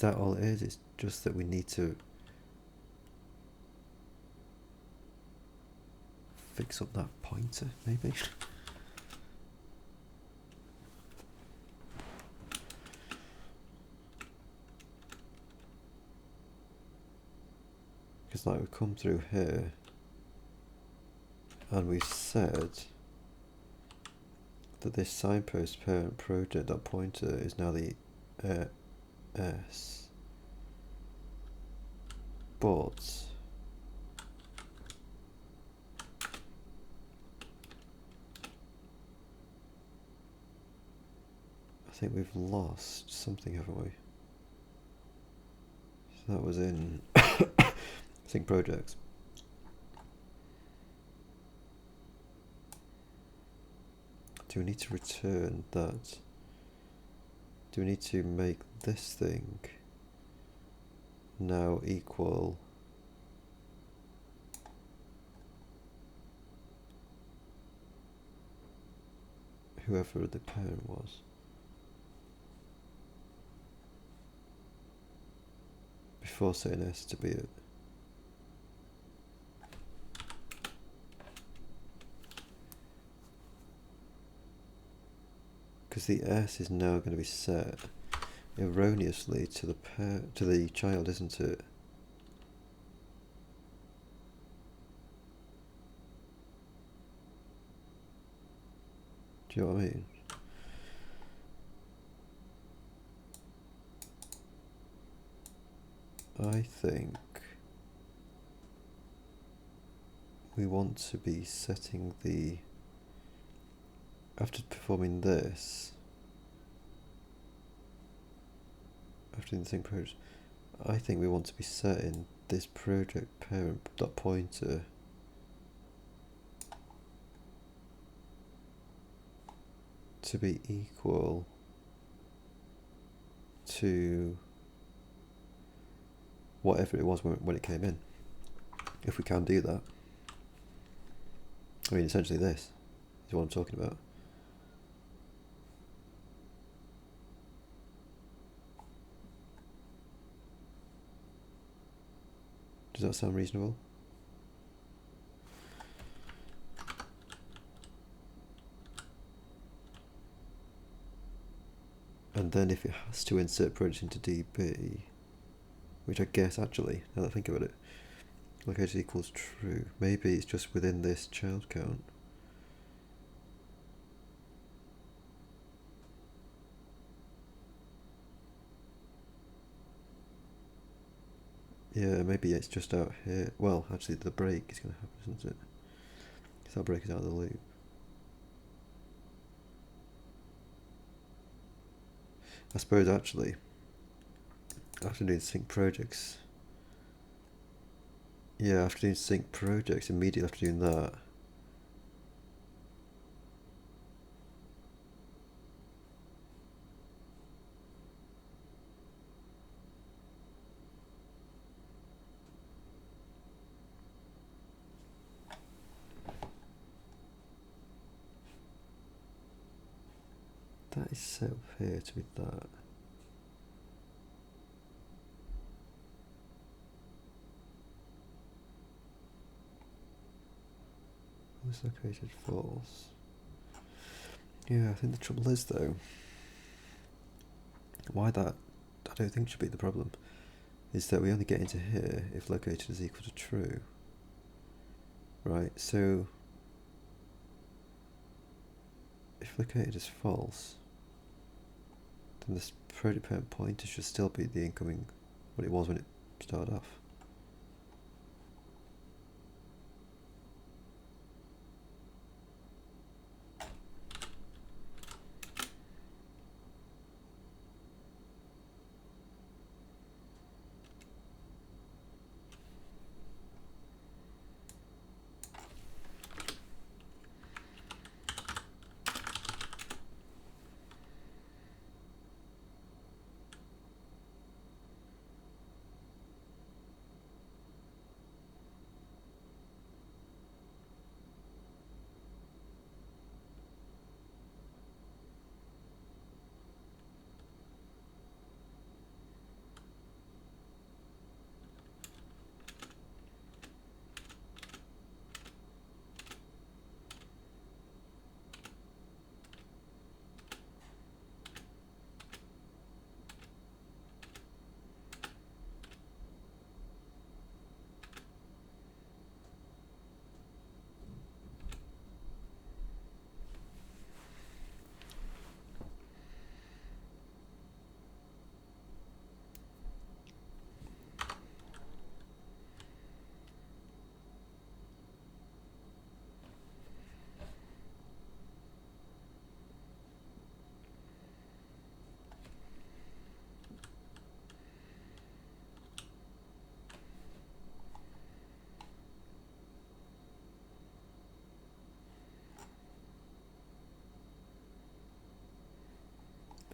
that all it is? It's just that we need to fix up that pointer, maybe? Because like we've come through here and we've said that this signpost parent project.pointer is now the S, but I think we've lost something, haven't we? So that was in sync projects. Do we need to return that? Do we need to make this thing now equal whoever the parent was? Before setting S to be it. Because the S is now going to be set erroneously to the child, isn't it? Do you know what I mean? I think we want to be setting the, after performing this, after doing the same project, I think we want to be setting this project parent.pointer to be equal to whatever it was when it came in. If we can do that. I mean, essentially this is what I'm talking about. Does that sound reasonable? And then if it has to insert project into DB, which I guess actually, now that I think about it, location equals true. Maybe it's just within this child count. Yeah, maybe it's just out here. Well, actually the break is going to happen, isn't it? Because that break is out of the loop. I suppose actually, after doing sync projects, yeah, after doing sync projects, immediately after doing that, that is set up here to be that. Was located false. Yeah, I think the trouble is though, why that I don't think should be the problem, is that we only get into here if located is equal to true. Right, so if located is false, then this project parent pointer should still be the incoming, what it was when it started off.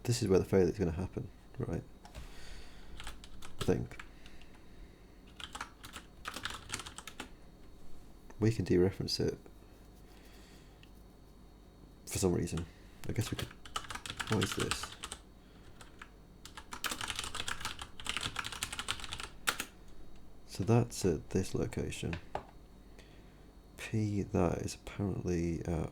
This is where the failure is going to happen, right? I think. We can dereference it for some reason. I guess we could. What is this? So that's at this location. P that is apparently at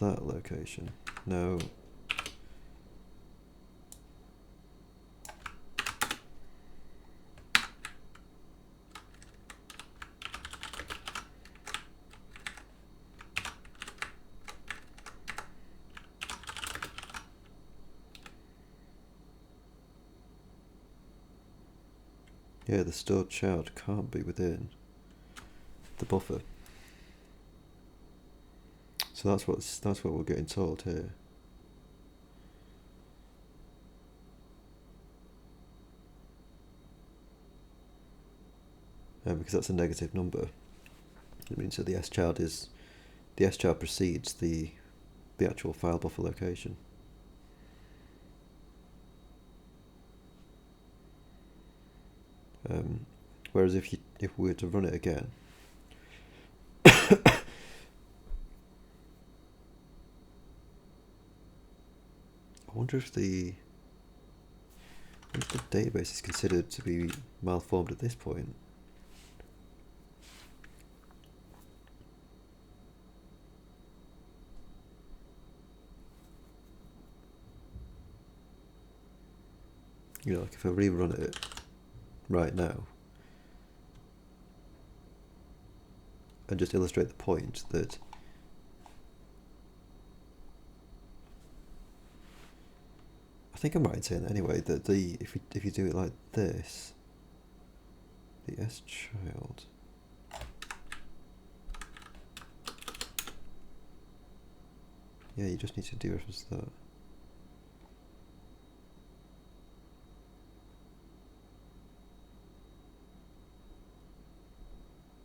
that location. No. Yeah, the stored child can't be within the buffer. So that's what we're getting told here. Because that's a negative number. It means that the S child precedes the actual file buffer location. Whereas if we were to run it again, I wonder if the database is considered to be malformed at this point. You know, like if I rerun it right now and just illustrate the point that I think I'm right in saying that anyway, that if you do it like this, the S child, yeah, you just need to dereference that.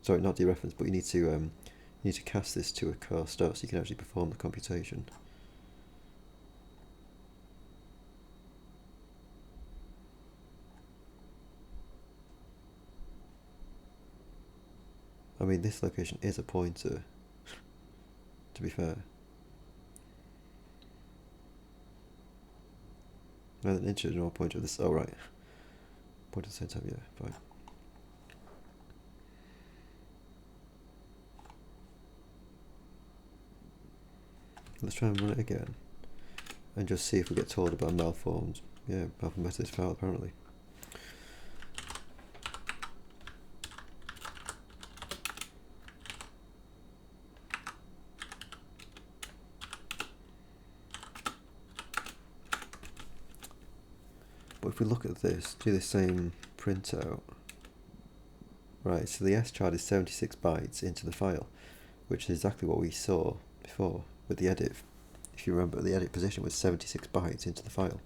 Sorry, not dereference, but you need to cast this to a car start so you can actually perform the computation. I mean, this location is a pointer, to be fair. No, an integer nor pointer of this. Oh, right. Point at the same time, yeah, fine. Let's try and run it again and just see if we get told about malformed. Yeah, malformed method is foul apparently. But if we look at this, do the same printout. Right, so the S child is 76 bytes into the file, which is exactly what we saw before with the edit. If you remember, the edit position was 76 bytes into the file.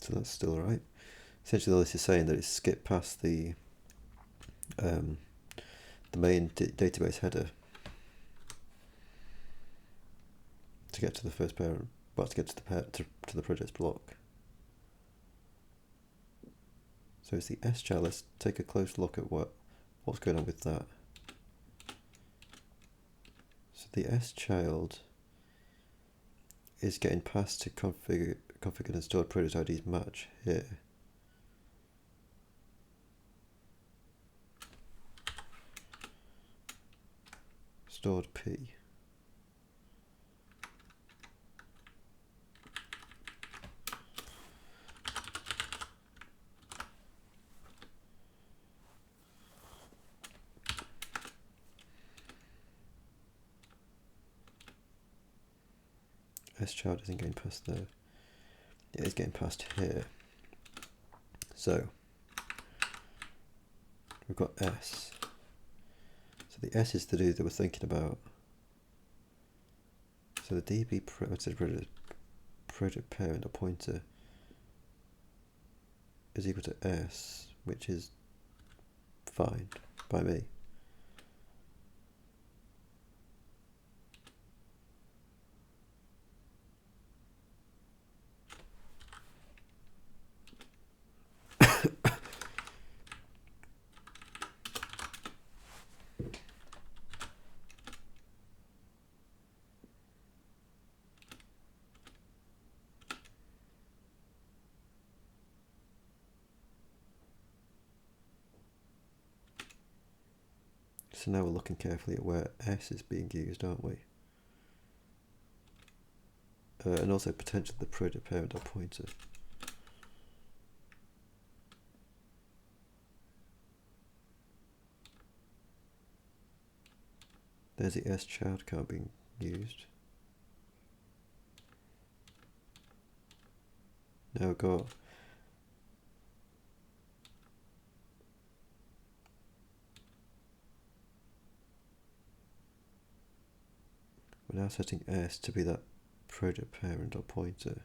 So that's still right. Essentially, all this is saying that it's skipped past the main database header to get to the first parent, but to get to the project's block. So it's the S child. Let's take a close look at what's going on with that. So the S child is getting passed to configured and stored project IDs match here. Stored P. S child isn't getting past there. It is getting past here. So we've got S. So the S is the dude that we're thinking about. So the DB project parent or pointer is equal to S, which is fine by me. So now we're looking carefully at where S is being used, aren't we? And also potentially the project parent or pointer. There's the S child card being used. Now we've got we're now setting S to be that project parent or pointer.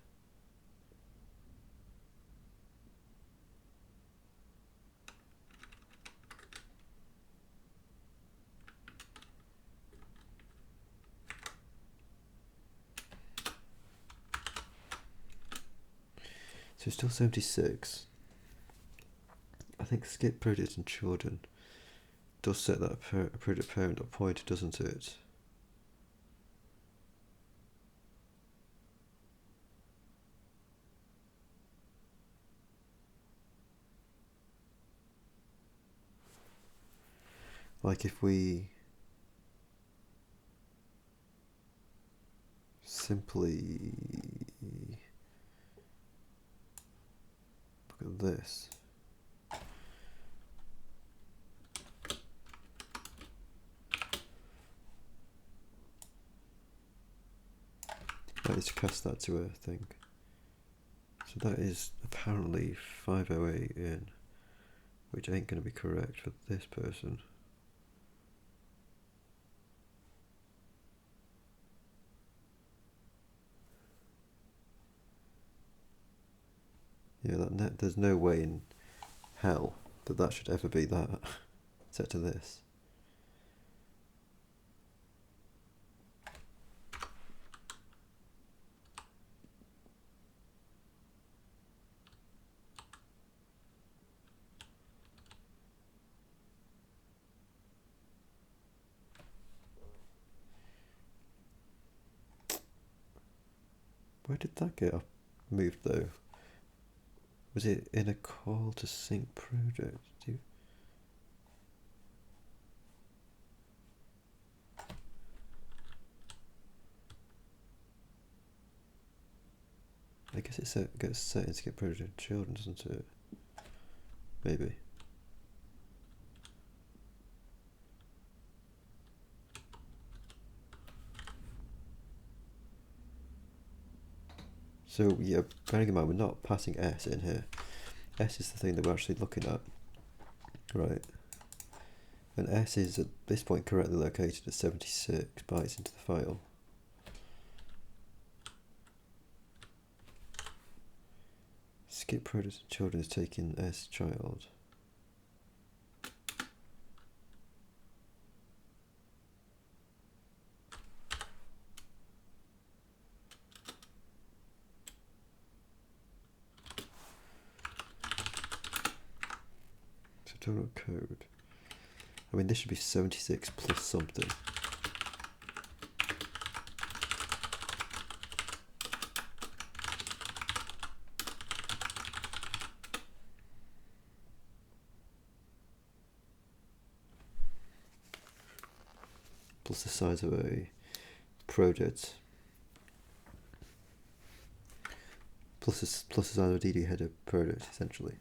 So it's still 76. I think skip project and children does set that project parent or pointer, doesn't it? Like if we simply look at this. That is to cast that to a thing. So that is apparently 508 in, which ain't going to be correct for this person. Yeah, there's no way in hell that should ever be that set to this. Where did that get moved though? Was it in a call to sync project? I guess it gets set in skip project children, doesn't it? Maybe. So yeah, bearing in mind we're not passing S in here. S is the thing that we're actually looking at, right? And S is at this point correctly located at 76 bytes into the file. Skip project and children is taking S child. Total code. I mean, this should be 76 plus something. Plus the size of a project. Plus the size of a DD header project, essentially.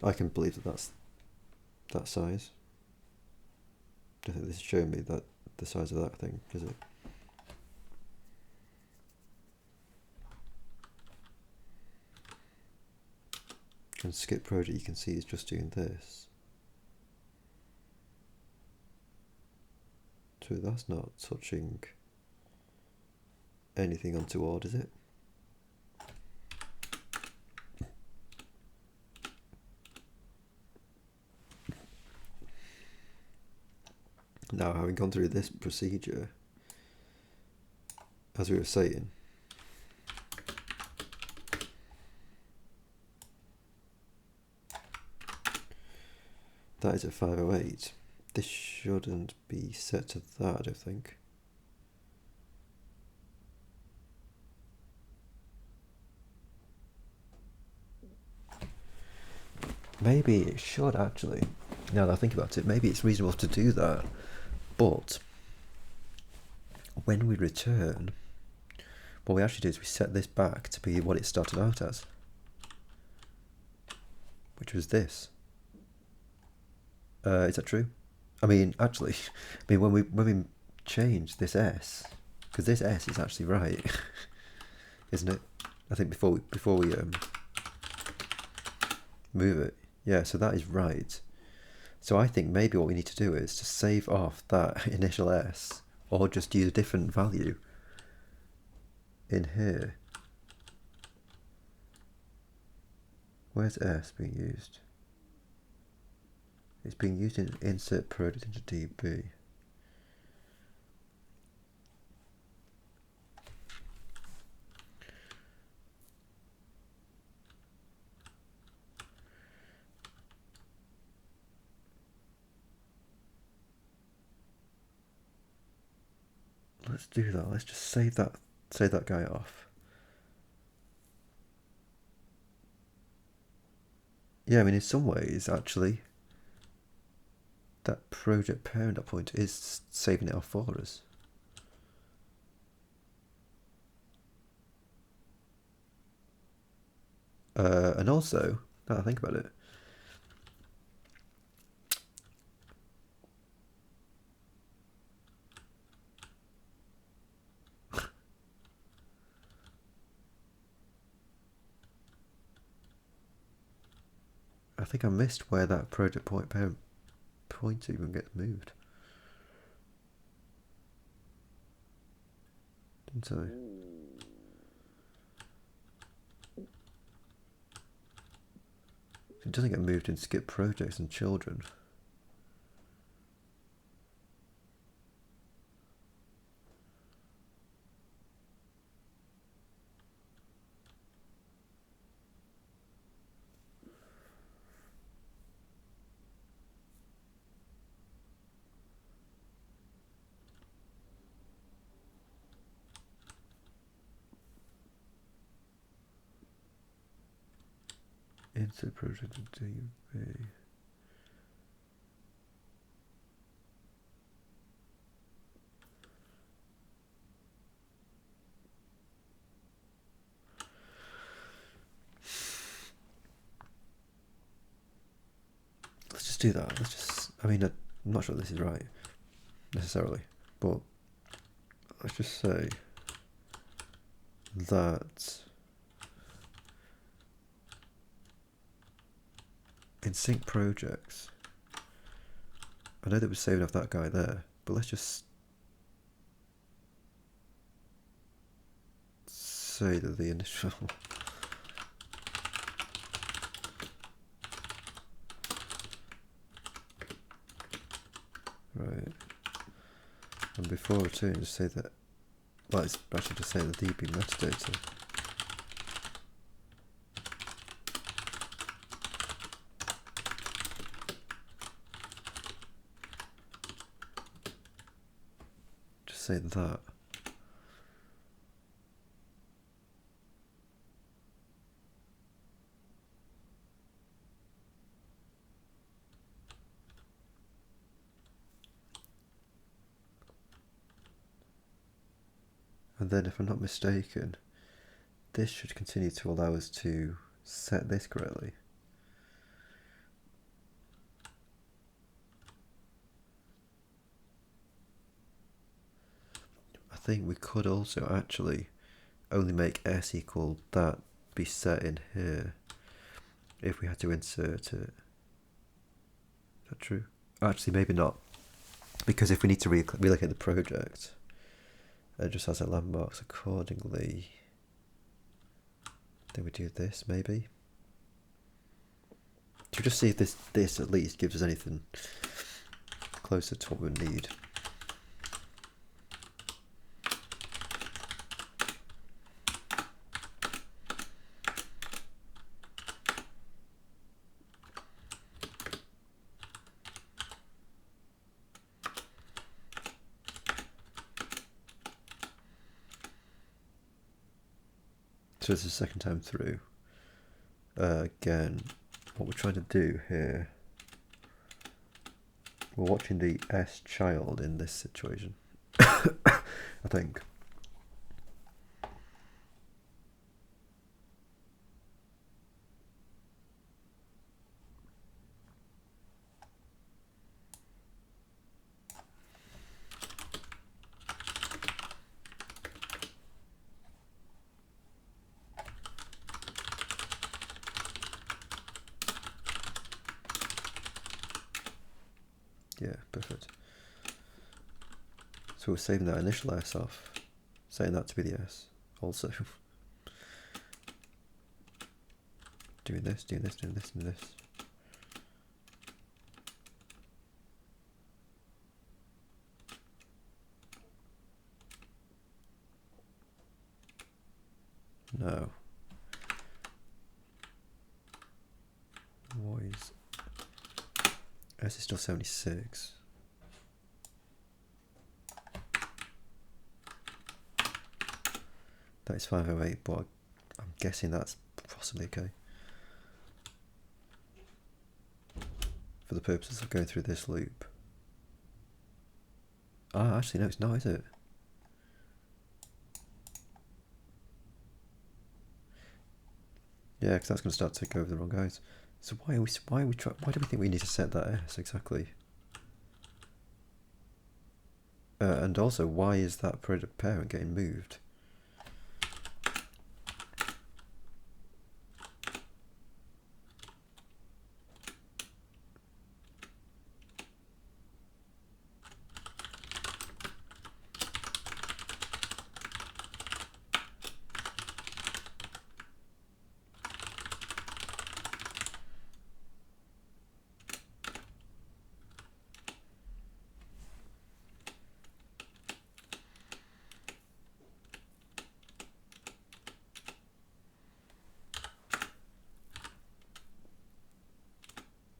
I can believe that's that size. I don't think this is showing me that the size of that thing, is it? And skip project, you can see, is just doing this. So that's not touching anything untoward, is it? Now, having gone through this procedure, as we were saying, that is at 508. This shouldn't be set to that, I don't think. Maybe it should actually. Now that I think about it, maybe it's reasonable to do that, but when we return, what we actually do is we set this back to be what it started out as, which was this. Is that true? I mean, actually, I mean when we change this S, because this S is actually right, isn't it? I think before we move it, yeah. So that is right. So I think maybe what we need to do is to save off that initial S, or just use a different value in here. Where's S being used? It's being used in insert product into DB. Let's do that. Let's just save that guy off. Yeah, I mean, in some ways, actually, that project parent point is saving it off for us. And also, now that I think about it, I think I missed where that project parent point even gets moved. Didn't I? It doesn't get moved in skip projects and children. Insert project into DB. Let's just do that. Let's just. I mean, I'm not sure this is right necessarily, but let's just say that in sync projects, I know that we're saving off that guy there, but let's just say that the initial right, and before return, just say that. Well, it's actually just say the DB metadata. Just say that. And then, if I'm not mistaken, this should continue to allow us to set this correctly. I think we could also actually only make S equal that be set in here if we had to insert it. Is that true? Actually, maybe not, because if we need to relocate the project, it just has a landmarks accordingly. Then we do this maybe. To just see if this at least gives us anything closer to what we need. So it's the second time through. Again, what we're trying to do here We're watching the S child in this situation, I think. Yeah, perfect. So we're saving that initial S off, saying that to be the S also. Doing this, doing this, doing this, doing this. No. What is... S is still 76. That is 508, but I'm guessing that's possibly okay. For the purposes of going through this loop. Ah, actually no, it's not, is it? Yeah, because that's going to start taking over the wrong guys. So why do we think we need to set that S exactly? And also, why is that parent getting moved?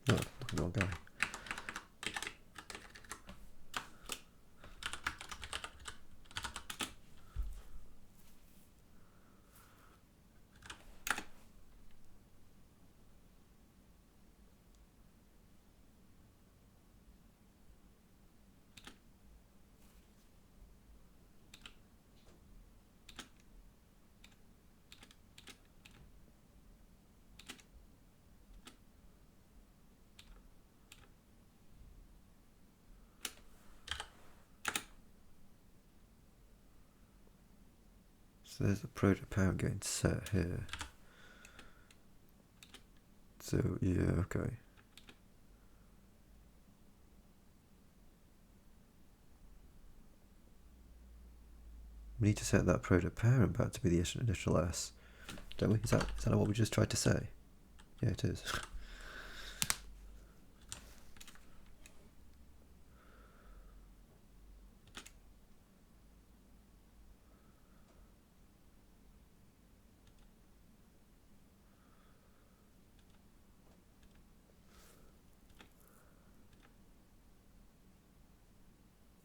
Oh, look at the wrong guy. So there's the parent getting set here. So yeah, okay. We need to set that parent back to be the initial S, don't we? Is that what we just tried to say? Yeah, it is.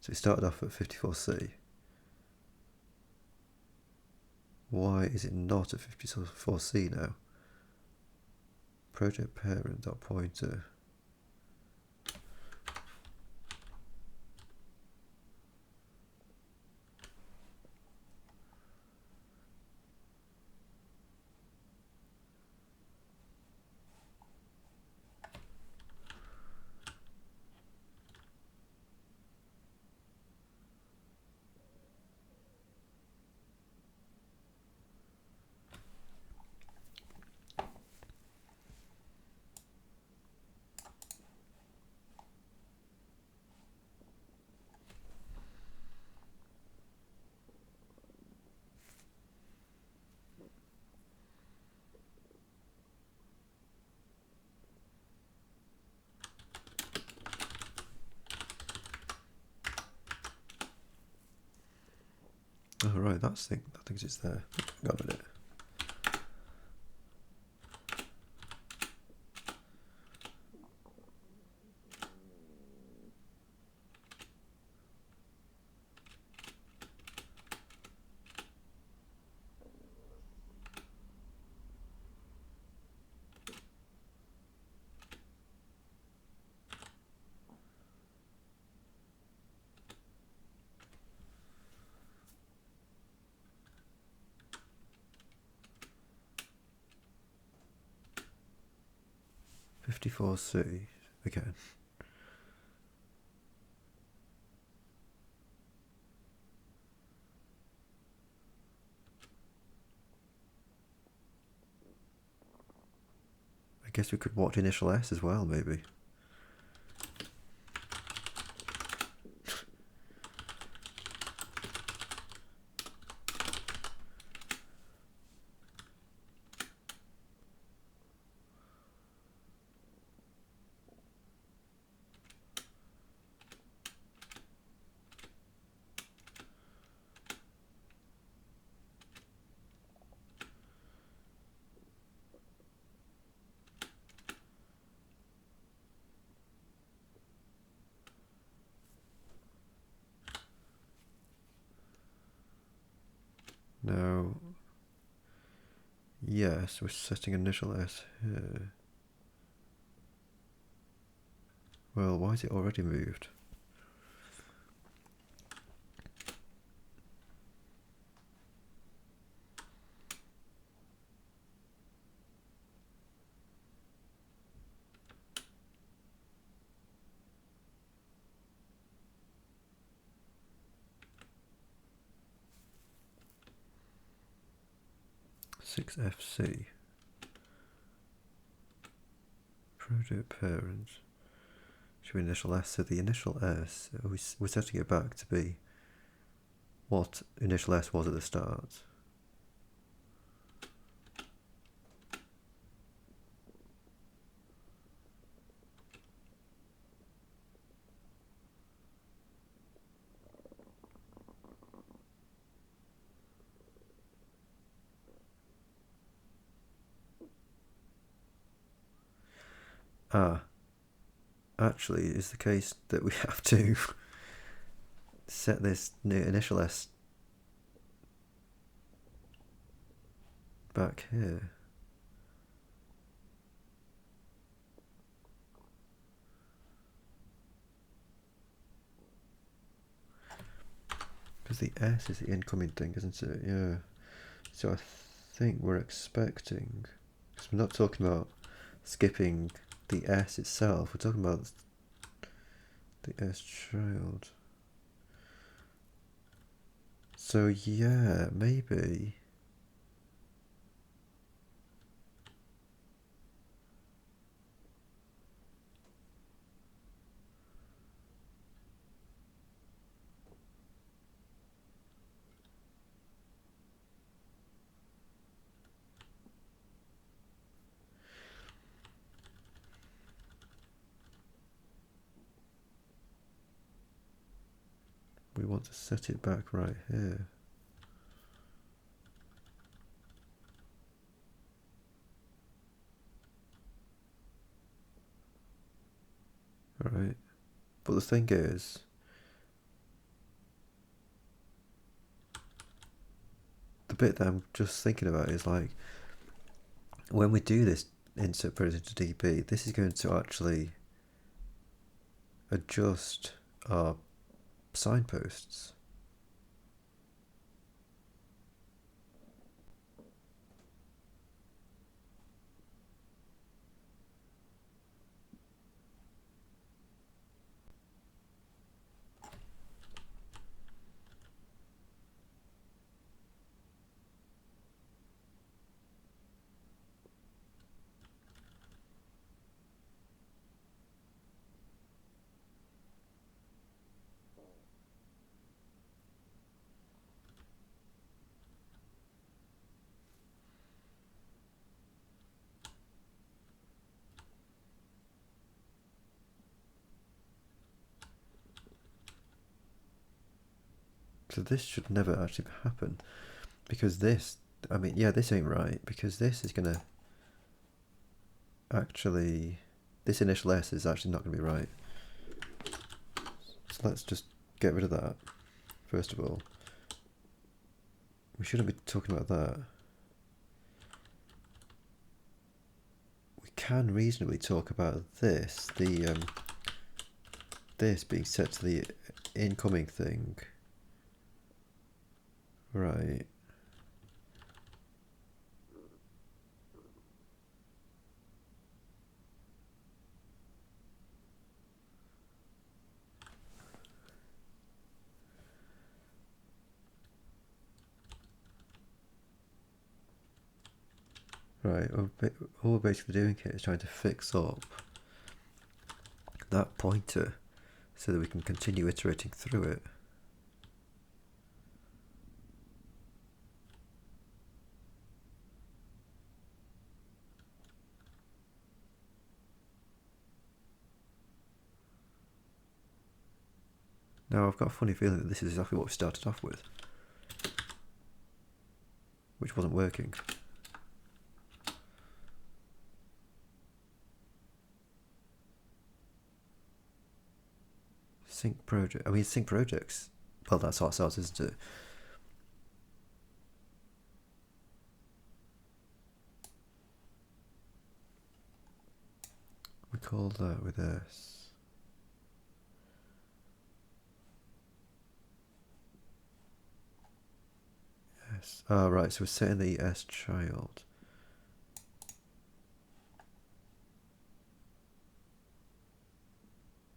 So it started off at 54C. Why is it not at 54C now? Project parent dot pointer. Oh right, that thinks it's there. Got a minute. 54C again. I guess we could watch initial S as well, maybe. Now, yes, we're setting initial S here. Well, why is it already moved? FC. Project parent. Should be initial S. So the initial S, we're setting it back to be what initial S was at the start. Actually, it's the case that we have to set this new initial S back here. Because the S is the incoming thing, isn't it? Yeah. So I think we're expecting, because we're not talking about skipping the S itself, we're talking about the S child. So yeah, maybe. We want to set it back right here. Alright. But the thing is, the bit that I'm just thinking about is like, when we do this insert predator to DB, this is going to actually adjust our signposts. So this should never actually happen, because this, I mean, yeah, this ain't right, because this is going to actually, this initial S is actually not going to be right. So let's just get rid of that, first of all. We shouldn't be talking about that. We can reasonably talk about this, this being set to the incoming thing. Right. Right, all we're basically doing here is trying to fix up that pointer so that we can continue iterating through it. Now I've got a funny feeling that this is exactly what we started off with, which wasn't working. Sync project. I mean, sync projects. Well, that's ourselves, isn't it? We call that with S. S. Oh, right. So we're setting the S child.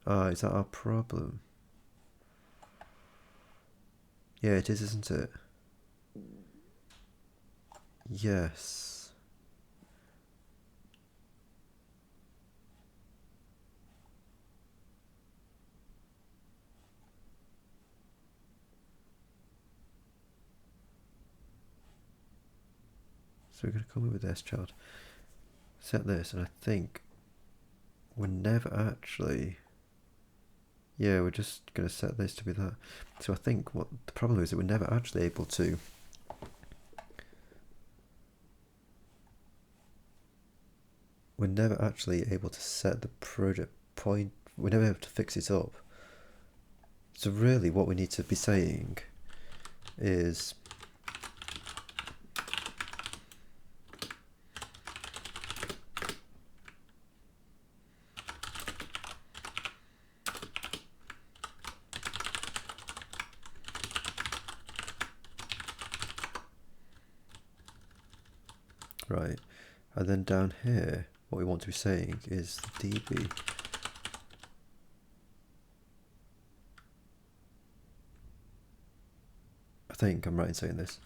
Ah, is that our problem? Yeah, it is, isn't it? Yes. So we're going to come in with S child. Set this, and I think we're never actually... Yeah, we're just going to set this to be that. So I think what the problem is that we're never actually able to... We're never actually able to set the project point. We're never able to fix it up. So really what we need to be saying is... Right, and then down here, what we want to be saying is db. I think I'm right in saying this.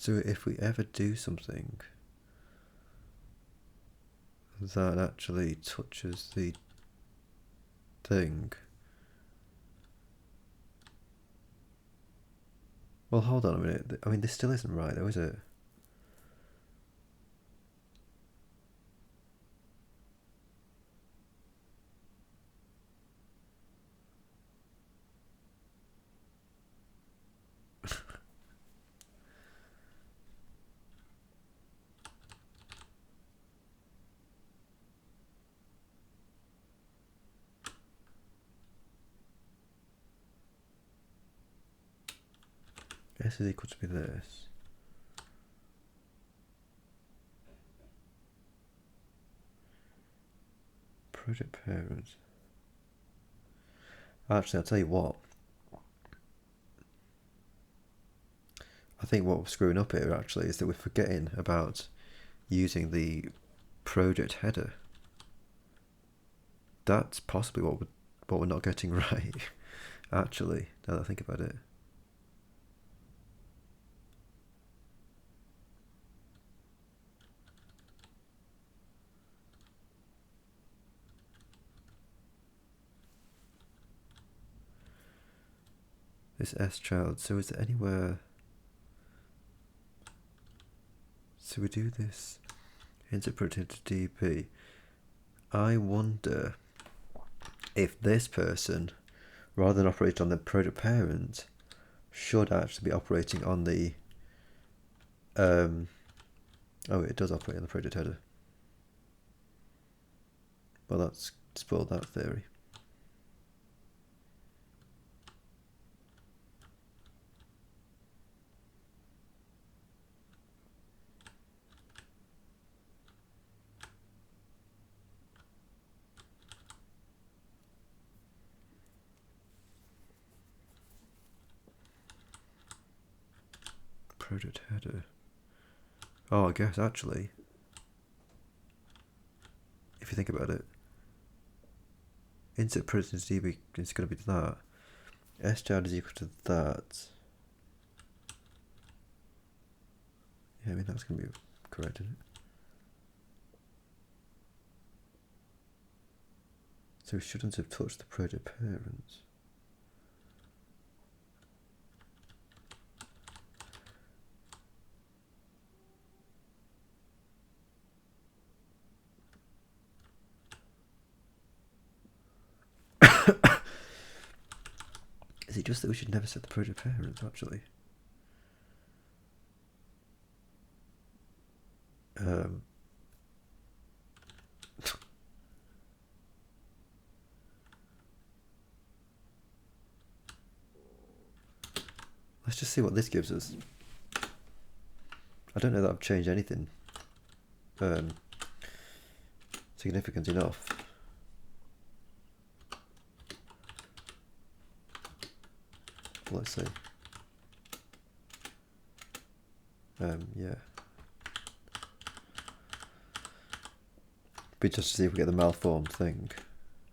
So if we ever do something that actually touches the thing... Well, hold on a minute. I mean, this still isn't right, though, is it? S is equal to be this. Project parent. Actually, I'll tell you what. I think what we're screwing up here actually is that we're forgetting about using the project header. That's possibly what we're not getting right, actually, now that I think about it. This S child, so is there anywhere... So we do this interpret into DP. I wonder if this person, rather than operate on the project parent, should actually be operating on the... oh, it does operate on the project header. Well, that's spoiled that theory. project header. Oh, I guess actually, if you think about it, insert project into DB is going to be that. schild is equal to that. Yeah, I mean that's going to be correct, isn't it? So we shouldn't have touched the project parents. Is it just that we should never set the project parents, actually? Let's just see what this gives us. I don't know that I've changed anything significant enough. Let's see. Yeah. But just to see if we get the malformed thing.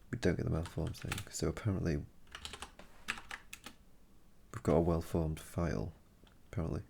We don't get the malformed thing. So apparently we've got a well-formed file, apparently.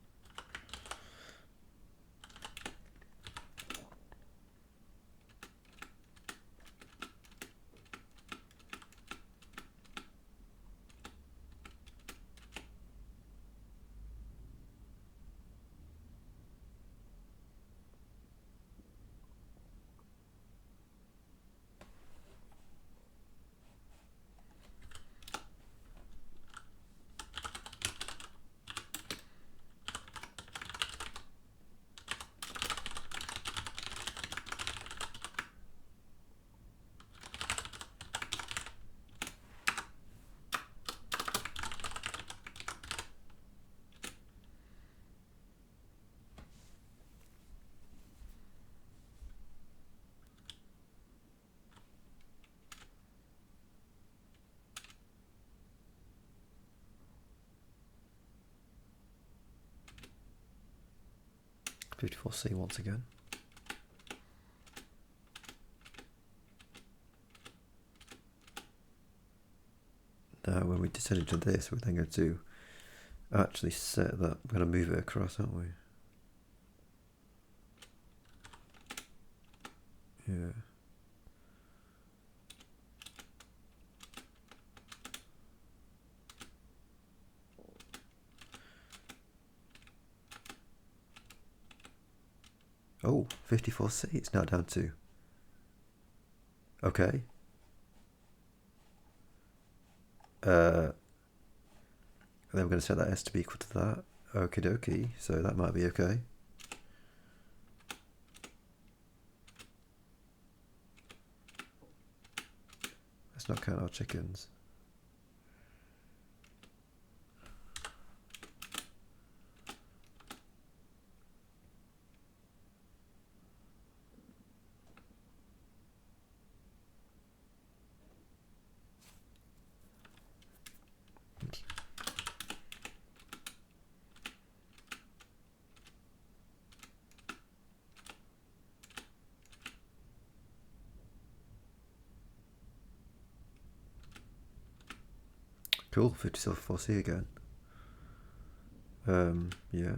C once again. Now when we descend into this, we're then going to actually set that. We're going to move it across, aren't we? Yeah. Oh, 54C, it's now down to. Okay. And then we're going to set that S to be equal to that. Okie dokie, so that might be okay. Let's not count our chickens. Cool, 54C again. Yeah.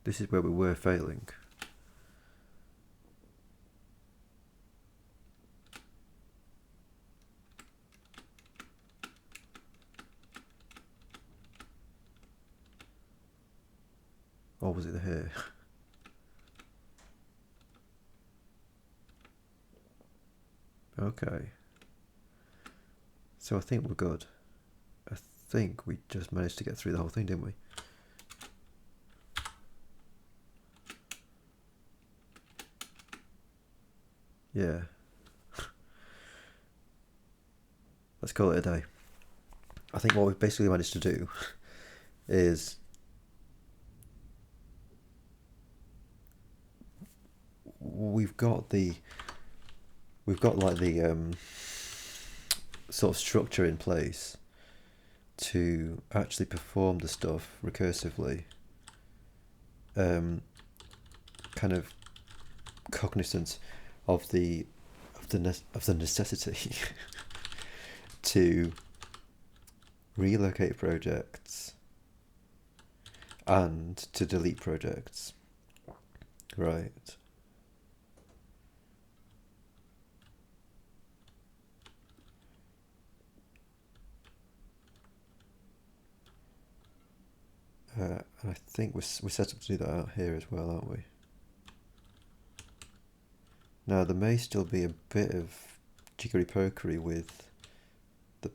This is where we were failing. Or was it here? Okay. So I think we're good. I think we just managed to get through the whole thing, didn't we? Yeah. Let's call it a day. I think what we've basically managed to do is we've got like the sort of structure in place to actually perform the stuff recursively, kind of cognizant of the necessity to relocate projects and to delete projects, right? And I think we're set up to do that out here as well, aren't we? Now, there may still be a bit of jiggery-pokery with the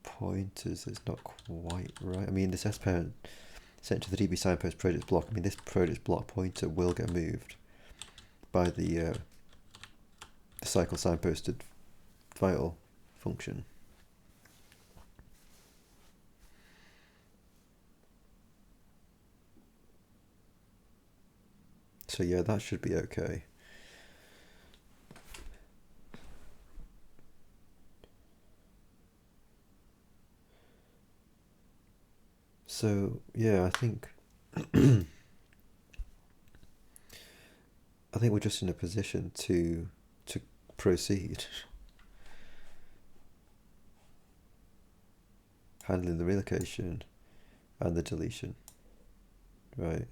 pointers. It's not quite right. I mean, this S-parent sent to the DB signpost project block. I mean, this project block pointer will get moved by the cycle signposted file function. So yeah, that should be okay. So yeah, I think we're just in a position to proceed, handling the relocation and the deletion, right?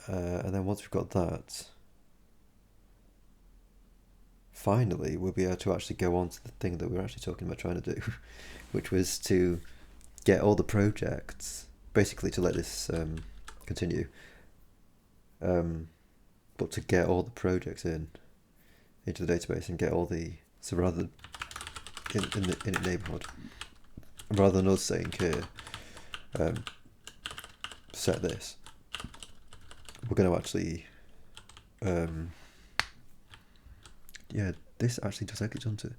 And then once we've got that, finally we'll be able to actually go on to the thing that we were actually talking about trying to do, which was to get all the projects, basically to let this continue, but to get all the projects into the database and get all the, so rather than in a neighborhood, rather than us saying here, set this, we're going to actually, yeah, this actually does get onto,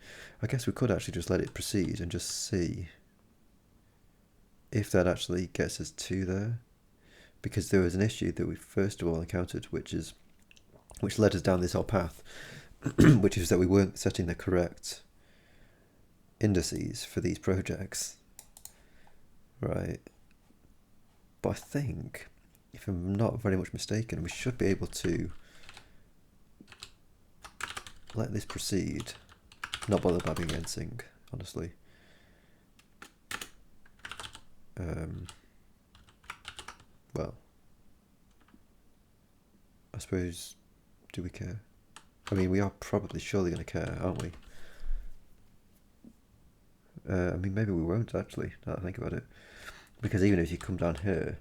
I guess we could actually just let it proceed and just see if that actually gets us to there, because there was an issue that we first of all encountered, which led us down this whole path, which is that we weren't setting the correct indices for these projects, right? But I think, if I'm not very much mistaken, we should be able to let this proceed, not bother about being NSYNC, honestly. Well, I suppose, do we care? I mean, we are probably surely going to care, aren't we? I mean, maybe we won't actually, now that I think about it. Because even if you come down here,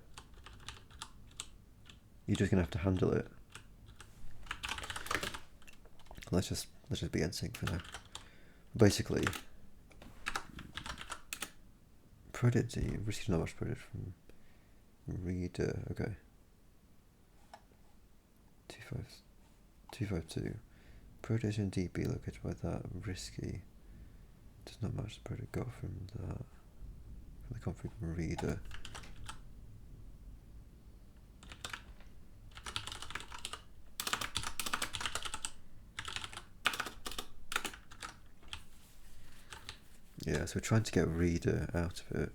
you're just going to have to handle it. Let's just be NSYNC for now. Basically, project, you received not much project from reader, okay. 252. Project in DB located by that, risky. Does not match the project got from that. From the config from reader. Yeah, so we're trying to get reader out of it.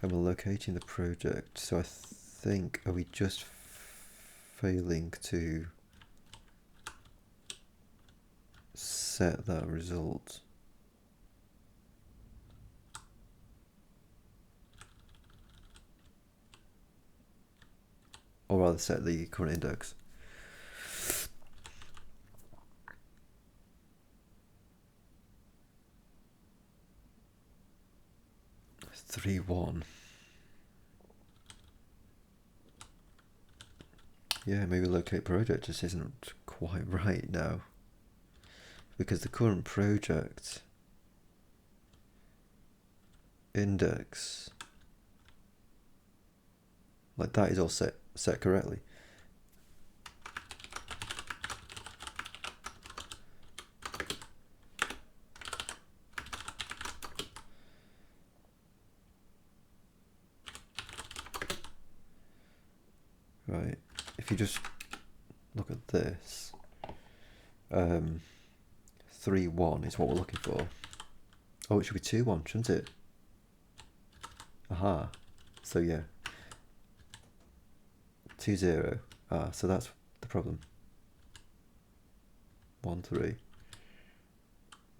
And we're locating the project. So I think, are we just failing to set that result? Or rather set the current index. Three one. Yeah, maybe locate project just isn't quite right now, because the current project index, like that, is all set correctly. Right, if you just look at this, 3-1 is what we're looking for. Oh, it should be 2-1, shouldn't it? Aha. So yeah. 2-0. Ah, so that's the problem. 1-3.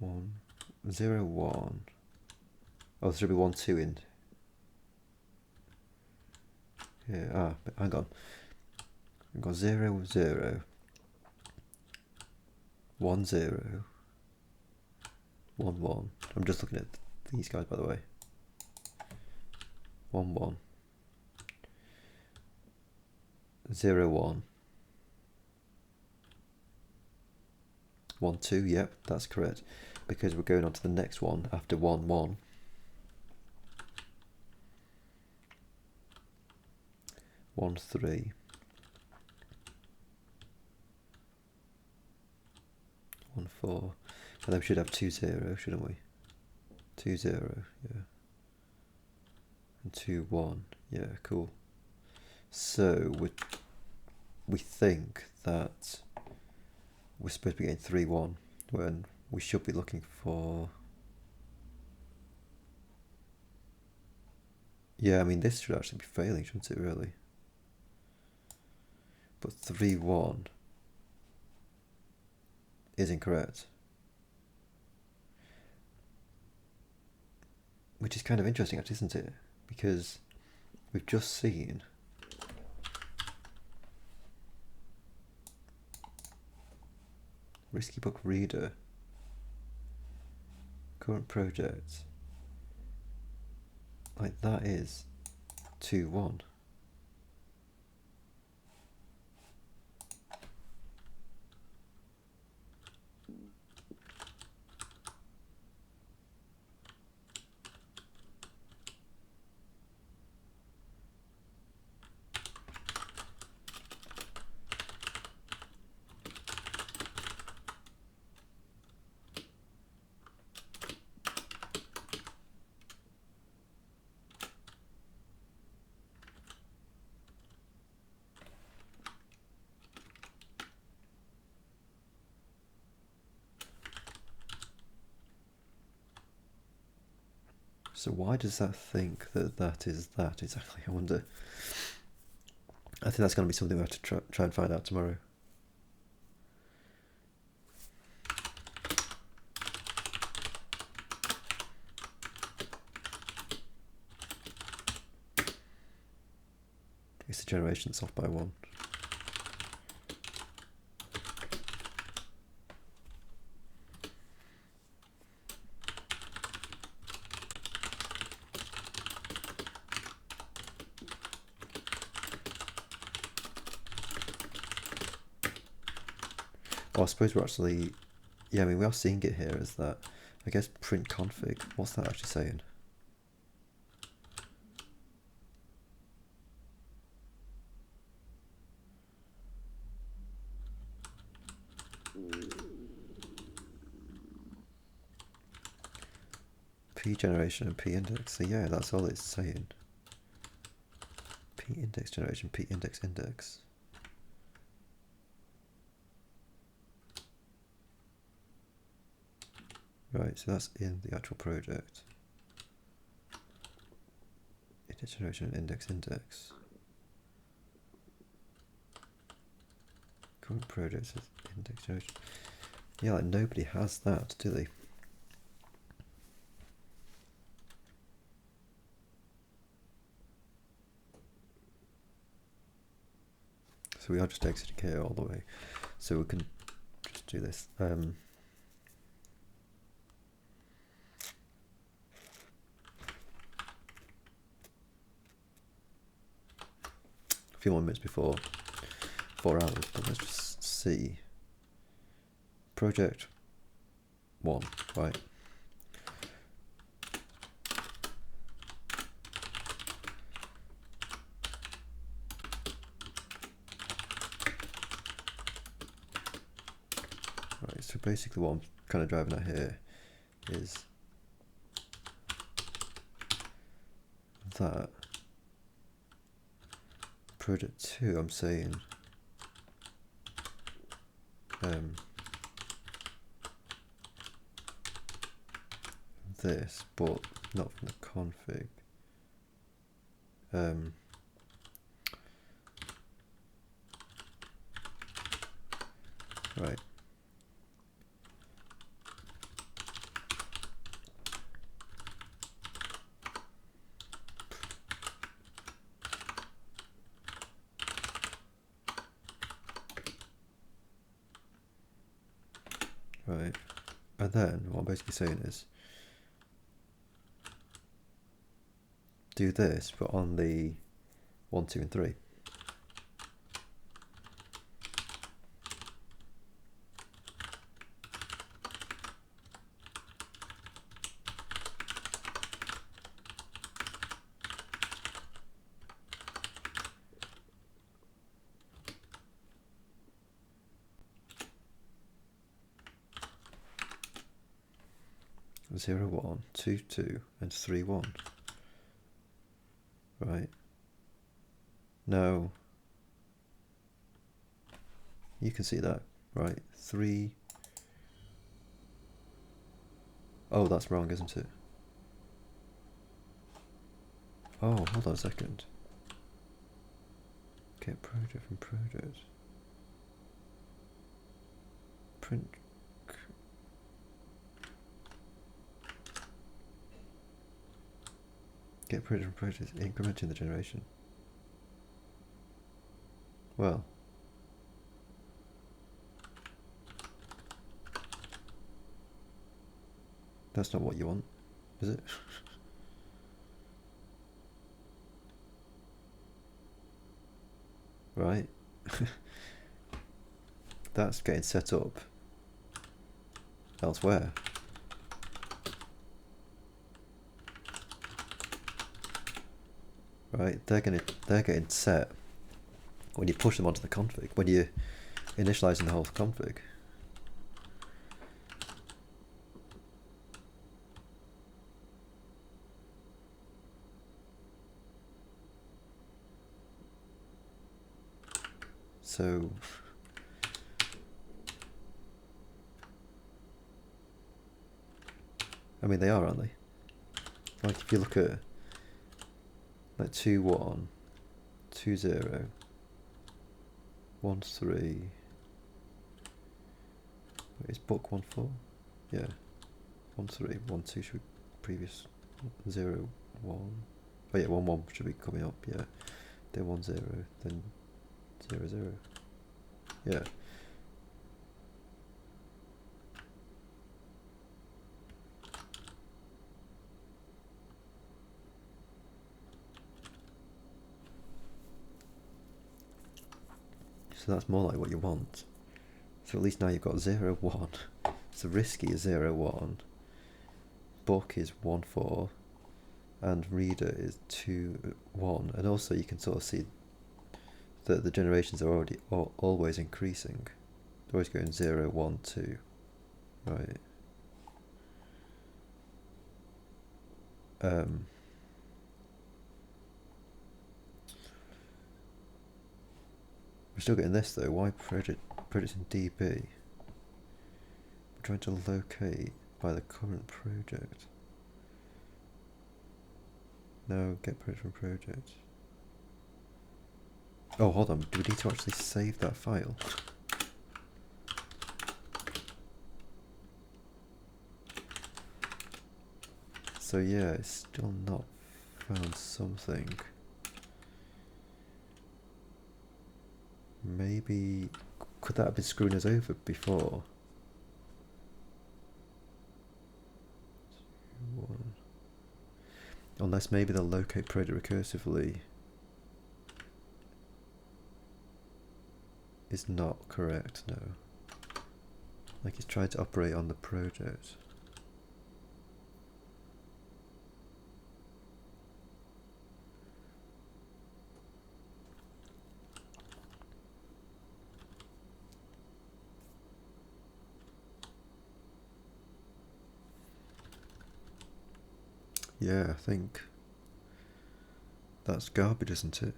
1-0-1. Oh, there should be 1-2 in. Yeah, hang on. We've got 0-0. 1-0. 1-1. I'm just looking at these guys, by the way. 1-1. 0-1. 1-2, yep, that's correct. Because we're going on to the next one after 1-1. 1-3. 1-4. And then we should have 2-0, shouldn't we? 2-0, yeah. And 2-1, yeah, cool. So we think that we're supposed to be getting 3-1 when we should be looking for. Yeah, I mean this should actually be failing, shouldn't it, really? But 3-1 is incorrect. Which is kind of interesting, actually, isn't it? Because we've just seen Risky Book Reader, current project, like that is 2-1. So why does that think that that is that exactly? I wonder. I think that's going to be something we have to try and find out tomorrow. It's the generation that's off by 1. Oh, I suppose we're actually, yeah, I mean, we are seeing it here as that, I guess, print config. What's that actually saying? P generation and P index. So yeah, that's all it's saying. P index generation, P index index. Right, so that's in the actual project. Index generation and index index. Current project says index generation. Yeah, like nobody has that, do they? So we are just exiting here all the way. So we can just do this. A few more minutes before 4 hours, but let's just see. Project 1, right. Right, so basically what I'm kind of driving at here is that project 2, I'm saying this, but not from the config. Right. Right. And then what I'm basically saying is do this, but on the 1, 2, and 3. Zero, 1, 2, 2, and 3, 1. Right. Now, you can see that, right? 3. Oh, that's wrong, isn't it? Oh, hold on a second. Get project from project. Print. Get project from project, incrementing the generation. Well. That's not what you want, is it? Right. That's getting set up elsewhere. Right, they're getting set when you push them onto the config, when you're initializing the whole config. So I mean, they are, aren't they? Like if you look at like 2, 1, 2, 0, 1, 3. Is book 1, 4? Yeah. 1, 3, 1, 2 should be previous. 0, 1. Oh yeah, 1, 1 should be coming up, yeah. Then 1, 0, then 0, 0. Yeah. So that's more like what you want. So at least now you've got 0, 1. So risky is 0, 1. Book is 1, 4. And reader is 2, 1. And also you can sort of see that the generations are already always increasing. They're always going 0, 1, 2. Right. We're still getting this though. Why project in DB? We're trying to locate by the current project. No, get project from project. Oh, hold on. Do we need to actually save that file? So yeah, it's still not found something. Maybe, could that have been screwing us over before? 2, 1. Unless maybe they'll locate project recursively is not correct, no. Like it's trying to operate on the project. Yeah, I think that's garbage, isn't it?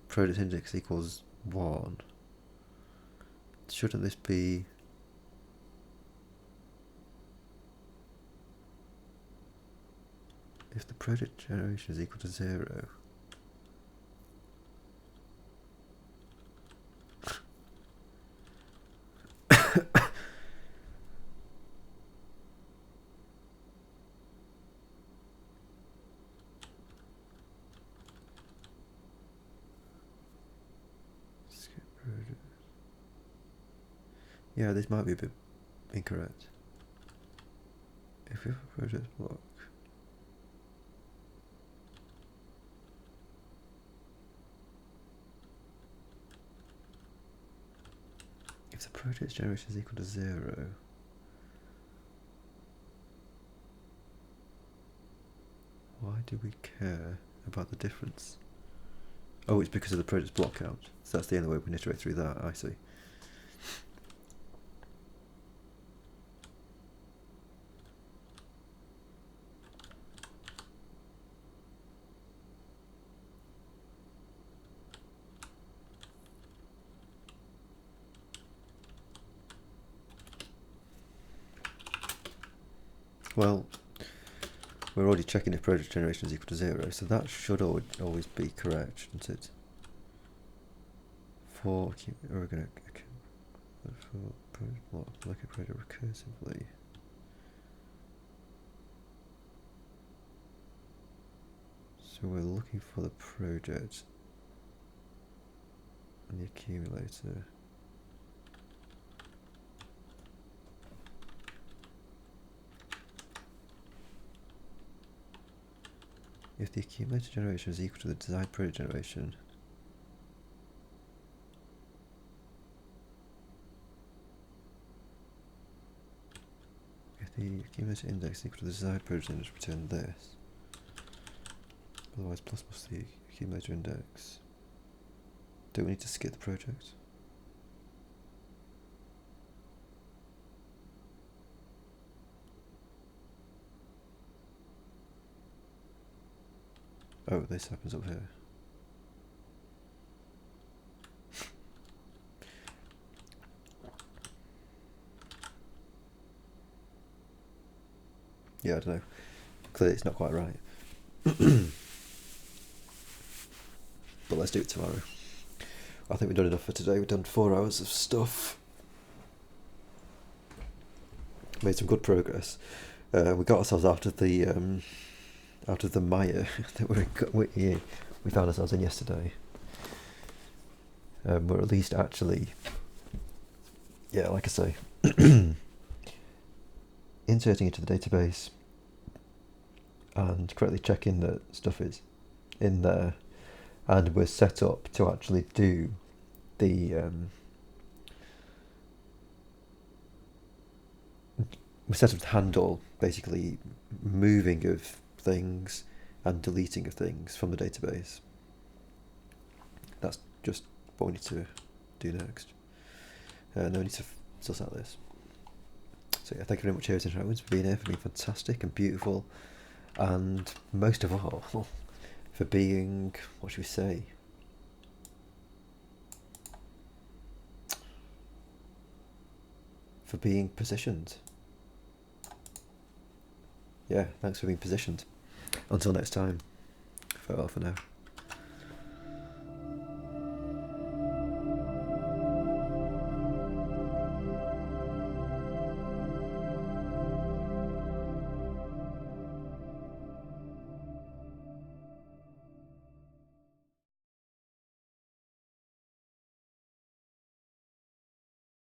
Project index equals 1. shouldn't this be... If the project generation is equal to 0... Yeah, this might be a bit incorrect. If we have a project block, if the project generation is equal to 0, why do we care about the difference? Oh, it's because of the project block count. So that's the only way we can iterate through that, I see. Well, we're already checking if project generation is equal to 0, so that should always be correct, shouldn't it? For organic, for project block, look at project recursively. So we're looking for the project and the accumulator. If the accumulator generation is equal to the desired project generation, if the accumulator index is equal to the desired project index, return this. Otherwise, plus the accumulator index. Do we need to skip the project? Oh, this happens up here. Yeah, I don't know. Clearly it's not quite right. But let's do it tomorrow. I think we've done enough for today. We've done 4 hours of stuff. Made some good progress. We got ourselves out of the mire that we found ourselves in yesterday. We're at least actually, yeah, like I say, inserting into the database and correctly checking that stuff is in there, and we're set up to actually do the we're set up to handle basically moving of things and deleting of things from the database. That's just what we need to do next. And then we need to suss out this. So yeah, thank you very much, Harris and Howard, for being here, for being fantastic and beautiful, and most of all, for being, what should we say? For being positioned. Yeah, thanks for being positioned. Until next time, farewell for now.